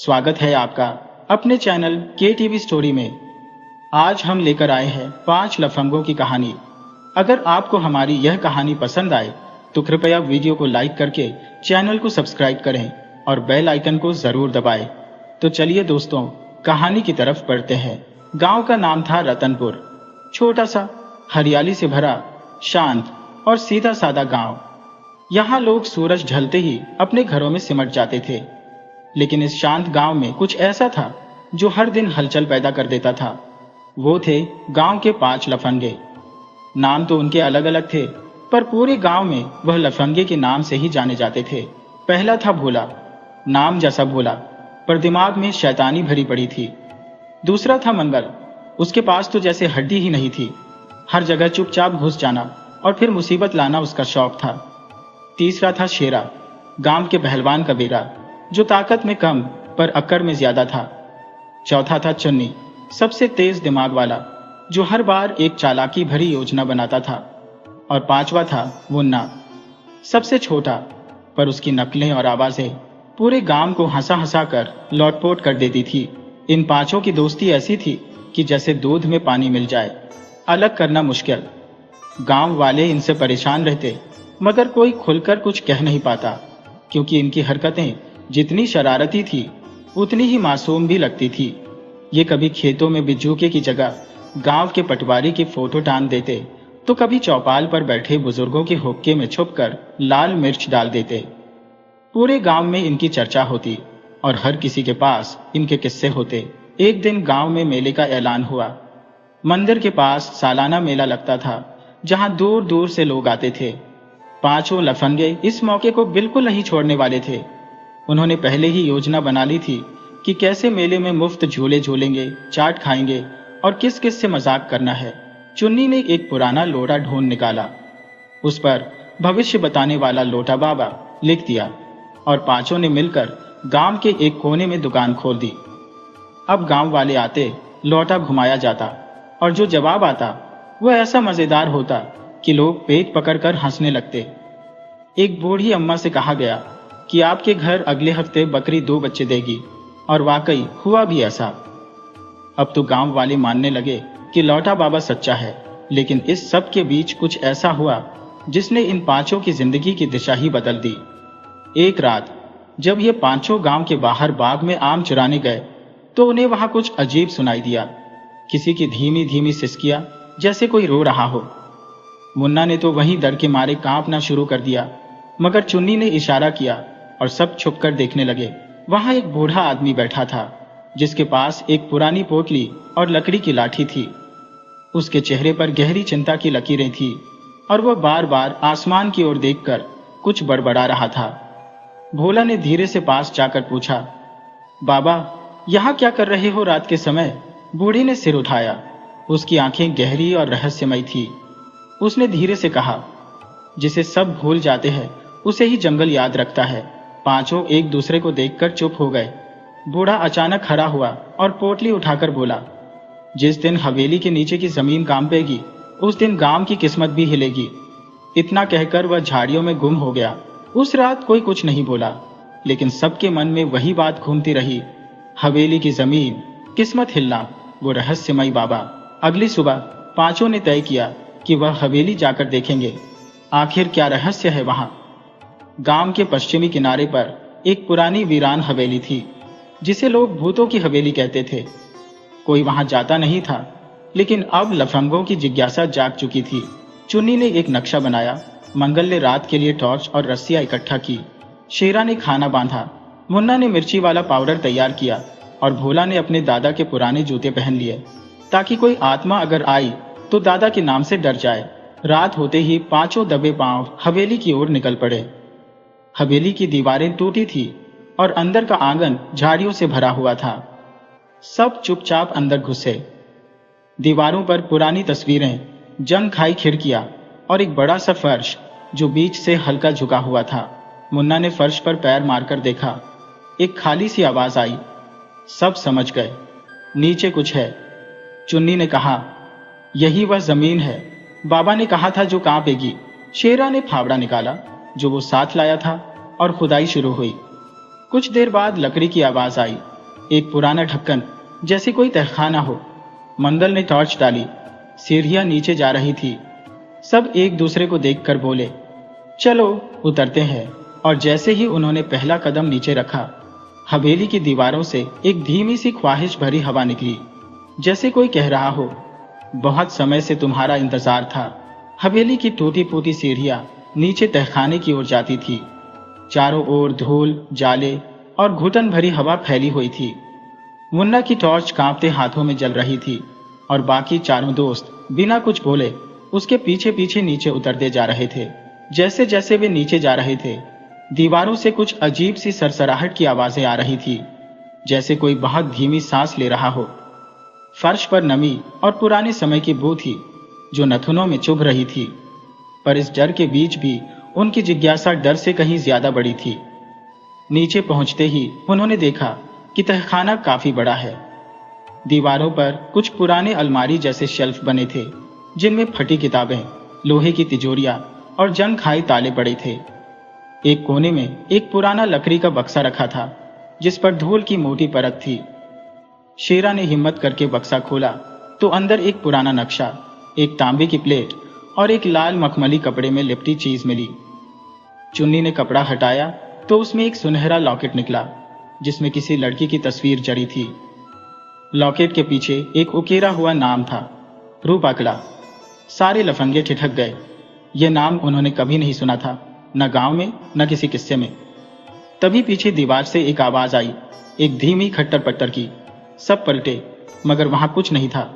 स्वागत है आपका अपने चैनल के टीवी स्टोरी में। आज हम लेकर आए हैं 5 लफंगों की कहानी। अगर आपको हमारी यह कहानी पसंद आए तो कृपया वीडियो को लाइक करके चैनल को सब्सक्राइब करें और बेल आइकन को जरूर दबाएं। तो चलिए दोस्तों, कहानी की तरफ बढ़ते हैं। गांव का नाम था रतनपुर। छोटा सा, हरियाली से भरा, शांत और सीधा साधा गांव। यहाँ लोग सूरज ढलते ही अपने घरों में सिमट जाते थे। लेकिन इस शांत गांव में कुछ ऐसा था जो हर दिन हलचल पैदा कर देता था। वो थे गांव के 5 लफंगे। नाम तो उनके अलग अलग थे, पर पूरे गांव में वह लफंगे के नाम से ही जाने जाते थे। पहला था भोला, नाम जैसा भोला, पर दिमाग में शैतानी भरी पड़ी थी। दूसरा था मंगल, उसके पास तो जैसे हड्डी ही नहीं थी। हर जगह चुपचाप घुस जाना और फिर मुसीबत लाना उसका शौक था। तीसरा था शेरा, गांव के पहलवान का बेटा, जो ताकत में कम पर अक्कड़ में ज्यादा था। चौथा था चुन्नी, सबसे तेज दिमाग वाला, जो हर बार एक चालाकी भरी योजना बनाता था। और पांचवा था मुन्ना, सबसे छोटा, पर उसकी नकलें और आवाजें पूरे गांव को हंसा हंसा कर लौटपोट कर देती थी। इन पांचों की दोस्ती ऐसी थी कि जैसे दूध में पानी मिल जाए, अलग करना मुश्किल। गांव वाले इनसे परेशान रहते, मगर कोई खुलकर कुछ कह नहीं पाता, क्योंकि इनकी हरकतें जितनी शरारती थी उतनी ही मासूम भी लगती थी। ये कभी खेतों में बिजूके की जगह गांव के पटवारी की फोटो टांग देते, तो कभी चौपाल पर बैठे बुजुर्गों के हुक्के में छुपकर लाल मिर्च डाल देते। पूरे गांव में इनकी चर्चा होती और हर किसी के पास इनके किस्से होते। एक दिन गांव में मेले का ऐलान हुआ। मंदिर के पास सालाना मेला लगता था, जहां दूर दूर से लोग आते थे। पांचों लफंगे इस मौके को बिल्कुल नहीं छोड़ने वाले थे। उन्होंने पहले ही योजना बना ली थी कि कैसे मेले में मुफ्त झूले झूलेंगे, चाट खाएंगे और किस किस से मजाक करना है। चुन्नी ने एक पुराना लोटा ढूंढ निकाला, उस पर भविष्य बताने वाला लोटा बाबा लिख दिया और पांचों ने मिलकर गांव के एक कोने में दुकान खोल दी। अब गांव वाले आते, लोटा घुमाया जाता और जो जवाब आता वह ऐसा मजेदार होता कि लोग पेट पकड़कर हंसने लगते। एक बूढ़ी अम्मा से कहा गया कि आपके घर अगले हफ्ते बकरी 2 बच्चे देगी, और वाकई हुआ भी ऐसा। अब तो गांव वाले मानने लगे कि लौटा बाबा सच्चा है। लेकिन इस सब के बीच कुछ ऐसा हुआ जिसने इन पांचों की जिंदगी की दिशा ही बदल दी। एक रात जब ये पांचों गांव के बाहर बाग में आम चुराने गए, तो उन्हें वहां कुछ अजीब सुनाई दिया। किसी की धीमी धीमी सिसकियां, जैसे कोई रो रहा हो। मुन्ना ने तो वहीं डर के मारे कांपना शुरू कर दिया, मगर चुन्नी ने इशारा किया और सब छुपकर देखने लगे। वहां एक बूढ़ा आदमी बैठा था, जिसके पास एक पुरानी पोटली और लकड़ी की लाठी थी। उसके चेहरे पर गहरी चिंता की लकीरें थी और वह बार बार आसमान की ओर देखकर कुछ बड़बड़ा रहा था। भोला ने धीरे से पास जाकर पूछा, बाबा, यहाँ क्या कर रहे हो रात के समय? बूढ़े ने सिर उठाया। उसकी आंखें गहरी और रहस्यमयी थी। उसने धीरे से कहा, जिसे सब भूल जाते हैं उसे ही जंगल याद रखता है। पांचों एक दूसरे को देखकर चुप हो गए। बूढ़ा अचानक खड़ा हुआ और पोटली उठाकर बोला, जिस दिन हवेली के नीचे की जमीन कांपेगी, उस दिन गांव की किस्मत भी हिलेगी। इतना कहकर वह झाड़ियों में गुम हो गया। उस रात कोई कुछ नहीं बोला, लेकिन सबके मन में वही बात घूमती रही, हवेली की जमीन, किस्मत हिलना, वो रहस्यमयी बाबा। अगली सुबह पांचों ने तय किया कि वह हवेली जाकर देखेंगे, आखिर क्या रहस्य है वहां। गांव के पश्चिमी किनारे पर एक पुरानी वीरान हवेली थी, जिसे लोग भूतों की हवेली कहते थे। कोई वहां जाता नहीं था, लेकिन अब लफंगों की जिज्ञासा जाग चुकी थी। चुन्नी ने एक नक्शा बनाया, मंगल ने रात के लिए टॉर्च और रस्सियां इकट्ठा की, शेरा ने खाना बांधा, मुन्ना ने मिर्ची वाला पाउडर तैयार किया और भोला ने अपने दादा के पुराने जूते पहन लिए, ताकि कोई आत्मा अगर आई तो दादा के नाम से डर जाए। रात होते ही पांचों दबे पांव हवेली की ओर निकल पड़े। हवेली की दीवारें टूटी थी और अंदर का आंगन झाड़ियों से भरा हुआ था। सब चुपचाप अंदर घुसे। दीवारों पर पुरानी तस्वीरें, जंग खाई खिड़कियां और एक बड़ा सा फर्श जो बीच से हल्का झुका हुआ था। मुन्ना ने फर्श पर पैर मारकर देखा। एक खाली सी आवाज आई। सब समझ गए, नीचे कुछ है। चुन्नी ने कहा, यही वह जमीन है बाबा ने कहा था जो कांपेगी। शेरा ने फावड़ा निकाला जो वो साथ लाया था और खुदाई शुरू हुई। कुछ देर बाद लकड़ी की आवाज आई एक पुराना ढक्कन, जैसे कोई तहखाना हो। मंगल ने टॉर्च डाली। सीढ़ियां नीचे जा रही थी। सब एक दूसरे को देखकर बोले, चलो उतरते हैं। और जैसे ही उन्होंने पहला कदम नीचे रखा, हवेली की दीवारों से एक धीमी सी ख्वाहिश भरी हवा निकली, जैसे कोई कह रहा हो, बहुत समय से तुम्हारा इंतजार था। हवेली की टूटी फूटी सीढ़ियां नीचे तहखाने की ओर जाती थी। चारों ओर धूल, जाले और घुटन भरी हवा फैली हुई थी। मुन्ना की टॉर्च कांपते हाथों में जल रही थी और बाकी चारों दोस्त बिना कुछ बोले उसके पीछे पीछे नीचे उतरते जा रहे थे। जैसे जैसे वे नीचे जा रहे थे, दीवारों से कुछ अजीब सी सरसराहट की आवाजें आ रही थी, जैसे कोई बहुत धीमी सांस ले रहा हो। फर्श पर नमी और पुराने समय की बू थी जो नथुनों में चुभ रही थी, पर इस डर के बीच भी उनकी जिज्ञासा डर से कहीं ज्यादा बड़ी थी। नीचे पहुंचते ही उन्होंने देखा कि तहखाना काफी बड़ा है। दीवारों पर कुछ पुराने अलमारी जैसे शेल्फ बने थे, जिनमें फटी किताबें, लोहे की तिजोरियां और जंग खाए ताले पड़े थे। एक कोने में एक पुराना लकड़ी का बक्सा रखा था, जिस पर धूल की मोटी परत थी। शेरा ने हिम्मत करके बक्सा खोला तो अंदर एक पुराना नक्शा, एक तांबे की प्लेट और एक लाल मखमली कपड़े में लिपटी चीज मिली। चुन्नी ने कपड़ा हटाया तो उसमें एक सुनहरा लॉकेट निकला, जिसमें किसी लड़की की तस्वीर जड़ी थी। लॉकेट के पीछे एक उकेरा हुआ नाम था, रूपाकला। सारे लफंगे ठिठक गए। यह नाम उन्होंने कभी नहीं सुना था, न गांव में न किसी किस्से में। तभी पीछे दीवार से एक आवाज आई, एक धीमी खट्टर पट्टर की। सब पलटे, मगर वहां कुछ नहीं था।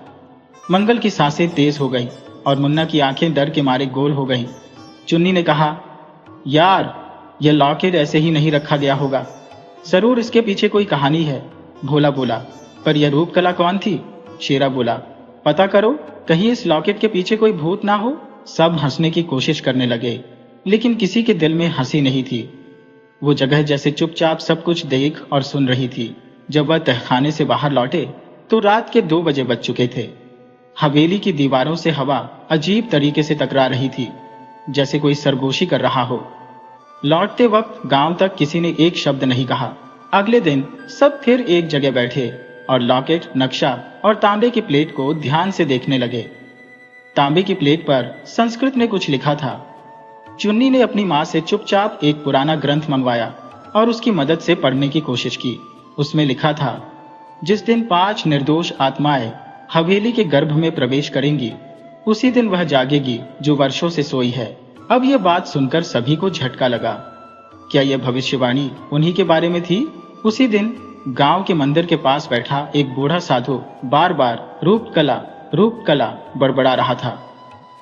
मंगल की सांसें तेज हो गई और मुन्ना की आंखें डर के मारे गोल हो गईं। चुन्नी ने कहा, यार, यह लॉकेट ऐसे ही नहीं रखा गया होगा, जरूर इसके पीछे कोई कहानी है। भोला बोला, पर यह रूपकला कौन थी? शेरा बोला, पता करो, कहीं इस लॉकेट के पीछे कोई भूत ना हो। सब हंसने की कोशिश करने लगे, लेकिन किसी के दिल में हंसी नहीं थी। वो जगह जैसे चुपचाप सब कुछ देख और सुन रही थी। जब वह तहखाने से बाहर लौटे तो रात के 2 बजे बज चुके थे। हवेली की दीवारों से हवा अजीब तरीके से टकरा रही थी, जैसे कोई सरगोशी कर रहा हो। लौटते वक्त गांव तक किसी ने एक शब्द नहीं कहा। अगले दिन सब फिर एक जगह बैठे और लॉकेट, नक्शा और तांबे की प्लेट को ध्यान से देखने लगे। तांबे की प्लेट पर संस्कृत में कुछ लिखा था। चुन्नी ने अपनी मां से चुपचाप एक पुराना ग्रंथ मंगवाया और उसकी मदद से पढ़ने की कोशिश की। उसमें लिखा था, जिस दिन 5 निर्दोष आत्माएं हवेली के गर्भ में प्रवेश करेंगी, उसी दिन वह जागेगी जो वर्षों से सोई है। अब यह बात सुनकर सभी को झटका लगा। क्या यह भविष्यवाणी उन्हीं के बारे में थी? उसी दिन गांव के मंदिर के पास बैठा एक बूढ़ा साधु बार बार रूपकला रूपकला बड़बड़ा रहा था।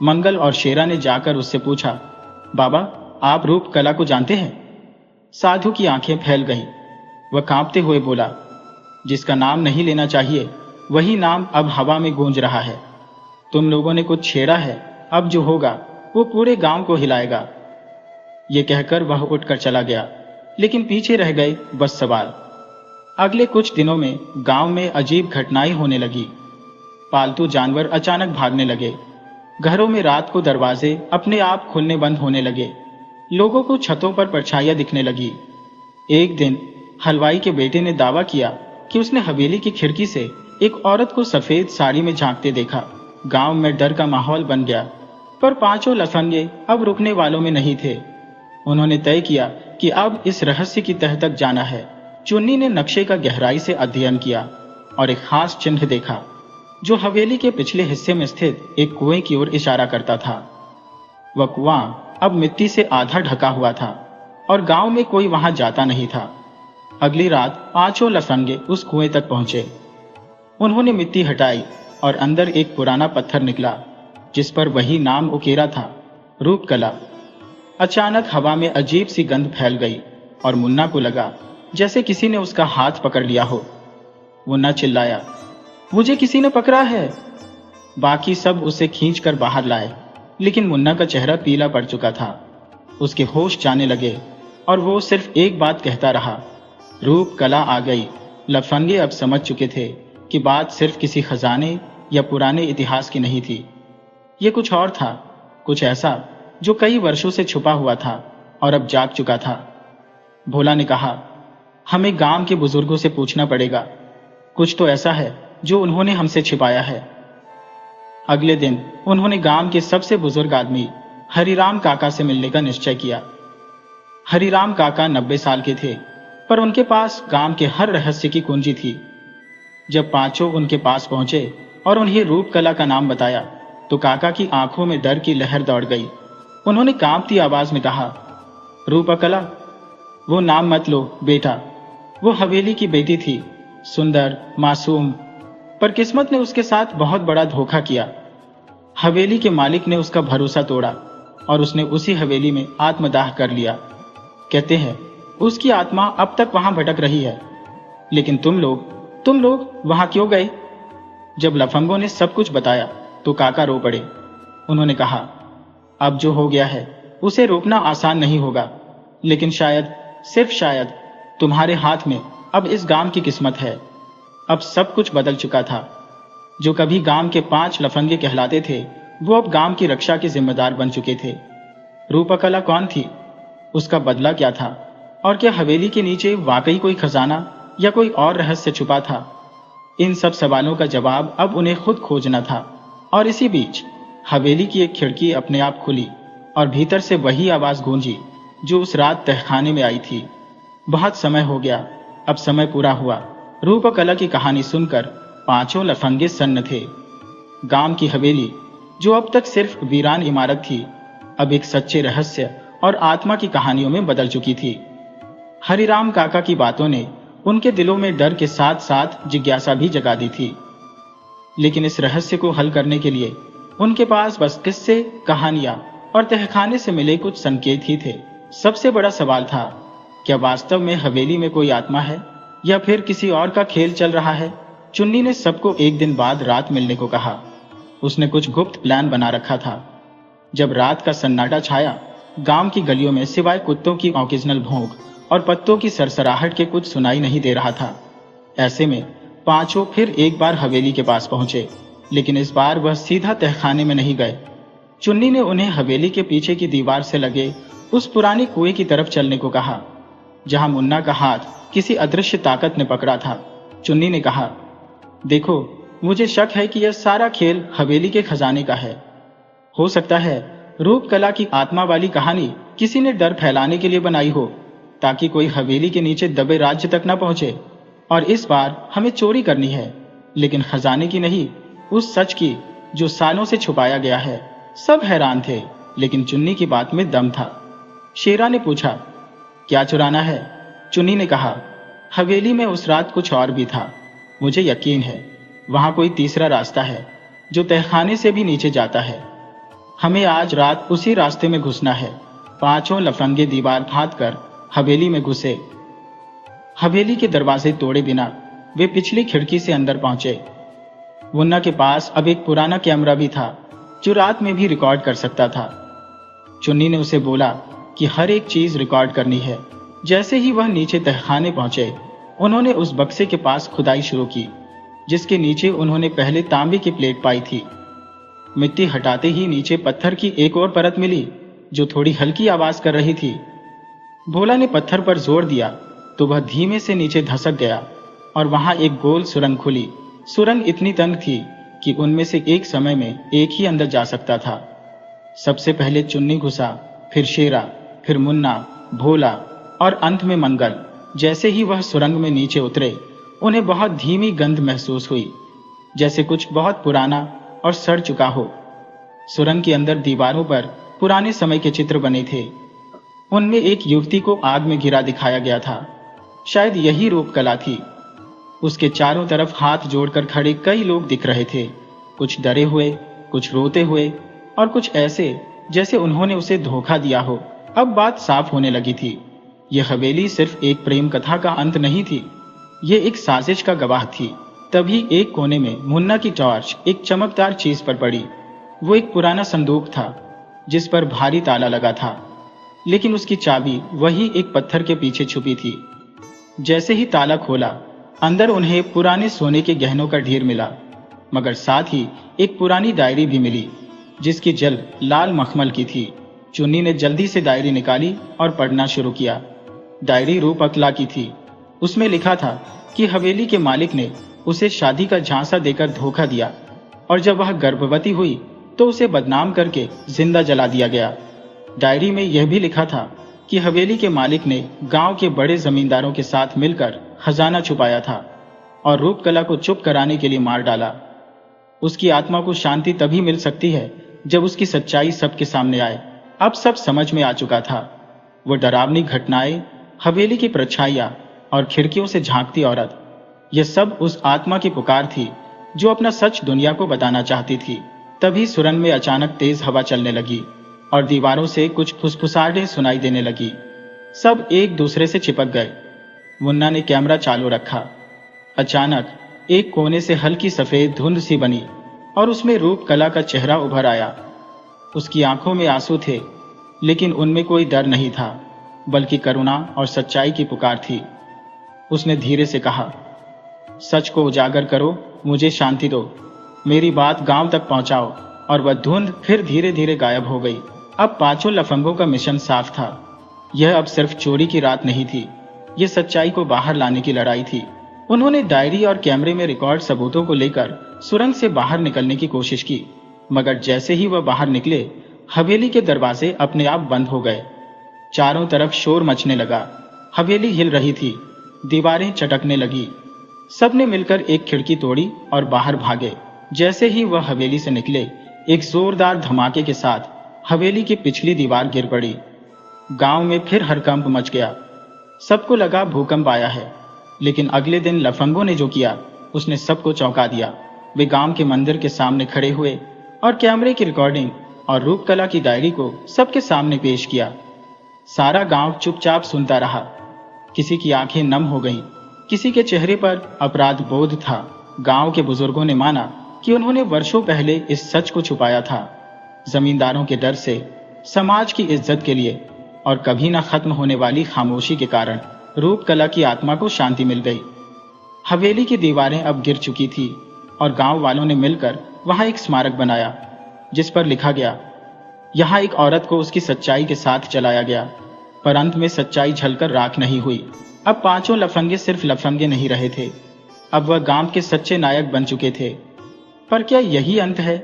मंगल और शेरा ने जाकर उससे पूछा, बाबा, आप रूपकला को जानते हैं? साधु की आंखें फैल गईं। वह कांपते हुए बोला, जिसका नाम नहीं लेना चाहिए वही नाम अब हवा में गूंज रहा है। तुम लोगों ने कुछ छेड़ा है, अब जो होगा वो पूरे गांव को हिलाएगा। ये कहकर वह उठकर चला गया, लेकिन पीछे रह गए बस सवाल। अगले कुछ दिनों में गांव में अजीब घटनाएं होने लगी। पालतू जानवर अचानक भागने लगे। घरों में रात को दरवाजे अपने आप खुलने बंद होने लगे। लोगों को छतों पर परछाइयां दिखने लगी। एक दिन हलवाई के बेटे ने दावा किया कि उसने हवेली की खिड़की से एक औरत को सफेद साड़ी में झांकते देखा। गांव में डर का माहौल बन गया, पर 5 लफंगे अब रुकने वालों में नहीं थे। उन्होंने तय किया कि अब इस रहस्य की तह तक जाना है। चुन्नी ने नक्शे का गहराई से अध्ययन किया और एक खास चिन्ह देखा, जो हवेली के पिछले हिस्से में स्थित एक कुएं की ओर इशारा करता था। वह कुआं अब मिट्टी से आधा ढका हुआ था और गांव में कोई वहां जाता नहीं था। अगली रात 5 लफंगे उस कुएं तक पहुंचे। उन्होंने मिट्टी हटाई और अंदर एक पुराना पत्थर निकला, जिस पर वही नाम उकेरा था, रूपकला। अचानक हवा में अजीब सी गंध फैल गई और मुन्ना को लगा जैसे किसी ने उसका हाथ पकड़ लिया हो। मुन्ना चिल्लाया, मुझे किसी ने पकड़ा है। बाकी सब उसे खींचकर बाहर लाए, लेकिन मुन्ना का चेहरा पीला पड़ चुका था। उसके होश जाने लगे और वो सिर्फ एक बात कहता रहा, रूपकला आ गई। लफंगे अब समझ चुके थे कि बात सिर्फ किसी खजाने या पुराने इतिहास की नहीं थी। ये कुछ और था, कुछ ऐसा जो कई वर्षों से छुपा हुआ था और अब जाग चुका था। भोला ने कहा, हमें गांव के बुजुर्गों से पूछना पड़ेगा, कुछ तो ऐसा है जो उन्होंने हमसे छिपाया है। अगले दिन उन्होंने गांव के सबसे बुजुर्ग आदमी हरिराम काका से मिलने का निश्चय किया। हरिराम काका 90 साल के थे, पर उनके पास गांव के हर रहस्य की कुंजी थी। जब पांचों उनके पास पहुंचे और उन्हें रूपकला का नाम बताया तो काका की आंखों में डर की लहर दौड़ गई। उन्होंने कांपती आवाज में कहा, रूपकला, वो नाम मत लो बेटा। वो हवेली की बेटी थी, सुंदर, मासूम, पर किस्मत ने उसके साथ बहुत बड़ा धोखा किया। हवेली के मालिक ने उसका भरोसा तोड़ा और उसने उसी हवेली में आत्मदाह कर लिया। कहते हैं उसकी आत्मा अब तक वहां भटक रही है। लेकिन तुम लोग वहां क्यों गए? जब लफंगों ने सब कुछ बताया तो काका रो पड़े। उन्होंने कहा, अब जो हो गया है उसे रोकना आसान नहीं होगा, लेकिन शायद, सिर्फ शायद, तुम्हारे हाथ में अब इस गांव की किस्मत है। अब सब कुछ बदल चुका था। जो कभी गांव के 5 लफंगे कहलाते थे वो अब गांव की रक्षा के जिम्मेदार बन चुके थे। रूपकला कौन थी? उसका बदला क्या था? और क्या हवेली के नीचे वाकई कोई खजाना या कोई और रहस्य छुपा था? इन सब सवालों का जवाब अब उन्हें खुद खोजना था। और इसी बीच हवेली की एक खिड़की अपने आप खुली और भीतर से वही आवाज गूंजी जो उस रात तहखाने में आई थी। बहुत समय हो गया, अब समय पूरा हुआ। रूपकला की कहानी सुनकर पांचों लफंगे सन्न थे। गांव की हवेली, जो अब तक सिर्फ वीरान इमारत थी, अब एक सच्चे रहस्य और आत्मा की कहानियों में बदल चुकी थी। हरिराम काका की बातों ने उनके दिलों में डर के साथ साथ जिज्ञासा भी जगा दी थी। लेकिन इस रहस्य को हल करने के लिए उनके पास बस किस्से, कहानियां और तहखाने से मिले कुछ संकेत ही थे। सबसे बड़ा सवाल था, क्या वास्तव में हवेली में कोई आत्मा है या फिर किसी और का खेल चल रहा है? चुन्नी ने सबको एक दिन बाद रात मिलने को कहा। उसने कुछ गुप्त प्लान बना रखा था। जब रात का सन्नाटा छाया, गांव की गलियों में सिवाय कुत्तों की ऑकेजनल भौंक और पत्तों की सरसराहट के कुछ सुनाई नहीं दे रहा था। ऐसे में पांचों फिर एक बार हवेली के पास पहुंचे, लेकिन इस बार वह सीधा तहखाने में नहीं गए। चुन्नी ने उन्हें हवेली के पीछे की दीवार से लगे उस पुराने कुएं की तरफ चलने को कहा, जहां मुन्ना का हाथ किसी अदृश्य ताकत ने पकड़ा था। चुन्नी ने कहा, देखो, मुझे शक है कि यह सारा खेल हवेली के खजाने का है। हो सकता है रूपकला की आत्मा वाली कहानी किसी ने डर फैलाने के लिए बनाई हो, ताकि कोई हवेली के नीचे दबे राज्य तक न पहुंचे। और इस बार हमें चोरी करनी है, लेकिन खजाने की नहीं, उस सच की जो सालों से छुपाया गया है। सब हैरान थे, लेकिन चुन्नी की बात में दम था। शेरा ने पूछा, क्या चुराना है? चुन्नी ने कहा, हवेली में उस रात कुछ और भी था। मुझे यकीन है वहां कोई तीसरा रास्ता है जो तहखाने से भी नीचे जाता है। हमें आज रात उसी रास्ते में घुसना है। पांचों लफंगे दीवार फांद कर हवेली में घुसे। हवेली के दरवाजे तोड़े बिना वे पिछली खिड़की से अंदर पहुंचे। मुन्ना के पास अब एक पुराना कैमरा भी था जो रात में भी रिकॉर्ड कर सकता था। चुन्नी ने उसे बोला कि हर एक चीज रिकॉर्ड करनी है। जैसे ही वह नीचे तहखाने पहुंचे, उन्होंने उस बक्से के पास खुदाई शुरू की, जिसके नीचे उन्होंने पहले तांबे की प्लेट पाई थी। मिट्टी हटाते ही नीचे पत्थर की एक और परत मिली जो थोड़ी हल्की आवाज कर रही थी। भोला ने पत्थर पर जोर दिया तो वह धीमे से नीचे धसक गया और वहां एक गोल सुरंग खुली। सुरंग इतनी तंग थी कि उनमें से एक समय में एक ही अंदर जा सकता था। सबसे पहले चुन्नी घुसा, फिर शेरा, फिर मुन्ना, भोला और अंत में मंगल। जैसे ही वह सुरंग में नीचे उतरे, उन्हें बहुत धीमी गंध महसूस हुई, जैसे कुछ बहुत पुराना और सड़ चुका हो। सुरंग के अंदर दीवारों पर पुराने समय के चित्र बने थे। उनमें एक युवती को आग में गिरा दिखाया गया था। शायद यही रूपकला थी। उसके चारों तरफ हाथ जोड़कर खड़े कई लोग दिख रहे थे, कुछ डरे हुए, कुछ रोते हुए और कुछ ऐसे जैसे उन्होंने उसे धोखा दिया हो। अब बात साफ होने लगी थी। यह हवेली सिर्फ एक प्रेम कथा का अंत नहीं थी, ये एक साजिश का गवाह थी। तभी एक कोने में मुन्ना की टॉर्च एक चमकदार चीज पर पड़ी। वो एक पुराना संदूक था जिस पर भारी ताला लगा था, लेकिन उसकी चाबी वही एक पत्थर के पीछे छुपी थी। जैसे ही ताला खोला, अंदर उन्हें पुराने सोने के गहनों का ढेर मिला, मगर साथ ही एक पुरानी डायरी भी मिली जिसकी जल लाल मखमल की थी। चुन्नी ने जल्दी से डायरी निकाली और पढ़ना शुरू किया। डायरी रूपकला की थी। उसमें लिखा था कि हवेली के मालिक ने उसे शादी का झांसा देकर धोखा दिया और जब वह गर्भवती हुई तो उसे बदनाम करके जिंदा जला दिया गया। डायरी में यह भी लिखा था कि हवेली के मालिक ने गांव के बड़े जमींदारों के साथ मिलकर खजाना छुपाया था और रूपकला को चुप कराने के लिए मार डाला। उसकी आत्मा को शांति तभी मिल सकती है जब उसकी सच्चाई सबके सामने आए। अब सब समझ में आ चुका था। वो डरावनी घटनाएं, हवेली की परछाइयां और खिड़कियों से झांकती औरत, यह सब उस आत्मा की पुकार थी जो अपना सच दुनिया को बताना चाहती थी। तभी सुरंग में अचानक तेज हवा चलने लगी और दीवारों से कुछ फुसफुसाहटें सुनाई देने लगी। सब एक दूसरे से चिपक गए। मुन्ना ने कैमरा चालू रखा। अचानक एक कोने से हल्की सफेद धुंध सी बनी और उसमें रूपकला का चेहरा उभर आया। उसकी आंखों में आंसू थे, लेकिन उनमें कोई डर नहीं था, बल्कि करुणा और सच्चाई की पुकार थी। उसने धीरे से कहा, सच को उजागर करो, मुझे शांति दो, मेरी बात गांव तक पहुंचाओ। और वह धुंध फिर धीरे धीरे गायब हो गई। अब पांचों लफंगों का मिशन साफ था। यह अब सिर्फ चोरी की रात नहीं थी, यह सच्चाई को बाहर लाने की लड़ाई थी। उन्होंने डायरी और कैमरे में रिकॉर्ड सबूतों को लेकर सुरंग से बाहर निकलने की कोशिश की, मगर जैसे ही वह बाहर निकले, हवेली के दरवाजे अपने आप बंद हो गए। चारों तरफ शोर मचने लगा। हवेली हिल रही थी, दीवारें चटकने लगी। सबने मिलकर एक खिड़की तोड़ी और बाहर भागे। जैसे ही वह हवेली से निकले, एक जोरदार धमाके के साथ हवेली की पिछली दीवार गिर पड़ी। गांव में फिर हड़कंप मच गया। सबको लगा भूकंप आया है, लेकिन अगले दिन लफंगों ने जो किया उसने सबको चौंका दिया। वे गांव के मंदिर के सामने खड़े हुए और कैमरे की रिकॉर्डिंग और रूपकला की डायरी को सबके सामने पेश किया। सारा गांव चुपचाप सुनता रहा। किसी की आंखें नम हो गईं, किसी के चेहरे पर अपराध बोध था। गांव के बुजुर्गों ने माना कि उन्होंने वर्षों पहले इस सच को छुपाया था, जमींदारों के डर से, समाज की इज्जत के लिए और कभी न खत्म होने वाली खामोशी के कारण रूपकला की आत्मा को शांति मिल गई। हवेली की दीवारें अब गिर चुकी थी और गांव वालों ने मिलकर वहां एक स्मारक बनाया, जिस पर लिखा गया, यहाँ एक औरत को उसकी सच्चाई के साथ जलाया गया, पर अंत में सच्चाई झलकर राख नहीं हुई। अब पांचों लफंगे सिर्फ लफंगे नहीं रहे थे, अब वह गांव के सच्चे नायक बन चुके थे। पर क्या यही अंत है,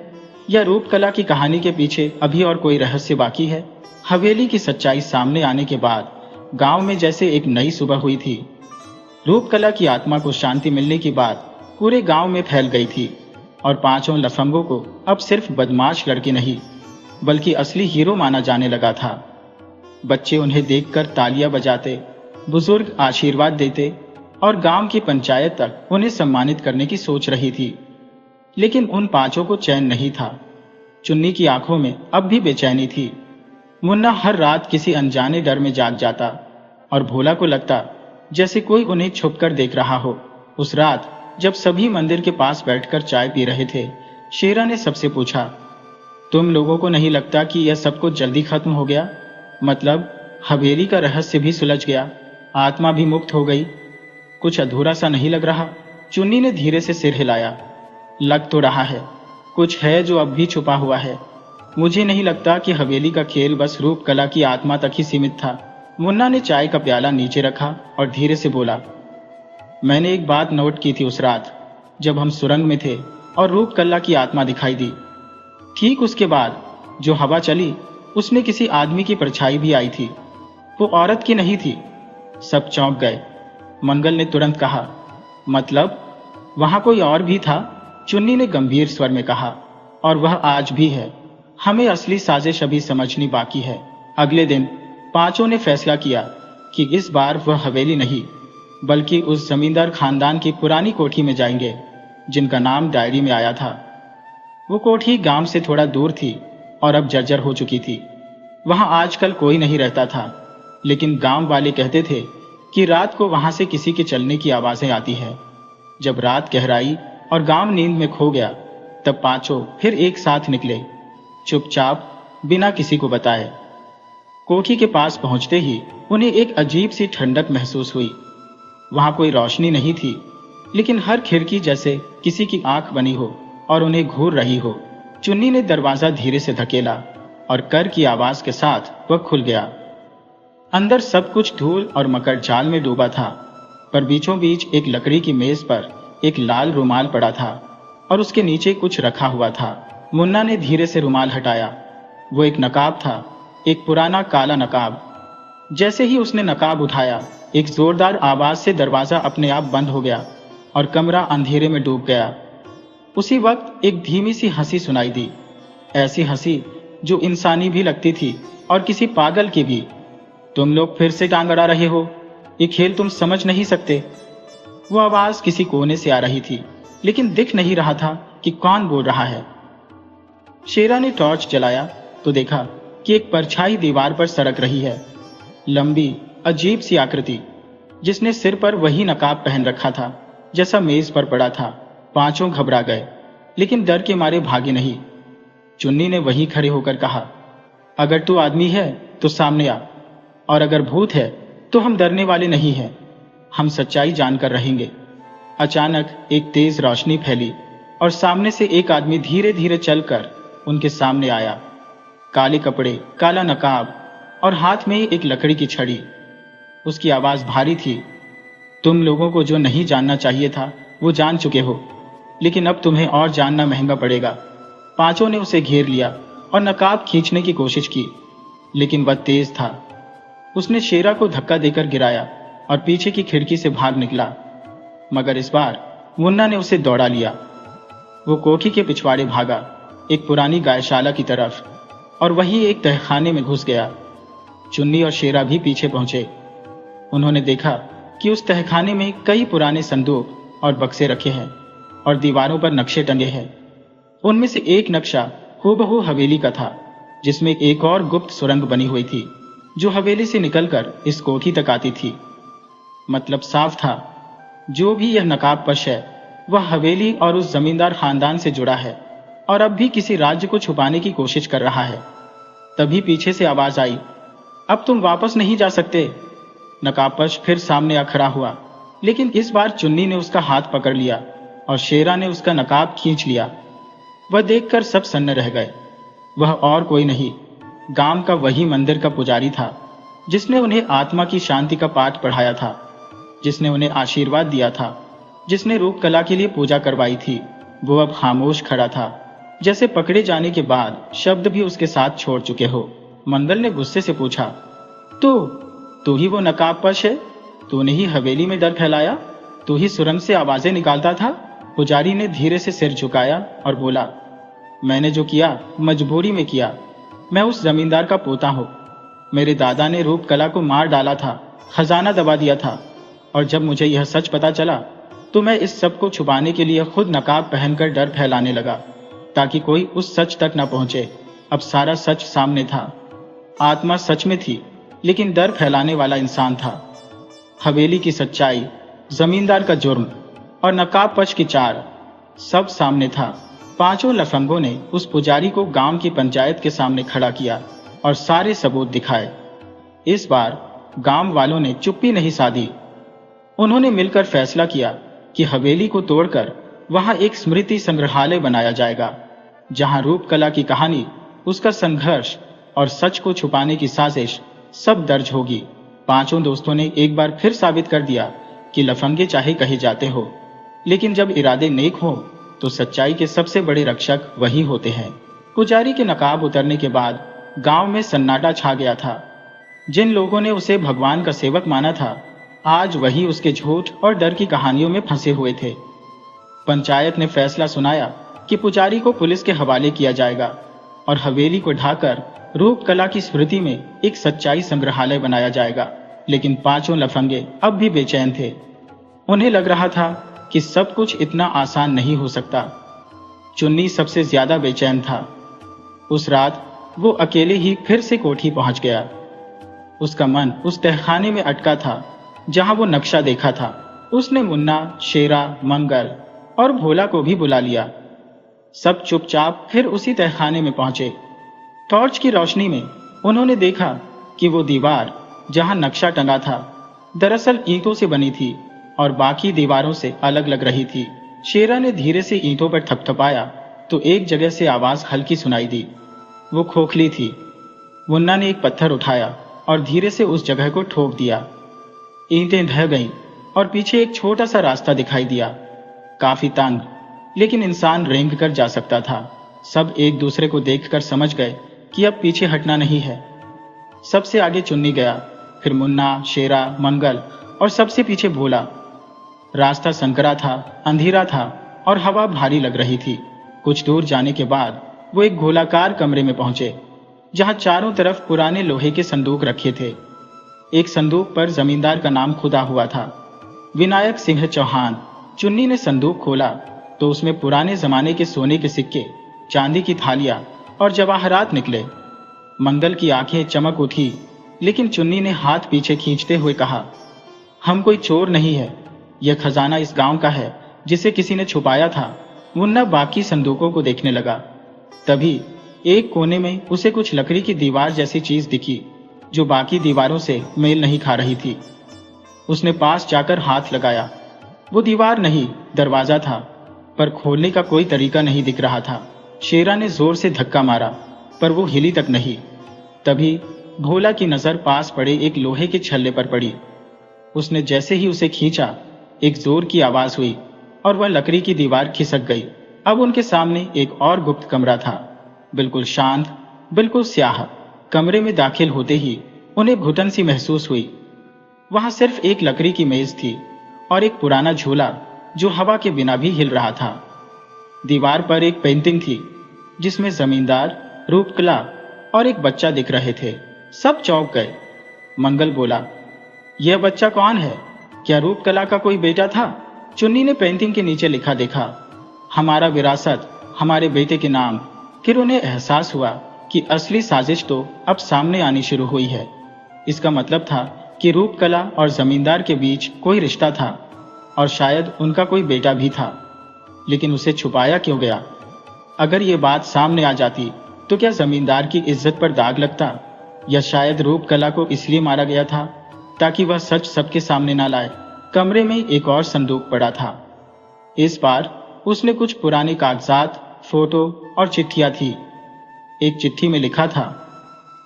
या रूपकला की कहानी के पीछे अभी और कोई रहस्य बाकी है? हवेली की सच्चाई सामने आने के बाद गांव में जैसे एक नई सुबह हुई थी। रूपकला की आत्मा को शांति मिलने की बात पूरे गांव में फैल गई थी और पांचों लफंगों को अब सिर्फ बदमाश लड़के नहीं, बल्कि असली हीरो माना जाने लगा था। बच्चे उन्हें देखकर तालियां बजाते, बुजुर्ग आशीर्वाद देते और गांव की पंचायत तक उन्हें सम्मानित करने की सोच रही थी। लेकिन उन पांचों को चैन नहीं था। चुन्नी की आंखों में अब भी बेचैनी थी। मुन्ना हर रात किसी अनजाने डर में जाग जाता और भोला को लगता जैसे कोई उन्हें छुपकर देख रहा हो। उस रात जब सभी मंदिर के पास बैठकर चाय पी रहे थे, शेरा ने सबसे पूछा, तुम लोगों को नहीं लगता कि यह सब कुछ जल्दी खत्म हो गया? मतलब हवेली का रहस्य भी सुलझ गया, आत्मा भी मुक्त हो गई? कुछ अधूरा सा नहीं लग रहा? चुन्नी ने धीरे से सिर हिलाया। लग तो रहा है, कुछ है जो अब भी छुपा हुआ है। मुझे नहीं लगता कि हवेली का खेल बस रूपकला की आत्मा तक ही सीमित था। मुन्ना ने चाय का प्याला नीचे रखा और धीरे से बोला, मैंने एक बात नोट की थी उस रात जब हम सुरंग में थे और रूपकला की आत्मा दिखाई दी। ठीक उसके बाद जो हवा चली उसमें किसी आदमी की परछाई भी आई थी। वो औरत की नहीं थी। सब चौंक गए। मंगल ने तुरंत कहा, मतलब वहां कोई और भी था? चुन्नी ने गंभीर स्वर में कहा, और वह आज भी है। हमें असली साजिश अभी समझनी बाकी है। अगले दिन पांचों ने फैसला किया कि इस बार वह हवेली नहीं, बल्कि उस जमींदार खानदान की पुरानी कोठी में जाएंगे जिनका नाम डायरी में आया था। वो कोठी गांव से थोड़ा दूर थी और अब जर्जर हो चुकी थी। वहां आजकल कोई नहीं रहता था, लेकिन गांव वाले कहते थे कि रात को वहां से किसी के चलने की आवाजें आती है। जब रात गहराई और गांव नींद में खो गया, तब पांचों फिर एक साथ निकले, चुपचाप, बिना किसी को बताए। कोठी के पास पहुंचते ही उन्हें एक अजीब सी ठंडक महसूस हुई। वहां कोई रोशनी नहीं थी, लेकिन हर खिड़की जैसे किसी की आंख बनी हो और उन्हें घूर रही हो। चुन्नी ने दरवाजा धीरे से धकेला और कर की आवाज के साथ वह खुल गया। अंदर सब कुछ धूल और मकर जाल में डूबा था, पर बीचों बीच एक लकड़ी की मेज पर एक लाल रुमाल पड़ा था और उसके नीचे कुछ रखा हुआ था। मुन्ना ने धीरे से रुमाल हटाया। वो एक नकाब था, एक पुराना काला नकाब। जैसे ही उसने नकाब उठाया, एक जोरदार आवाज से दरवाजा अपने आप बंद हो गया और कमरा अंधेरे में डूब गया। उसी वक्त एक धीमी सी हंसी सुनाई दी, ऐसी हंसी जो इंसानी भी लगती थी और किसी पागल की भी। तुम लोग फिर से टांग अड़ा रहे हो, ये खेल तुम समझ नहीं सकते। वो आवाज किसी कोने से आ रही थी, लेकिन दिख नहीं रहा था कि कौन बोल रहा है। शेरा ने टॉर्च जलाया तो देखा कि एक परछाई दीवार पर सरक रही है, लंबी अजीब सी आकृति, जिसने सिर पर वही नकाब पहन रखा था जैसा मेज पर पड़ा था। पांचों घबरा गए, लेकिन डर के मारे भागे नहीं। चुन्नी ने वहीं खड़े होकर कहा, अगर तू आदमी है तो सामने आ, और अगर भूत है तो हम डरने वाले नहीं हैं, हम सच्चाई जानकर रहेंगे। अचानक एक तेज रोशनी फैली और सामने से एक आदमी धीरे धीरे चलकर उनके सामने आया। काले कपड़े, काला नकाब और हाथ में एक लकड़ी की छड़ी। उसकी आवाज भारी थी, तुम लोगों को जो नहीं जानना चाहिए था वो जान चुके हो, लेकिन अब तुम्हें और जानना महंगा पड़ेगा। पांचों ने उसे घेर लिया और नकाब खींचने की कोशिश की, लेकिन वह तेज था। उसने शेरा को धक्का देकर गिराया और पीछे की खिड़की से भाग निकला, मगर इस बार मुन्ना ने उसे दौड़ा लिया। वो कोठी के पिछवाड़े भागा, एक पुरानी गायशाला की तरफ, और वहीं एक तहखाने में घुस गया। चुन्नी और शेरा भी पीछे पहुंचे। उन्होंने देखा कि उस तहखाने में कई पुराने संदूक और बक्से रखे हैं और दीवारों पर नक्शे टंगे हैं। उनमें से एक नक्शा हूबहू हवेली का था, जिसमें एक और गुप्त सुरंग बनी हुई थी जो हवेली से निकलकर इस कोठी तक आती थी। मतलब साफ था, जो भी यह नकाबपोश है वह हवेली और उस जमींदार खानदान से जुड़ा है और अब भी किसी राज्य को छुपाने की कोशिश कर रहा है। तभी पीछे से आवाज आई, अब तुम वापस नहीं जा सकते। नकाबपोश फिर सामने आ खड़ा हुआ, लेकिन इस बार चुन्नी ने उसका हाथ पकड़ लिया और शेरा ने उसका नकाब खींच लिया। वह देखकर सब सन्न रह गए। वह और कोई नहीं, गांव का वही मंदिर का पुजारी था, जिसने उन्हें आत्मा की शांति का पाठ पढ़ाया था, जिसने उन्हें आशीर्वाद दिया था, जिसने रूप कला के लिए पूजा करवाई थी। वो अब खामोश खड़ा था, जैसे पकड़े जाने के बाद शब्द भी उसके साथ छोड़ चुके हो। मंगल ने गुस्से से पूछा, तू ही वो नकाबपोश है? तूने ही हवेली में डर फैलाया? तू ही सुरंग से आवाजें निकालता था? पुजारी ने धीरे से सिर झुकाया और बोला, मैंने जो किया मजबूरी में किया। मैं उस जमींदार का पोता हूँ। मेरे दादा ने रूप कला को मार डाला था, खजाना दबा दिया था, और जब मुझे यह सच पता चला तो मैं इस सब को छुपाने के लिए खुद नकाब पहनकर डर फैलाने लगा, ताकि कोई उस सच तक न पहुंचे। अब सारा सच सामने था। आत्मा सच में थी, लेकिन डर फैलाने वाला इंसान था। हवेली की सच्चाई, जमींदार का जुर्म और नकाबपोश की चाल, सब सामने था। पांचों लफंगों ने उस पुजारी को गांव की पंचायत के सामने खड़ा किया और सारे सबूत दिखाए। इस बार गांव वालों ने चुप्पी नहीं साधी। उन्होंने मिलकर फैसला किया कि हवेली को तोड़कर वहां एक स्मृति संग्रहालय बनाया जाएगा, जहां रूप कला की कहानी, उसका संघर्ष और सच को छुपाने की साजिश सब दर्ज होगी। पांचों दोस्तों ने एक बार फिर साबित कर दिया कि लफंगे चाहे कहे जाते हो, लेकिन जब इरादे नेक हो तो सच्चाई के सबसे बड़े रक्षक वही होते हैं। पुजारी के नकाब उतरने के बाद गांव में सन्नाटा छा गया था। जिन लोगों ने उसे भगवान का सेवक माना था, आज वही उसके झूठ और डर की कहानियों में फंसे हुए थे। पंचायत ने फैसला सुनाया कि पुजारी को पुलिस के हवाले किया जाएगा और हवेली को ढाकर रूप कला की स्मृति में एक सच्चाई संग्रहालय बनाया जाएगा। लेकिन पांचों लफंगे अब भी बेचैन थे। उन्हें लग रहा था कि सब कुछ इतना आसान नहीं हो सकता। चुन्नी सबसे ज्यादा बेचैन था। उस रात वो अकेले ही फिर से कोठी पहुंच गया। उसका मन उस तहखाने में अटका था जहां वो नक्शा देखा था। उसने मुन्ना, शेरा, मंगल और भोला को भी बुला लिया। सब चुपचाप फिर उसी तहखाने में पहुंचे। टॉर्च की रोशनी में उन्होंने देखा कि वो दीवार जहां नक्शा टंगा था दरअसल ईंटों से बनी थी और बाकी दीवारों से अलग लग रही थी। शेरा ने धीरे से ईंटों पर थपथपाया तो एक जगह से आवाज हल्की सुनाई दी। वो खोखली थी। मुन्ना ने एक पत्थर उठाया और धीरे से उस जगह को ठोक दिया। ईंटें ढह गईं और पीछे एक छोटा सा रास्ता दिखाई दिया। काफी तंग, लेकिन इंसान रेंग कर जा सकता था। सब एक दूसरे को देखकर समझ गए कि अब पीछे हटना नहीं है। सबसे आगे चुन्नी गया, फिर मुन्ना, शेरा, मंगल और सबसे पीछे भोला। रास्ता संकरा था, अंधेरा था और हवा भारी लग रही थी। कुछ दूर जाने के बाद वो एक गोलाकार कमरे में पहुंचे, जहां चारों तरफ पुराने लोहे के संदूक रखे थे। एक संदूक पर जमींदार का नाम खुदा हुआ था, विनायक सिंह चौहान। चुन्नी ने संदूक खोला तो उसमें पुराने जमाने के सोने के सिक्के, चांदी की थालियां और जवाहरात निकले। मंगल की आंखें चमक उठी, लेकिन चुन्नी ने हाथ पीछे खींचते हुए कहा, हम कोई चोर नहीं है, यह खजाना इस गांव का है जिसे किसी ने छुपाया था। मुन्ना बाकी संदूकों को देखने लगा। तभी एक कोने में उसे कुछ लकड़ी की दीवार जैसी चीज दिखी, जो बाकी दीवारों से मेल नहीं खा रही थी। उसने पास जाकर हाथ लगाया। वो दीवार नहीं, दरवाजा था, पर खोलने का कोई तरीका नहीं दिख रहा था। शेरा ने जोर से धक्का मारा, पर वो हिली तक नहीं। तभी भोला की नजर पास पड़े एक लोहे के छल्ले पर पड़ी। उसने जैसे ही उसे खींचा, एक जोर की आवाज हुई और वह लकड़ी की दीवार खिसक गई। अब उनके सामने एक और गुप्त कमरा था, बिल्कुल शांत, बिल्कुल स्याह। कमरे में दाखिल होते ही उन्हें घुटन सी महसूस हुई। वहां सिर्फ एक लकड़ी की मेज थी और एक पुराना झूला जो हवा के बिना भी हिल रहा था। दीवार पर एक पेंटिंग थी जिसमें जमींदार, रूपकला और एक बच्चा दिख रहे थे। सब चौंक गए। मंगल बोला, यह बच्चा कौन है? क्या रूपकला का कोई बेटा था? चुन्नी ने पेंटिंग के नीचे लिखा देखा, हमारा विरासत, हमारे बेटे के नाम। फिर उन्हें एहसास हुआ कि असली साजिश तो अब सामने आनी शुरू हुई है। इसका मतलब था कि रूपकला और जमींदार के बीच कोई रिश्ता था और शायद उनका कोई बेटा भी था। लेकिन उसे छुपाया क्यों गया? अगर ये बात सामने आ जाती तो क्या जमींदार की इज्जत पर दाग लगता, या शायद रूपकला को इसलिए मारा गया था ताकि वह सच सबके सामने ना लाए। कमरे में एक और संदूक पड़ा था। इस बार उसने कुछ पुराने कागजात, फोटो और चिट्ठियां थी। एक चिट्ठी में लिखा था,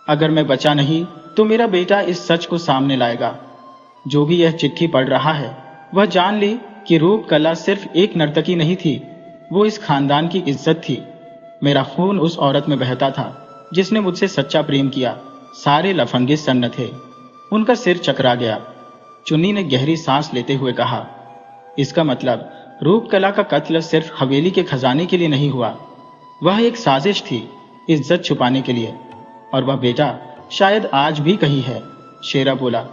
अगर मैं बचा नहीं तो मेरा बेटा इस सच को सामने लाएगा। जो भी यह चिट्ठी पढ़ रहा है वह जान ले कि रूपकला सिर्फ एक नर्तकी नहीं थी, वो इस खानदान की इज्जत थी। मेरा खून उस औरत में बहता था जिसने मुझसे सच्चा प्रेम किया। सारे लफंगे सन्न थे। उनका सिर चकरा गया। चुन्नी ने गहरी सांस लेते हुए कहा, इसका मतलब रूपकला का कत्ल सिर्फ हवेली के खजाने के लिए नहीं हुआ, वह एक साजिश थी, इज्जत छुपाने के लिए। और वह बेटा शायद आज भी कहीं है। शेरा बोला,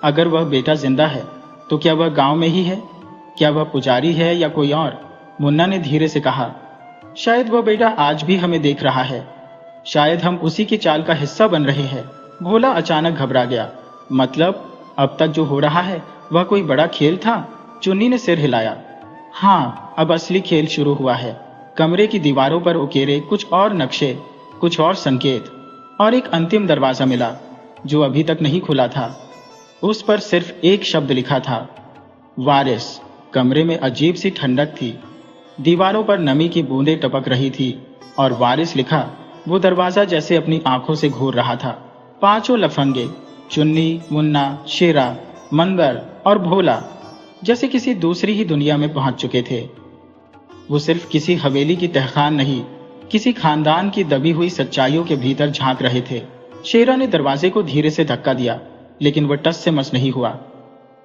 अगर वह बेटा जिंदा है तो क्या वह गांव में ही है? क्या वह पुजारी है या कोई और? मुन्ना ने धीरे से कहा, शायद वह बेटा आज भी हमें देख रहा है, शायद हम उसी की चाल का हिस्सा बन रहे हैं। भोला अचानक घबरा गया, मतलब अब तक जो हो रहा है वह कोई बड़ा खेल था? चुन्नी ने सिर हिलाया, हाँ, अब असली खेल शुरू हुआ है। कमरे की दीवारों पर उकेरे कुछ और नक्शे, कुछ और संकेत, और एक अंतिम दरवाजा मिला जो अभी तक नहीं खुला था। उस पर सिर्फ एक शब्द लिखा था, वारिस। कमरे में अजीब सी ठंडक थी। दीवारों पर नमी की बूंदें टपक रही थी और वारिस लिखा वो दरवाजा जैसे अपनी आंखों से घूर रहा था। पांचों लफंगे, चुन्नी, मुन्ना, शेरा, मंगल और भोला, जैसे किसी दूसरी ही दुनिया में पहुंच चुके थे। वो सिर्फ किसी हवेली की तहखान नहीं, किसी खानदान की दबी हुई सच्चाइयों के भीतर झांक रहे थे। शेरा ने दरवाजे को धीरे से धक्का दिया, लेकिन वह टस से मस नहीं हुआ।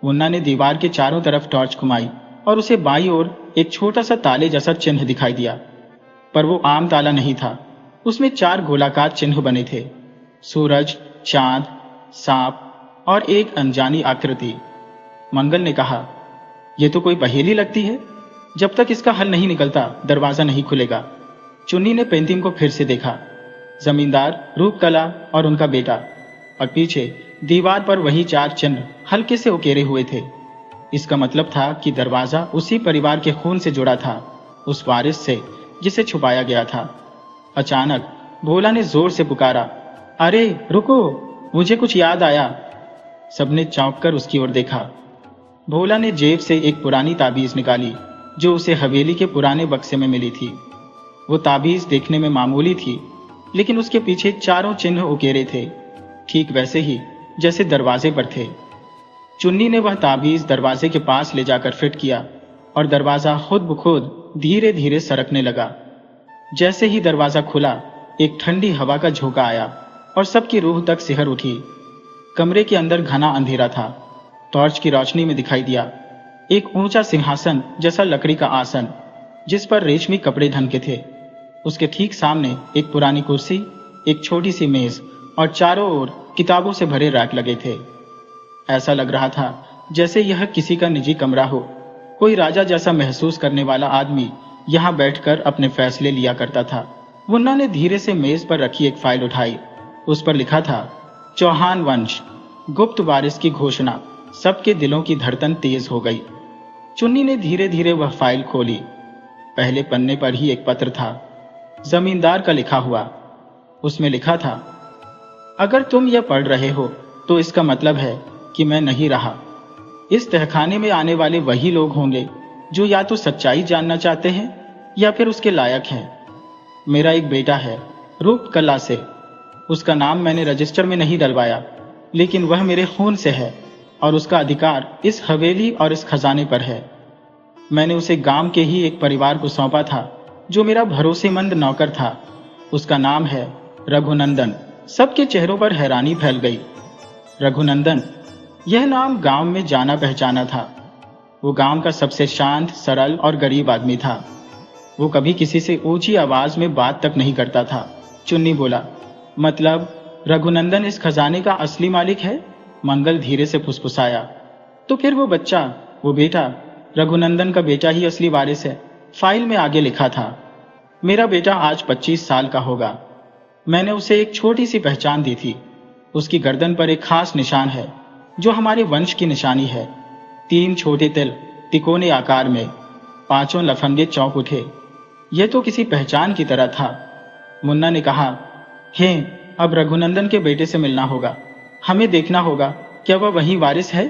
मुन्ना ने दीवार के चारों तरफ टॉर्च घुमाई और उसे बाईं ओर एक छोटा सा ताले जैसा चिन्ह दिखाई दिया, पर वो आम ताला नहीं था। उसमें 4 गोलाकार चिन्ह बने थे, सूरज, चांद, सांप और एक अनजानी आकृति। मंगल ने कहा, यह तो कोई पहेली लगती है, जब तक इसका हल नहीं निकलता दरवाजा नहीं खुलेगा। चुन्नी ने पेंटिंग को फिर से देखा, जमींदार, रूपकला और उनका बेटा, और पीछे दीवार पर वही 4 चिन्ह हल्के से उकेरे हुए थे। इसका मतलब था कि दरवाजा उसी परिवार के खून से जुड़ा था, उस वारिस से जिसे छुपाया गया था। अचानक भोला ने जोर से पुकारा, अरे रुको, मुझे कुछ याद आया। सबने चौंक कर उसकी ओर देखा। भोला ने जेब से एक पुरानी ताबीज निकाली जो उसे हवेली के पुराने बक्से में मिली थी। वो ताबीज देखने में मामूली थी, लेकिन उसके पीछे चारों चिन्ह उकेरे थे, ठीक वैसे ही जैसे दरवाजे पर थे। चुन्नी ने वह ताबीज दरवाजे के पास ले जाकर फिट किया और दरवाजा खुद ब खुद धीरे धीरे सरकने लगा। जैसे ही दरवाजा खुला, एक ठंडी हवा का झोंका आया और सबकी रूह तक सिहर उठी। कमरे के अंदर घना अंधेरा था। टॉर्च की रोशनी में दिखाई दिया एक ऊंचा सिंहासन जैसा लकड़ी का आसन, जिस पर रेशमी कपड़े ढंके थे। उसके ठीक सामने एक पुरानी कुर्सी, एक छोटी सी मेज और चारों ओर किताबों से भरे रैक लगे थे। ऐसा लग रहा था जैसे यह किसी का निजी कमरा हो। कोई राजा जैसा महसूस करने वाला आदमी यहाँ बैठकर अपने फैसले लिया करता था। मुन्ना ने धीरे से मेज पर रखी एक फाइल उठाई। उस पर लिखा था, चौहान वंश, गुप्त वारिस की घोषणा। सबके दिलों की धड़कन तेज हो गई। चुन्नी ने धीरे धीरे वह फाइल खोली। पहले पन्ने पर ही एक पत्र था, जमींदार का लिखा हुआ। उसमें लिखा था, अगर तुम यह पढ़ रहे हो तो इसका मतलब है कि मैं नहीं रहा। इस तहखाने में आने वाले वही लोग होंगे जो या तो सच्चाई जानना चाहते हैं या फिर उसके लायक हैं। मेरा एक बेटा है, रूप कला से। उसका नाम मैंने रजिस्टर में नहीं डलवाया, लेकिन वह मेरे खून से है और उसका अधिकार इस हवेली और इस खजाने पर है। मैंने उसे गांव के ही एक परिवार को सौंपा था जो मेरा भरोसेमंद नौकर था। उसका नाम है रघुनंदन। सबके चेहरों पर हैरानी फैल गई। रघुनंदन, यह नाम गांव में जाना पहचाना था। वो गांव का सबसे शांत, सरल और गरीब आदमी था। वो कभी किसी से ऊंची आवाज में बात तक नहीं करता था। चुन्नी बोला, मतलब रघुनंदन इस खजाने का असली मालिक है? मंगल धीरे से फुसफुसाया। तो फिर वो बच्चा, वो बेटा, रघुनंदन का बेटा ही असली वारिस है। फाइल में आगे लिखा था, मेरा बेटा आज 25 साल का होगा। मैंने उसे एक छोटी सी पहचान दी थी। उसकी गर्दन पर एक खास निशान है जो हमारे वंश की निशानी है। 3 छोटे तिल तिकोने आकार में। 5 लफंगे चौंक उठे। यह तो किसी पहचान की तरह था। मुन्ना ने कहा, हे, अब रघुनंदन के बेटे से मिलना होगा। हमें देखना होगा क्या वह वही वारिस है।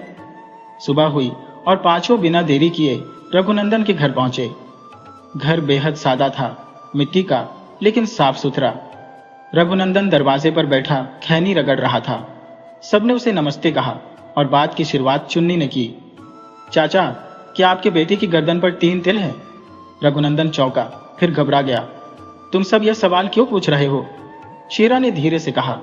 सुबह हुई और 5 बिना देरी किए रघुनंदन के घर पहुंचे। घर बेहद सादा था, मिट्टी का, लेकिन साफ सुथरा। रघुनंदन दरवाजे पर बैठा खैनी रगड़ रहा था। सबने उसे नमस्ते कहा और बात की शुरुआत चुन्नी ने की। चाचा, क्या आपके बेटे की गर्दन पर 3 तिल है? रघुनंदन चौंका, फिर घबरा गया। तुम सब यह सवाल क्यों पूछ रहे हो? शेरा ने धीरे से कहा,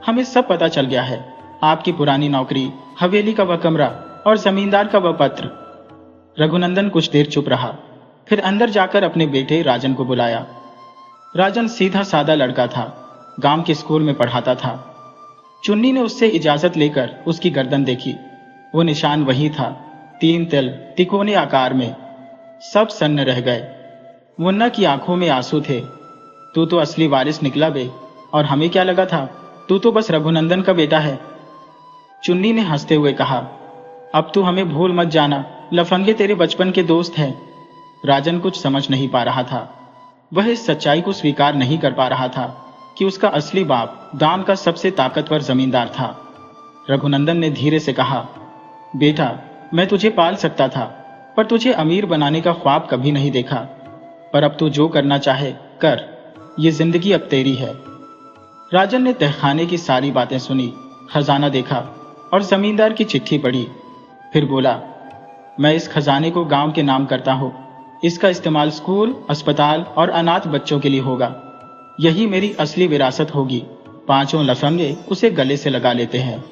हमें सब पता चल गया है। आपकी पुरानी नौकरी, हवेली का वह कमरा और जमींदार का वह पत्र। रघुनंदन कुछ देर चुप रहा, फिर अंदर जाकर अपने बेटे राजन को बुलाया। राजन सीधा सादा लड़का था, गांव के स्कूल में पढ़ाता था। चुन्नी ने उससे इजाजत लेकर उसकी गर्दन देखी। वो निशान वही था, 3 तिल तिकोने आकार में। सब सन्न रह गए। मुन्ना की आंखों में आंसू थे। तू तो असली वारिस निकला बे, और हमें क्या लगा था, तू तो बस रघुनंदन का बेटा है। चुन्नी ने हंसते हुए कहा, अब तू हमें भूल मत जाना, लफंगे तेरे बचपन के दोस्त हैं। राजन कुछ समझ नहीं पा रहा था। वह इस सच्चाई को स्वीकार नहीं कर पा रहा था कि उसका असली बाप गांव का सबसे ताकतवर जमींदार था। रघुनंदन ने धीरे से कहा, बेटा, मैं तुझे पाल सकता था, पर तुझे अमीर बनाने का ख्वाब कभी नहीं देखा। पर अब तू जो करना चाहे कर, ये जिंदगी अब तेरी है। राजन ने तहखाने की सारी बातें सुनी, खजाना देखा और जमींदार की चिट्ठी पढ़ी। फिर बोला, मैं इस खजाने को गांव के नाम करता हूँ। इसका इस्तेमाल स्कूल, अस्पताल और अनाथ बच्चों के लिए होगा। यही मेरी असली विरासत होगी। 5 लफंगे उसे गले से लगा लेते हैं।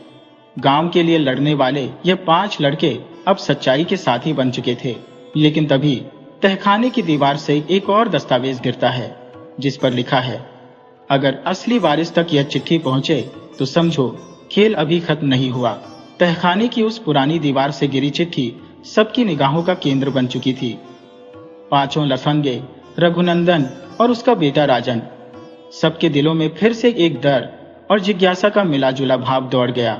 गांव के लिए लड़ने वाले ये 5 लड़के अब सच्चाई के साथी बन चुके थे। लेकिन तभी तहखाने की दीवार से एक और दस्तावेज गिरता है, जिस पर लिखा है, अगर असली वारिस तक यह चिट्ठी पहुंचे तो समझो खेल अभी खत्म नहीं हुआ। तहखाने की उस पुरानी दीवार से गिरी चिट्ठी सबकी निगाहों का केंद्र बन चुकी थी। 5 लफंगे, रघुनंदन और उसका बेटा राजन, सबके दिलों में फिर से एक डर और जिज्ञासा का मिला जुला भाव दौड़ गया।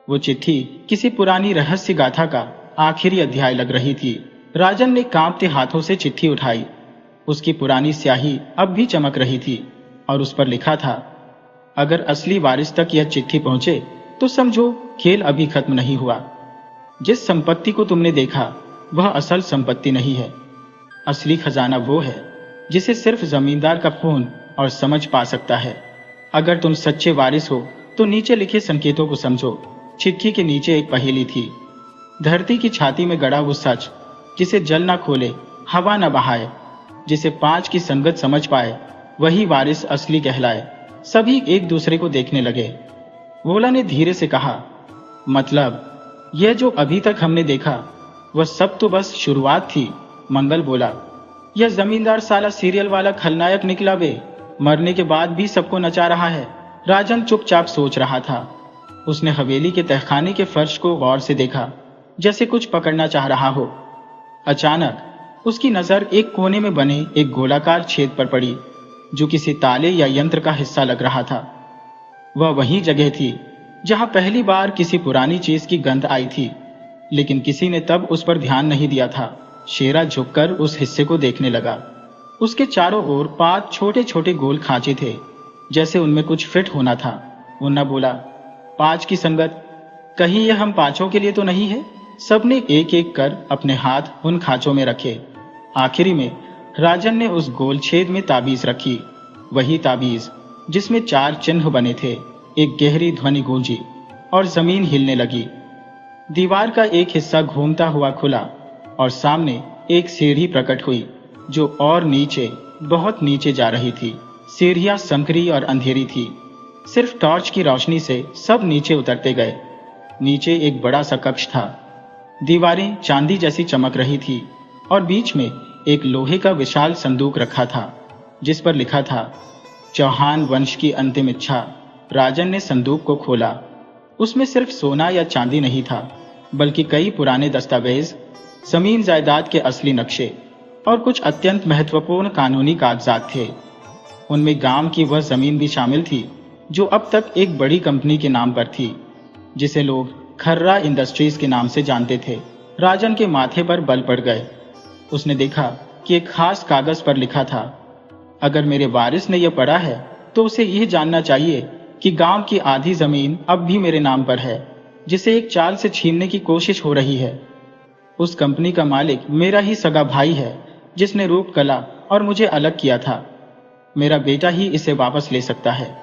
वो चिट्ठी किसी पुरानी रहस्य गाथा का आखिरी अध्याय लग रही थी। राजन ने कांपते हाथों से चिट्ठी उठाई। उसकी पुरानी स्याही अब भी चमक रही थी और उस पर लिखा था, अगर असली वारिस तक यह चिट्ठी पहुंचे तो समझो खेल अभी खत्म नहीं हुआ। जिस संपत्ति को तुमने देखा वह असल संपत्ति नहीं है। असली खजाना वो है जिसे सिर्फ जमींदार का खून और समझ पा सकता है। अगर तुम सच्चे वारिस हो तो नीचे लिखे संकेतों को समझो। चिट्ठी के नीचे एक पहेली थी। धरती की छाती में गड़ा वो सच जिसे जल ना खोले, हवा न बहाए, जिसे 5 की संगत समझ पाए, वही वारिस असली कहलाए। सभी एक दूसरे को देखने लगे। भोला ने धीरे से कहा, मतलब यह जो अभी तक हमने देखा वह सब तो बस शुरुआत थी। मंगल बोला, यह जमींदार साला सीरियल वाला खलनायक निकला बे, मरने के बाद भी सबको नचा रहा है। राजन चुपचाप सोच रहा था। उसने हवेली के तहखाने के फर्श को गौर से देखा, जैसे कुछ पकड़ना चाह रहा हो। अचानक उसकी नजर एक कोने में बने एक गोलाकार छेद पर पड़ी, जो किसी ताले या यंत्र का हिस्सा लग रहा था। वह वही जगह थी जहां पहली बार किसी पुरानी चीज की गंध आई थी, लेकिन किसी ने तब उस पर ध्यान नहीं दिया था। शेरा झुककर उस हिस्से को देखने लगा। उसके चारों ओर 5 छोटे छोटे गोल खांचे थे, जैसे उनमें कुछ फिट होना था। मुन्ना बोला, 5 की संगत, कहीं यह हम 5 के लिए तो नहीं है? सबने एक एक कर अपने हाथ उन खांचों में रखे। आखिरी में राजन ने उस गोल छेद में ताबीज रखी, वही ताबीज जिसमें 4 चिन्ह बने थे। एक गहरी ध्वनि गूंजी और जमीन हिलने लगी। दीवार का एक हिस्सा घूमता हुआ खुला और सामने एक सीढ़ी प्रकट हुई, जो और नीचे, बहुत नीचे जा रही थी। सीढ़ियां संकरी और अंधेरी थी। सिर्फ टॉर्च की रोशनी से सब नीचे उतरते गए। नीचे एक बड़ा सा कक्ष था। दीवारें चांदी जैसी चमक रही थी और बीच में एक लोहे का विशाल संदूक रखा था, जिस पर लिखा था, चौहान वंश की अंतिम इच्छा। राजन ने संदूक को खोला। उसमें सिर्फ सोना या चांदी नहीं था, बल्कि कई पुराने दस्तावेज, जमीन जायदाद के असली नक्शे और कुछ अत्यंत महत्वपूर्ण कानूनी कागजात थे। उनमें गांव की वह जमीन भी शामिल थी जो अब तक एक बड़ी कंपनी के नाम पर थी, जिसे लोग खर्रा इंडस्ट्रीज के नाम से जानते थे। राजन के माथे पर बल पड़ गए। उसने देखा कि एक खास कागज पर लिखा था, अगर मेरे वारिस ने यह पढ़ा है तो उसे यह जानना चाहिए कि गांव की आधी जमीन अब भी मेरे नाम पर है, जिसे एक चाल से छीनने की कोशिश हो रही है। उस कंपनी का मालिक मेरा ही सगा भाई है, जिसने रूप कला और मुझे अलग किया था। मेरा बेटा ही इसे वापस ले सकता है,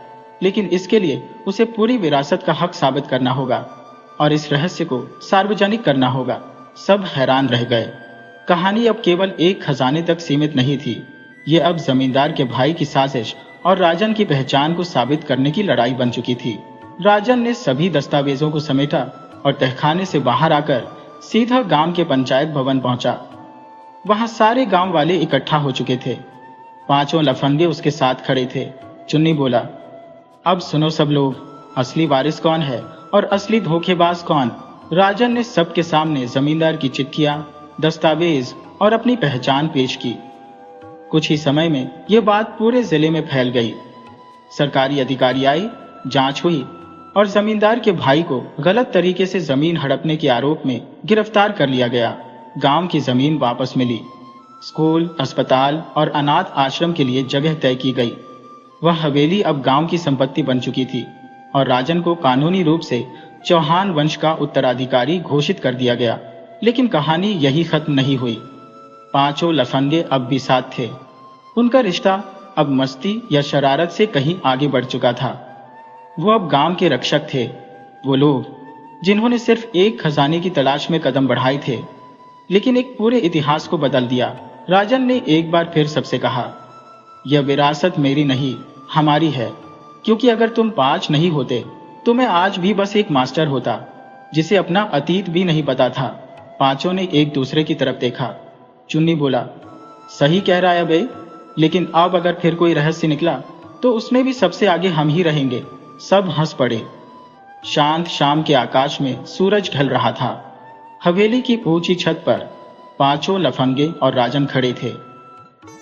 लेकिन इसके लिए उसे पूरी विरासत का हक साबित करना होगा और इस रहस्य को सार्वजनिक करना होगा। सब हैरान रह गए। कहानी अब केवल एक खजाने तक सीमित नहीं थी। ये अब जमींदार के भाई की साजिश और राजन की पहचान को साबित करने की लड़ाई बन चुकी थी। राजन ने सभी दस्तावेजों को समेटा और तहखाने से बाहर आकर सीधा गांव के पंचायत भवन पहुंचा। वहां सारे गांव वाले इकट्ठा हो चुके थे। 5 लफंगे उसके साथ खड़े थे। चुन्नी बोला, अब सुनो सब लोग, असली वारिस कौन है और असली धोखेबाज कौन? राजन ने सबके सामने जमींदार की चिट्ठियां, दस्तावेज और अपनी पहचान पेश की। कुछ ही समय में यह बात पूरे जिले में फैल गई। सरकारी अधिकारी आए, जांच हुई और जमींदार के भाई को गलत तरीके से जमीन हड़पने के आरोप में गिरफ्तार कर लिया गया। गांव की जमीन वापस मिली। स्कूल, अस्पताल और अनाथ आश्रम के लिए जगह तय की गई। वह हवेली अब गांव की संपत्ति बन चुकी थी और राजन को कानूनी रूप से चौहान वंश का उत्तराधिकारी घोषित कर दिया गया। लेकिन कहानी यही खत्म नहीं हुई। 5 लफंगे अब भी साथ थे। उनका रिश्ता अब मस्ती या शरारत से कहीं आगे बढ़ चुका था। वो अब गांव के रक्षक थे। वो लोग जिन्होंने सिर्फ एक खजाने की तलाश में कदम बढ़ाए थे, लेकिन एक पूरे इतिहास को बदल दिया। राजन ने एक बार फिर सबसे कहा, यह विरासत मेरी नहीं, हमारी है। क्योंकि अगर तुम 5 नहीं होते तो मैं आज भी बस एक मास्टर होता, जिसे अपना अतीत भी नहीं पता था। 5 ने एक दूसरे की तरफ देखा। चुन्नी बोला, सही कह रहा है बे, लेकिन अब अगर फिर कोई रहस्य निकला तो उसमें भी सबसे आगे हम ही रहेंगे। सब हंस पड़े। शांत शाम के आकाश में सूरज ढल रहा था। हवेली की ऊंची छत पर 5 लफंगे और राजन खड़े थे।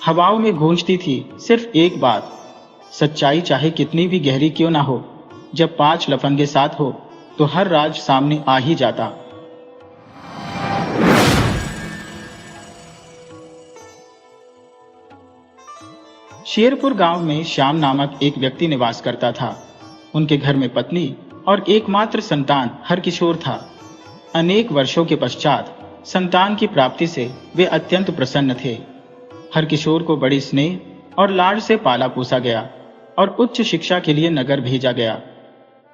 हवाओं में गूंजती थी सिर्फ एक बात, सच्चाई चाहे कितनी भी गहरी क्यों ना हो, जब 5 लफंगे साथ हो तो हर राज सामने आ ही जाता। शेरपुर गांव में श्याम नामक एक व्यक्ति निवास करता था। उनके घर में पत्नी और एकमात्र संतान हरकिशोर था। अनेक वर्षों के पश्चात संतान की प्राप्ति से वे अत्यंत प्रसन्न थे। हरकिशोर को बड़ी स्नेह और लाड से पाला पोसा गया और उच्च शिक्षा के लिए नगर भेजा गया।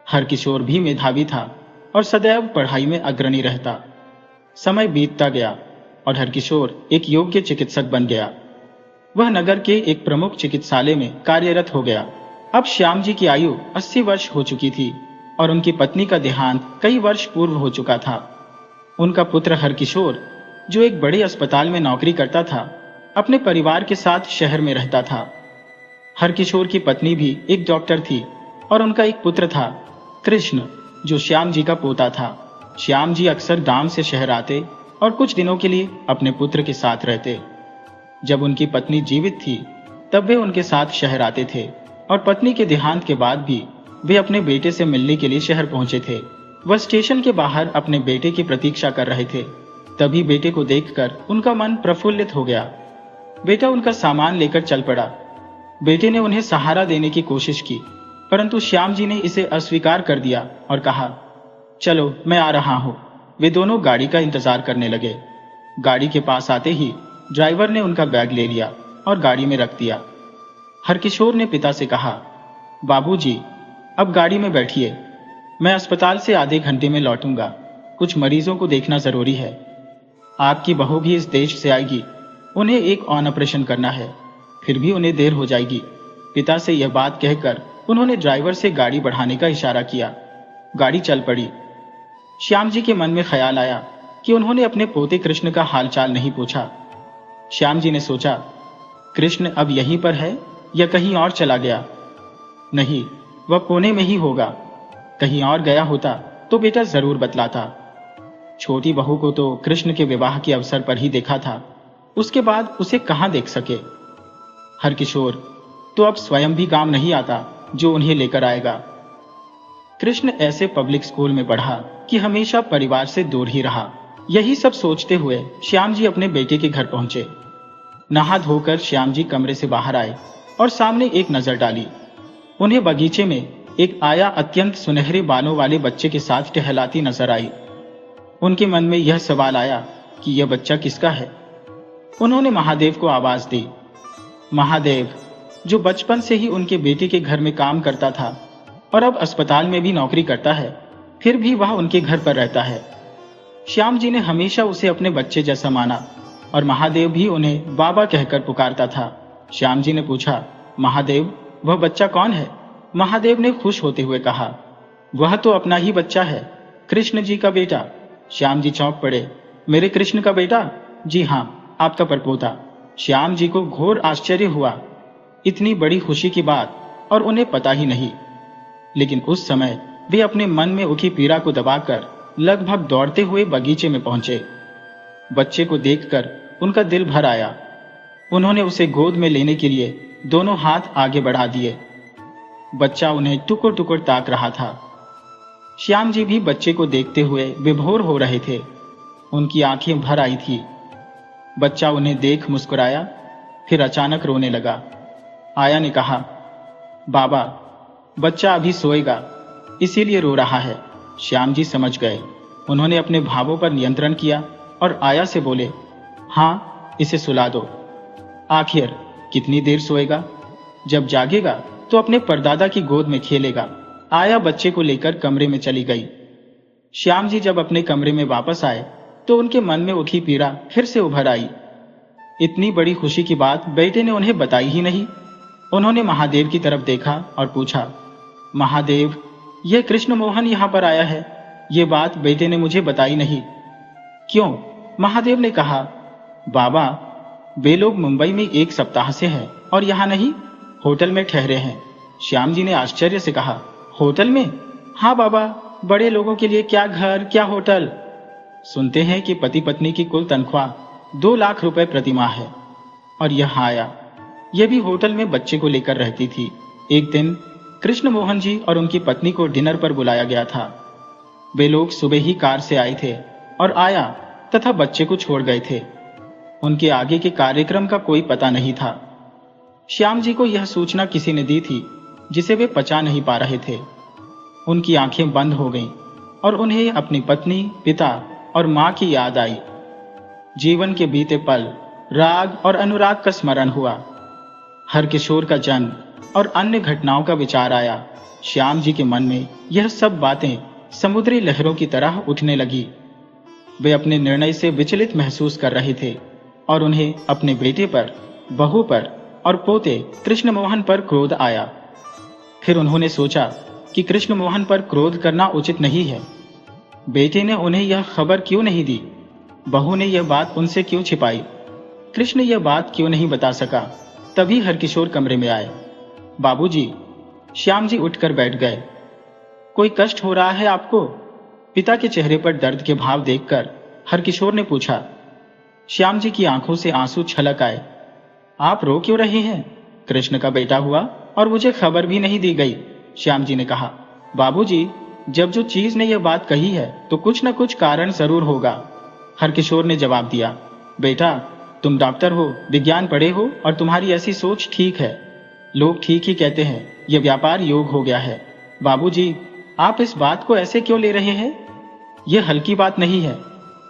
हरकिशोर भी मेधावी था और सदैव पढ़ाई में अग्रणी रहता। समय बीतता गया। और हरकिशोर एक योग्य चिकित्सक बन गया। वह नगर के एक प्रमुख चिकित्सालय में कार्यरत हो गया। अब श्याम जी की आयु 80 वर्ष हो चुकी थी और उनकी पत्नी का देहांत कई वर्ष पूर्व हो चुका था। उनका पुत्र हरकिशोर, जो एक बड़े अस्पताल में नौकरी करता था, अपने परिवार के साथ शहर में रहता था। हरकिशोर की पत्नी भी एक डॉक्टर थी और उनका एक पुत्र था, कृष्ण, जो श्याम जी का पोता था। श्याम जी अक्सर गांव से शहर आते और कुछ दिनों के लिए अपने पुत्र के साथ रहते। जब उनकी पत्नी जीवित थी तब वे उनके साथ शहर आते थे और पत्नी के देहांत के बाद भी वे अपने बेटे से मिलने के लिए शहर पहुंचे थे। वह स्टेशन के बाहर अपने बेटे की प्रतीक्षा कर रहे थे। तभी बेटे को देखकर उनका मन प्रफुल्लित हो गया। बेटा उनका सामान लेकर चल पड़ा। बेटे ने उन्हें सहारा देने की कोशिश की, परंतु श्याम जी ने इसे अस्वीकार कर दिया और कहा, चलो मैं आ रहा हूं। वे दोनों गाड़ी का इंतजार करने लगे। गाड़ी के पास आते ही ड्राइवर ने उनका बैग ले लिया और गाड़ी में रख दिया। हरकिशोर ने पिता से कहा, बाबूजी, अब गाड़ी में बैठिए, मैं अस्पताल से आधे घंटे में लौटूंगा। कुछ मरीजों को देखना जरूरी है। आपकी बहू भी इस देश से आएगी, उन्हें एक ऑन ऑपरेशन करना है, फिर भी उन्हें देर हो जाएगी। पिता से यह बात कहकर उन्होंने ड्राइवर से गाड़ी बढ़ाने का इशारा किया। गाड़ी चल पड़ी। श्याम जी के मन में ख्याल आया कि उन्होंने अपने पोते कृष्ण का हालचाल नहीं पूछा। श्याम जी ने सोचा, कृष्ण अब यहीं पर है या कहीं और चला गया? नहीं, वह कोने में ही होगा। कहीं और गया होता तो बेटा जरूर बतलाता। छोटी बहू को तो कृष्ण के विवाह के अवसर पर ही देखा था, उसके बाद उसे कहां देख सके। हरकिशोर तो अब स्वयं भी काम नहीं आता जो उन्हें लेकर आएगा। कृष्ण ऐसे पब्लिक स्कूल में पढ़ा कि हमेशा परिवार से दूर ही रहा। यही सब सोचते हुए श्याम जी अपने बेटे के घर पहुंचे। नहा धोकर श्याम जी कमरे से बाहर आए और सामने एक नजर डाली। उन्हें बगीचे में एक आया अत्यंत सुनहरे बालों वाले बच्चे के साथ टहलाती नजर आई। उनके मन में यह सवाल आया कि यह बच्चा किसका है। उन्होंने महादेव को आवाज दी। महादेव, जो बचपन से ही उनके बेटे के घर में काम करता था और अब अस्पताल में भी नौकरी करता है, फिर भी वह उनके घर पर रहता है। श्याम जी ने हमेशा उसे अपने बच्चे जैसा माना और महादेव भी उन्हें बाबा कहकर पुकारता था। श्याम जी ने पूछा, महादेव, वह बच्चा कौन है? महादेव ने खुश होते हुए कहा, वह तो अपना ही बच्चा है, कृष्ण जी का बेटा। श्याम जी चौंक पड़े। मेरे कृष्ण का बेटा? जी हाँ, आपका परपोता। श्याम जी को घोर आश्चर्य हुआ। इतनी बड़ी खुशी की बात और उन्हें पता ही नहीं। लेकिन उस समय वे अपने मन में उठी पीड़ा को दबाकर लगभग दौड़ते हुए बगीचे में पहुंचे। बच्चे को देखकर उनका दिल भर आया। उन्होंने उसे गोद में लेने के लिए दोनों हाथ आगे बढ़ा दिए। बच्चा उन्हें टुकुर टुकुर ताक रहा था। श्याम जी भी बच्चे को देखते हुए विभोर हो रहे थे। उनकी आंखें भर आई थी। बच्चा उन्हें देख मुस्कुराया, फिर अचानक रोने लगा। आया ने कहा, बाबा, बच्चा अभी सोएगा, इसीलिए रो रहा है। श्याम जी समझ गए। उन्होंने अपने भावों पर नियंत्रण किया और आया से बोले, हाँ, इसे सुला दो। आखिर कितनी देर सोएगा? जब जागेगा तो अपने परदादा की गोद में खेलेगा। आया बच्चे को लेकर कमरे में चली गई। श्याम जी जब अपने कमरे में वापस आए तो उनके मन में उठी पीड़ा फिर से उभर आई। इतनी बड़ी खुशी की बात बेटे ने उन्हें बताई ही नहीं। उन्होंने महादेव की तरफ देखा और पूछा, महादेव, यह कृष्ण मोहन यहाँ पर आया है, ये बात बेटे ने मुझे बताई नहीं। क्यों? महादेव ने कहा, बाबा, वे लोग मुंबई में 1 सप्ताह से हैं और यहाँ नहीं, होटल में ठहरे हैं। श्याम जी ने आश्चर्य से कहा, होटल में? हाँ बाबा, बड़े लोगों के लिए क्या घर क्या होटल। सुनते हैं कि पति पत्नी की कुल तनख्वाह 2 लाख रुपए प्रति माह है। और यह आया, यह भी होटल में बच्चे को लेकर रहती थी। एक दिन कृष्ण मोहन जी और उनकी पत्नी को डिनर पर बुलाया गया था। वे लोग सुबह ही कार से आए थे और आया तथा बच्चे को छोड़ गए थे। उनके आगे के कार्यक्रम का कोई पता नहीं था। श्याम जी को यह सूचना किसी ने दी थी जिसे वे पचा नहीं पा रहे थे। उनकी आंखें बंद हो गईं और उन्हें अपनी पत्नी, पिता और मां की याद आई। जीवन के बीते पल, राग और अनुराग का स्मरण हुआ। हरकिशोर का जन्म और अन्य घटनाओं का विचार आया। श्याम जी के मन में यह सब बातें समुद्री लहरों की तरह उठने लगी। वे अपने निर्णय से विचलित महसूस कर रहे थे और उन्हें अपने बेटे पर, बहू पर और पोते कृष्णमोहन पर क्रोध आया। फिर उन्होंने सोचा कि कृष्णमोहन पर क्रोध करना उचित नहीं है। बेटे ने उन्हें यह खबर क्यों नहीं दी? बहू ने यह बात उनसे क्यों छिपाई? कृष्ण यह बात क्यों नहीं बता सका? तभी हरकिशोर कमरे में आए। बाबूजी, श्याम जी उठकर बैठ गए। कोई कष्ट हो रहा है आपको? पिता के चेहरे पर दर्द के भाव देखकर हरकिशोर ने पूछा। श्याम जी की आंखों से आंसू छलक आए। आप रो क्यों रहे हैं? कृष्ण का बेटा हुआ और मुझे खबर भी नहीं दी गई, श्याम जी ने कहा। बाबूजी, जब जो चीज ने यह बात कही है तो कुछ न कुछ कारण जरूर होगा, हरकिशोर ने जवाब दिया। बेटा, तुम डॉक्टर हो, विज्ञान पढ़े हो और तुम्हारी ऐसी सोच ठीक है। लोग ठीक ही कहते हैं, यह व्यापार योग हो गया है। बाबूजी, आप इस बात को ऐसे क्यों ले रहे हैं? यह हल्की बात नहीं है,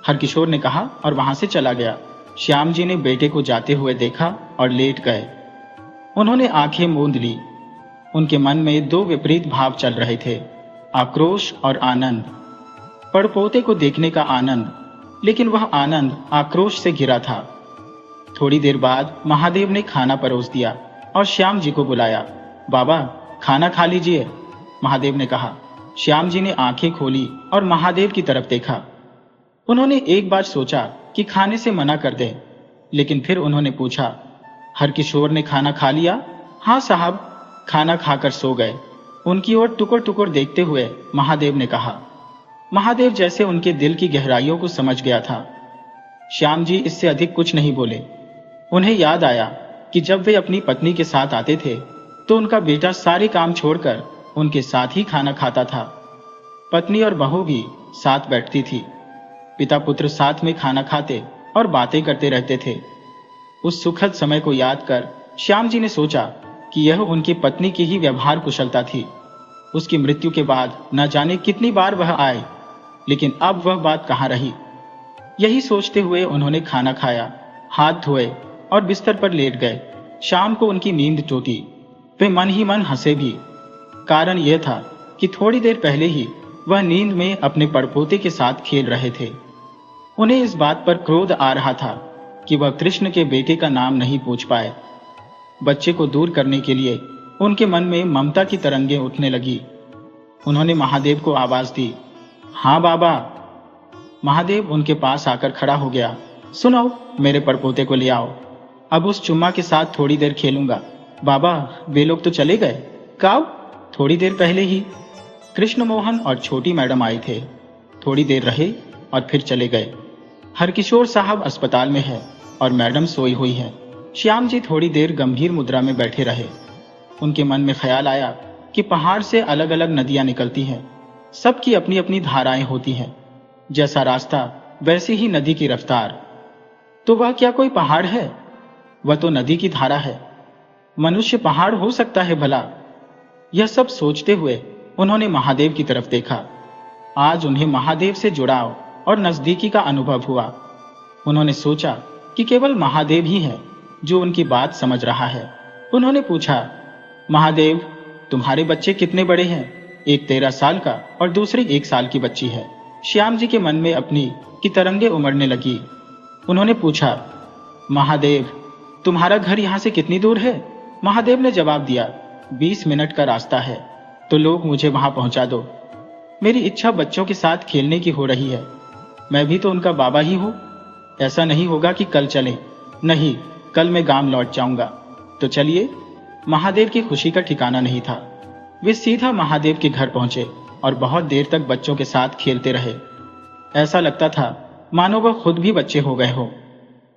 हरकिशोर ने कहा और वहां से चला गया। श्याम जी ने बेटे को जाते हुए देखा और लेट गए। उन्होंने आंखें मूंद ली। उनके मन में दो विपरीत भाव चल रहे थे, आक्रोश और आनंद। पड़पोते को देखने का आनंद, लेकिन वह आनंद आक्रोश से घिरा था। थोड़ी देर बाद महादेव ने खाना परोस दिया और श्याम जी को बुलाया। बाबा, खाना खा लीजिए, महादेव ने कहा। श्याम जी ने आंखें खोली और महादेव की तरफ देखा। उन्होंने एक बार सोचा कि खाने से मना कर दें, लेकिन फिर उन्होंने पूछा, हरकिशोर ने खाना खा लिया? हाँ साहब, खाना खाकर सो गए, उनकी ओर टुकुर टुकुर देखते हुए महादेव ने कहा। महादेव जैसे उनके दिल की गहराइयों को समझ गया था। श्याम जी इससे अधिक कुछ नहीं बोले। उन्हें याद आया कि जब वे अपनी पत्नी के साथ आते थे तो उनका बेटा सारे काम छोड़कर उनके साथ ही खाना खाता था। पत्नी और बहू भी साथ बैठती थी। पिता पुत्र साथ में खाना खाते और बातें करते रहते थे। उस सुखद समय को याद कर श्याम जी ने सोचा कि यह उनकी पत्नी की ही व्यवहार कुशलता थी। उसकी मृत्यु के बाद न जाने कितनी बार वह आए, लेकिन अब वह बात कहाँ रही। यही सोचते हुए उन्होंने खाना खाया, हाथ धोए और बिस्तर पर लेट गए। शाम को उनकी नींद टूटी। वे मन ही मन हंसे भी। कारण यह था कि थोड़ी देर पहले ही वह नींद में अपने पड़पोते के साथ खेल रहे थे। उन्हें इस बात पर क्रोध आ रहा था कि वह कृष्ण के बेटे का नाम नहीं पूछ पाए। बच्चे को दूर करने के लिए उनके मन में ममता की तरंगें उठने लगी। उन्होंने महादेव को आवाज दी, हाँ बाबा। महादेव उनके पास आकर खड़ा हो गया। सुनो, मेरे पड़पोते को ले आओ, अब उस चुम्मा के साथ थोड़ी देर खेलूंगा। बाबा, वे लोग तो चले गए। कब? थोड़ी देर पहले ही। कृष्णमोहन और छोटी मैडम आए थे, थोड़ी देर रहे और फिर चले गए। हरकिशोर साहब अस्पताल में है और मैडम सोई हुई है। श्याम जी थोड़ी देर गंभीर मुद्रा में बैठे रहे। उनके मन में ख्याल आया कि पहाड़ से अलग अलग नदियां निकलती हैं, सबकी अपनी अपनी धाराएं होती हैं। जैसा रास्ता वैसी ही नदी की रफ्तार। तो वह क्या कोई पहाड़ है? वह तो नदी की धारा है। मनुष्य पहाड़ हो सकता है भला? यह सब सोचते हुए उन्होंने महादेव की तरफ देखा। आज उन्हें महादेव से जुड़ाव और नजदीकी का अनुभव हुआ। उन्होंने सोचा कि केवल महादेव ही है जो उनकी बात समझ रहा है। उन्होंने पूछा, महादेव, तुम्हारे बच्चे कितने बड़े हैं? एक 13 साल का और दूसरी 1 साल की बच्ची है। श्याम जी के मन में अपनी की तरंगे उमड़ने लगी। उन्होंने पूछा, महादेव, तुम्हारा घर यहाँ से कितनी दूर है? महादेव ने जवाब दिया, 20 मिनट का रास्ता है, तो लोग मुझे वहां पहुंचा दो। मेरी इच्छा बच्चों के साथ खेलने की हो रही है। मैं भी तो उनका बाबा ही हूं। ऐसा नहीं होगा कि कल चले। नहीं, कल मैं गांव लौट जाऊंगा। तो चलिए। महादेव की खुशी का ठिकाना नहीं था। वे सीधा महादेव के घर पहुंचे और बहुत देर तक बच्चों के साथ खेलते रहे। ऐसा लगता था मानो वह खुद भी बच्चे हो गए हो।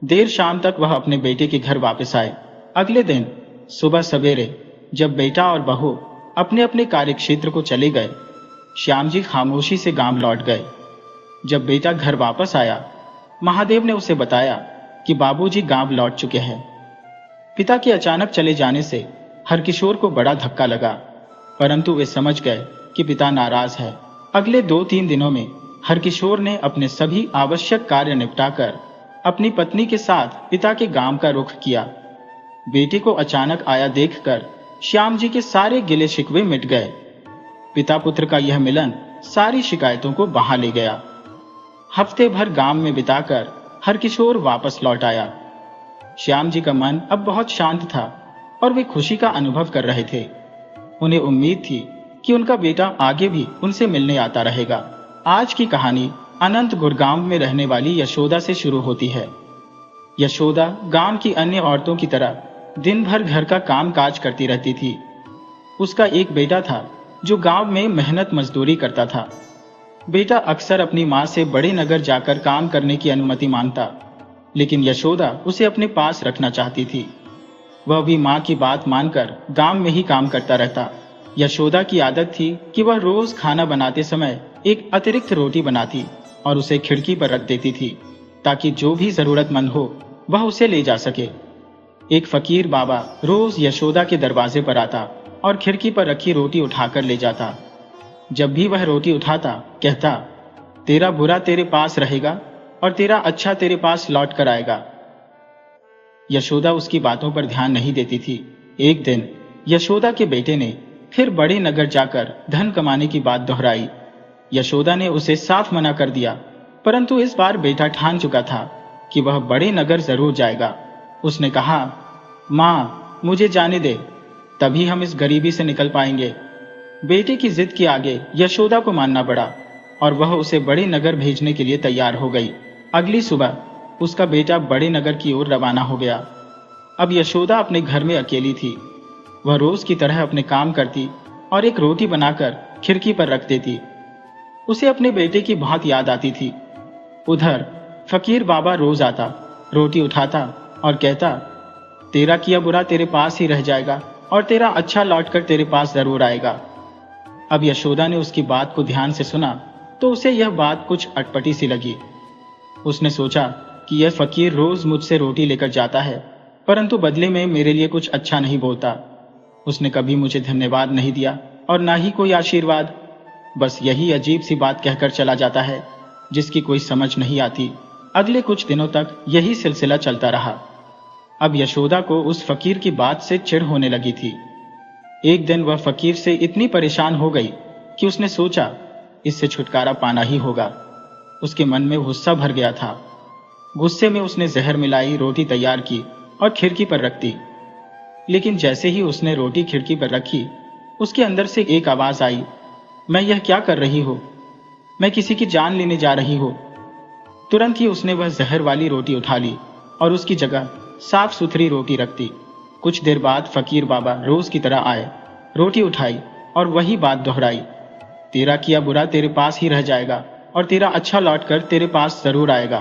देर शाम तक वह अपने बेटे के घर वापस आए। अगले दिन सुबह सवेरे जब बेटा और बहू अपने अपने कार्यक्षेत्र को चले गए, श्याम जी खामोशी से गांव लौट गए। जब बेटा घर वापस आया, महादेव ने उसे बताया कि बाबूजी गांव लौट चुके हैं। पिता के अचानक चले जाने से हरकिशोर को बड़ा धक्का लगा, परंतु वे समझ गए कि पिता नाराज है। अगले 2-3 दिनों में हरकिशोर ने अपने सभी आवश्यक कार्य निपटाकर अपनी पत्नी के साथ पिता के गांव का रुख किया। बेटे को अचानक आया देखकर श्याम जी के सारे गिले शिकवे मिट गए। पिता पुत्र का यह मिलन सारी शिकायतों को बहा ले गया। हफ्ते भर गांव में बिताकर हरकिशोर वापस लौट आया। श्याम जी का मन अब बहुत शांत था और वे खुशी का अनुभव कर रहे थे। उन्हें उम्मीद थी कि उनका बेटा आगे भी उनसे मिलने आता रहेगा। आज की कहानी अनंत गुड़गांव में रहने वाली यशोदा से शुरू होती है। यशोदा गांव की अन्य औरतों की तरह दिन भर घर का काम काज करती रहती थी। उसका एक बेटा था जो गांव में मेहनत मजदूरी करता था। बेटा अक्सर अपनी मां से बड़े नगर जाकर काम करने की अनुमति मांगता, लेकिन यशोदा उसे अपने पास रखना चाहती थी। वह भी मां की बात मानकर गांव में ही काम करता रहता। यशोदा की आदत थी कि वह रोज खाना बनाते समय एक अतिरिक्त रोटी बनाती और उसे खिड़की पर रख देती थी, ताकि जो भी जरूरतमंद हो वह उसे ले जा सके। एक फकीर बाबा रोज यशोदा के दरवाजे पर आता और खिड़की पर रखी रोटी उठाकर ले जाता। जब भी वह रोटी उठाता, कहता, तेरा बुरा तेरे पास रहेगा और तेरा अच्छा तेरे पास लौट कर आएगा। यशोदा उसकी बातों पर ध्यान नहीं देती थी। एक दिन यशोदा के बेटे ने फिर बड़े नगर जाकर धन कमाने की बात दोहराई। यशोदा ने उसे साफ मना कर दिया, परंतु इस बार बेटा ठान चुका था कि वह बड़े नगर जरूर जाएगा। उसने कहा, माँ मुझे जाने दे, तभी हम इस गरीबी से निकल पाएंगे। बेटे की जिद के आगे यशोदा को मानना पड़ा और वह उसे बड़े नगर भेजने के लिए तैयार हो गई। अगली सुबह उसका बेटा बड़े नगर की ओर रवाना हो गया। अब यशोदा अपने घर में अकेली थी। वह रोज की तरह अपने काम करती और एक रोटी बनाकर खिड़की पर रख देती। उसे अपने बेटे की बहुत याद आती थी। उधर फकीर बाबा रोज आता, रोटी उठाता और कहता, तेरा किया बुरा तेरे पास ही रह जाएगा और तेरा अच्छा लौटकर तेरे पास जरूर आएगा। अब यशोदा ने उसकी बात को ध्यान से सुना तो उसे यह बात कुछ अटपटी सी लगी। उसने सोचा कि यह फकीर रोज मुझसे रोटी लेकर जाता है, परंतु बदले में मेरे लिए कुछ अच्छा नहीं बोलता। उसने कभी मुझे धन्यवाद नहीं दिया और ना ही कोई आशीर्वाद। बस यही अजीब सी बात कहकर चला जाता है, जिसकी कोई समझ नहीं आती। अगले कुछ दिनों तक यही सिलसिला चलता रहा। अब यशोदा को उस फकीर की बात से चिढ़ होने लगी थी। एक दिन वह फकीर से इतनी परेशान हो गई कि उसने सोचा इससे छुटकारा पाना ही होगा। उसके मन में गुस्सा भर गया था। गुस्से में उसने जहर मिलाई रोटी तैयार की और खिड़की पर रख दी। लेकिन जैसे ही उसने रोटी खिड़की पर रखी, उसके अंदर से एक आवाज आई, मैं यह क्या कर रही हो? मैं किसी की जान लेने जा रही हूं। तुरंत ही उसने वह जहर वाली रोटी उठा ली और उसकी जगह साफ सुथरी रोटी रख दी। कुछ देर बाद फकीर बाबा रोज की तरह आए, रोटी उठाई और वही बात दोहराई, तेरा किया बुरा तेरे पास ही रह जाएगा और तेरा अच्छा लौटकर तेरे पास जरूर आएगा।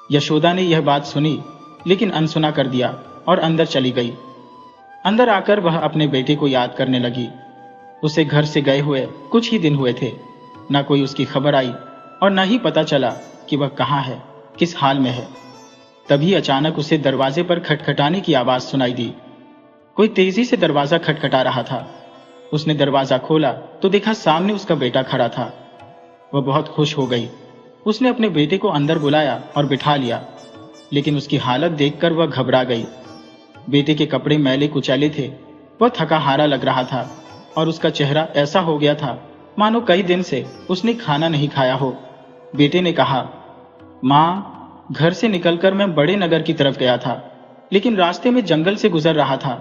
यशोदा ने यह बात सुनी, लेकिन अनसुना कर दिया और अंदर चली गई। अंदर आकर वह अपने बेटे को याद करने लगी। उसे घर से गए हुए कुछ ही दिन हुए थे। न कोई उसकी खबर आई और न ही पता चला कि वह कहाँ है, किस हाल में है। तभी अचानक उसे दरवाजे पर खटखटाने की आवाज सुनाई दी। कोई तेजी से दरवाजा खटखटा रहा था। उसने दरवाजा खोला तो देखा सामने उसका बेटा खड़ा था। वह बहुत खुश हो गई। उसने अपने बेटे को अंदर बुलाया और बिठा लिया, लेकिन उसकी हालत देखकर वह घबरा गई। बेटे के कपड़े मैले कुचैले थे, वह थका हारा लग रहा था और उसका चेहरा ऐसा हो गया था मानो कई दिन से उसने खाना नहीं खाया हो। बेटे ने कहा, माँ, घर से निकलकर मैं बड़े नगर की तरफ गया था, लेकिन रास्ते में जंगल से गुजर रहा था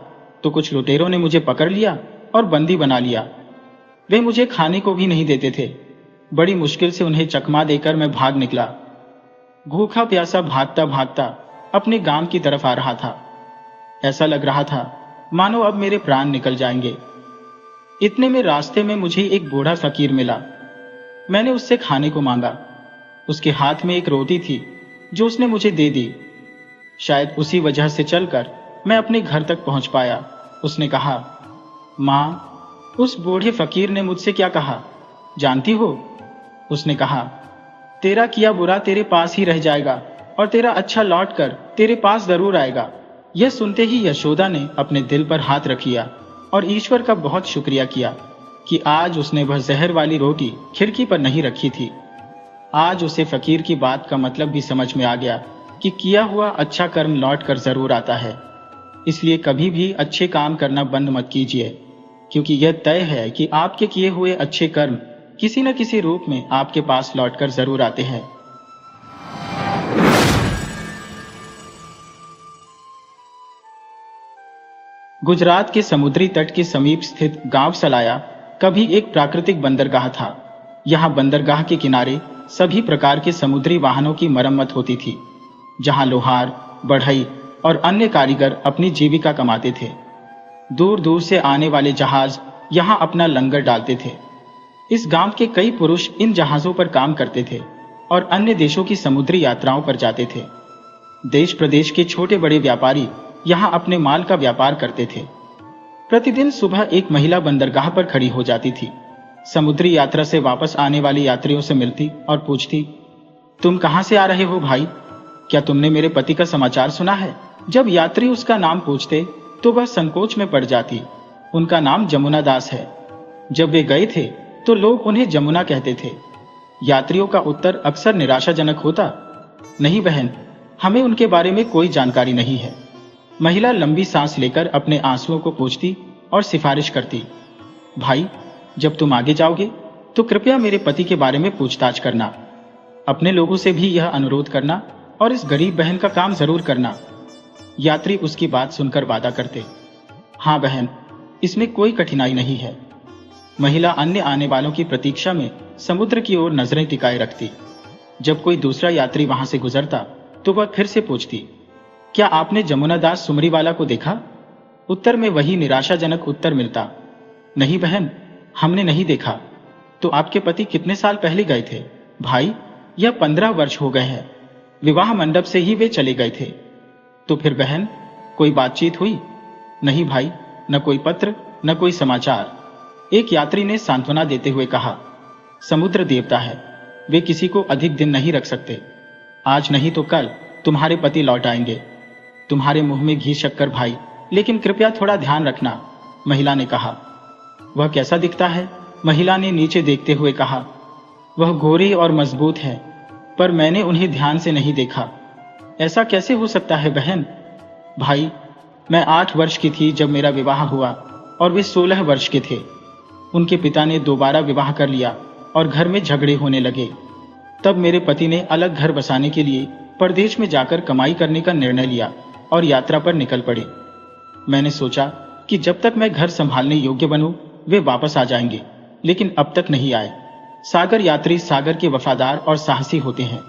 तो कुछ लुटेरों ने मुझे पकड़ लिया और बंदी बना लिया। वे मुझे खाने को भी नहीं देते थे। बड़ी मुश्किल से उन्हें चकमा देकर मैं भाग निकला। भूखा प्यासा भागता भागता अपने गांव की तरफ आ रहा था। ऐसा लग रहा था मानो अब मेरे प्राण निकल जाएंगे। इतने में रास्ते में मुझे एक बूढ़ा फकीर मिला। मैंने उससे खाने को मांगा। उसके हाथ में एक रोटी थी जो उसने मुझे दे दी। शायद उसी वजह से चलकर मैं अपने घर तक पहुंच पाया। उसने कहा, माँ, उस बूढ़े फकीर ने मुझसे क्या कहा जानती हो? उसने कहा, तेरा किया बुरा तेरे पास ही रह जाएगा और तेरा अच्छा लौट कर तेरे पास जरूर आएगा। यह सुनते ही यशोदा ने अपने दिल पर हाथ रख लिया और ईश्वर का बहुत शुक्रिया किया कि आज उसने वह जहर वाली रोटी खिड़की पर नहीं रखी थी। आज उसे फकीर की बात का मतलब भी समझ में आ गया कि किया हुआ अच्छा कर्म लौट कर जरूर आता है। इसलिए कभी भी अच्छे काम करना बंद मत कीजिए, क्योंकि यह तय है कि आपके किए हुए अच्छे कर्म किसी न किसी रूप में आपके पास लौटकर जरूर आते हैं। गुजरात के समुद्री तट के समीप स्थित गांव सलाया कभी एक प्राकृतिक बंदरगाह था। यहाँ बंदरगाह के किनारे सभी प्रकार के समुद्री वाहनों की मरम्मत होती थी, जहाँ लोहार, बढ़ई और अन्य कारीगर अपनी जीविका कमाते थे। दूर दूर से आने वाले जहाज यहाँ अपना लंगर डालते थे। इस गांव के कई पुरुष इन जहाजों पर काम करते थे और अन्य देशों की समुद्री यात्राओं पर जाते थे। देश प्रदेश के छोटे बड़े व्यापारी यहाँ अपने माल का व्यापार करते थे। प्रतिदिन सुबह एक महिला बंदरगाह पर खड़ी हो जाती थी। समुद्री यात्रा से वापस आने वाले यात्रियों से मिलती और पूछती, तुम कहां से आ रहे हो भाई? क्या तुमने मेरे पति का समाचार सुना है? जब यात्री उसका नाम पूछते तो वह संकोच में पड़ जाती। उनका नाम जमुना दास है। जब वे गए थे तो लोग उन्हें जमुना कहते थे। यात्रियों का उत्तर अक्सर निराशाजनक होता, नहीं बहन, हमें उनके बारे में कोई जानकारी नहीं है। महिला लंबी सांस लेकर अपने आंसुओं को पोंछती और सिफारिश करती, भाई, जब तुम आगे जाओगे तो कृपया मेरे पति के बारे में पूछताछ करना। अपने लोगों से भी यह अनुरोध करना और इस गरीब बहन का काम जरूर करना। यात्री उसकी बात सुनकर वादा करते, हाँ बहन, इसमें कोई कठिनाई नहीं है। महिला अन्य आने वालों की प्रतीक्षा में समुद्र की ओर नजरें टिकाए रखती। जब कोई दूसरा यात्री वहां से गुजरता तो वह फिर से पूछती, क्या आपने जमुना दास सुमरीवाला को देखा? उत्तर में वही निराशाजनक उत्तर मिलता, नहीं बहन, हमने नहीं देखा। तो आपके पति कितने साल पहले गए थे? भाई, यह 15 वर्ष हो गए हैं। विवाह मंडप से ही वे चले गए थे। तो फिर बहन, कोई बातचीत हुई? नहीं भाई, न कोई पत्र, न कोई समाचार। एक यात्री ने सांत्वना देते हुए कहा, समुद्र देवता है, वे किसी को अधिक दिन नहीं रख सकते। आज नहीं तो कल तुम्हारे पति लौट आएंगे। तुम्हारे मुंह में घी शक्कर भाई, लेकिन कृपया थोड़ा ध्यान रखना, महिला ने कहा। वह कैसा दिखता है? महिला ने नीचे देखते हुए कहा। वह गोरे और मजबूत है, पर मैंने उन्हें ध्यान से नहीं देखा। ऐसा कैसे हो सकता है बहन? भाई, मैं 8 वर्ष की थी जब मेरा विवाह हुआ और वे 16 वर्ष के थे। उनके पिता ने दोबारा विवाह कर लिया और घर में झगड़े होने लगे। तब मेरे पति ने अलग घर बसाने के लिए परदेश में जाकर कमाई करने का निर्णय लिया और यात्रा पर निकल पड़े। मैंने सोचा कि जब तक मैं घर संभालने योग्य बनूं, वे वापस आ जाएंगे, लेकिन अब तक नहीं आए। सागर यात्री सागर के वफादार और साहसी होते हैं।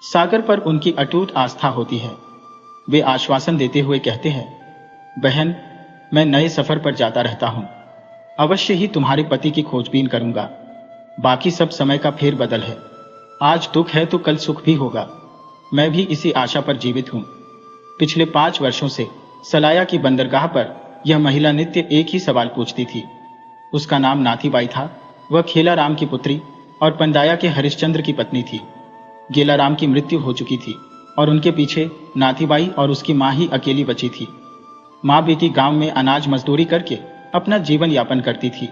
सागर पर उनकी अटूट आस्था होती है। वे आश्वासन देते हुए कहते हैं, बहन, मैं नए सफर पर जाता रहता हूं। अवश्य ही तुम्हारे पति की खोजबीन करूंगा। बाकी सब समय का फेरबदल है। आज दुख है तो कल सुख भी होगा। मैं भी इसी आशा पर जीवित हूं। पिछले 5 वर्षों से सलाया की बंदरगाह पर यह महिला नित्य एक ही सवाल पूछती थी। उसका नाम नाथीबाई था। वह खेलाराम की पुत्री और पंदाया के हरिश्चंद्र की पत्नी थी। गेलाराम की मृत्यु हो चुकी थी और उनके पीछे नाथीबाई और उसकी मां ही अकेली बची थी। मां बेटी गांव में अनाज मजदूरी करके अपना जीवन यापन करती थी।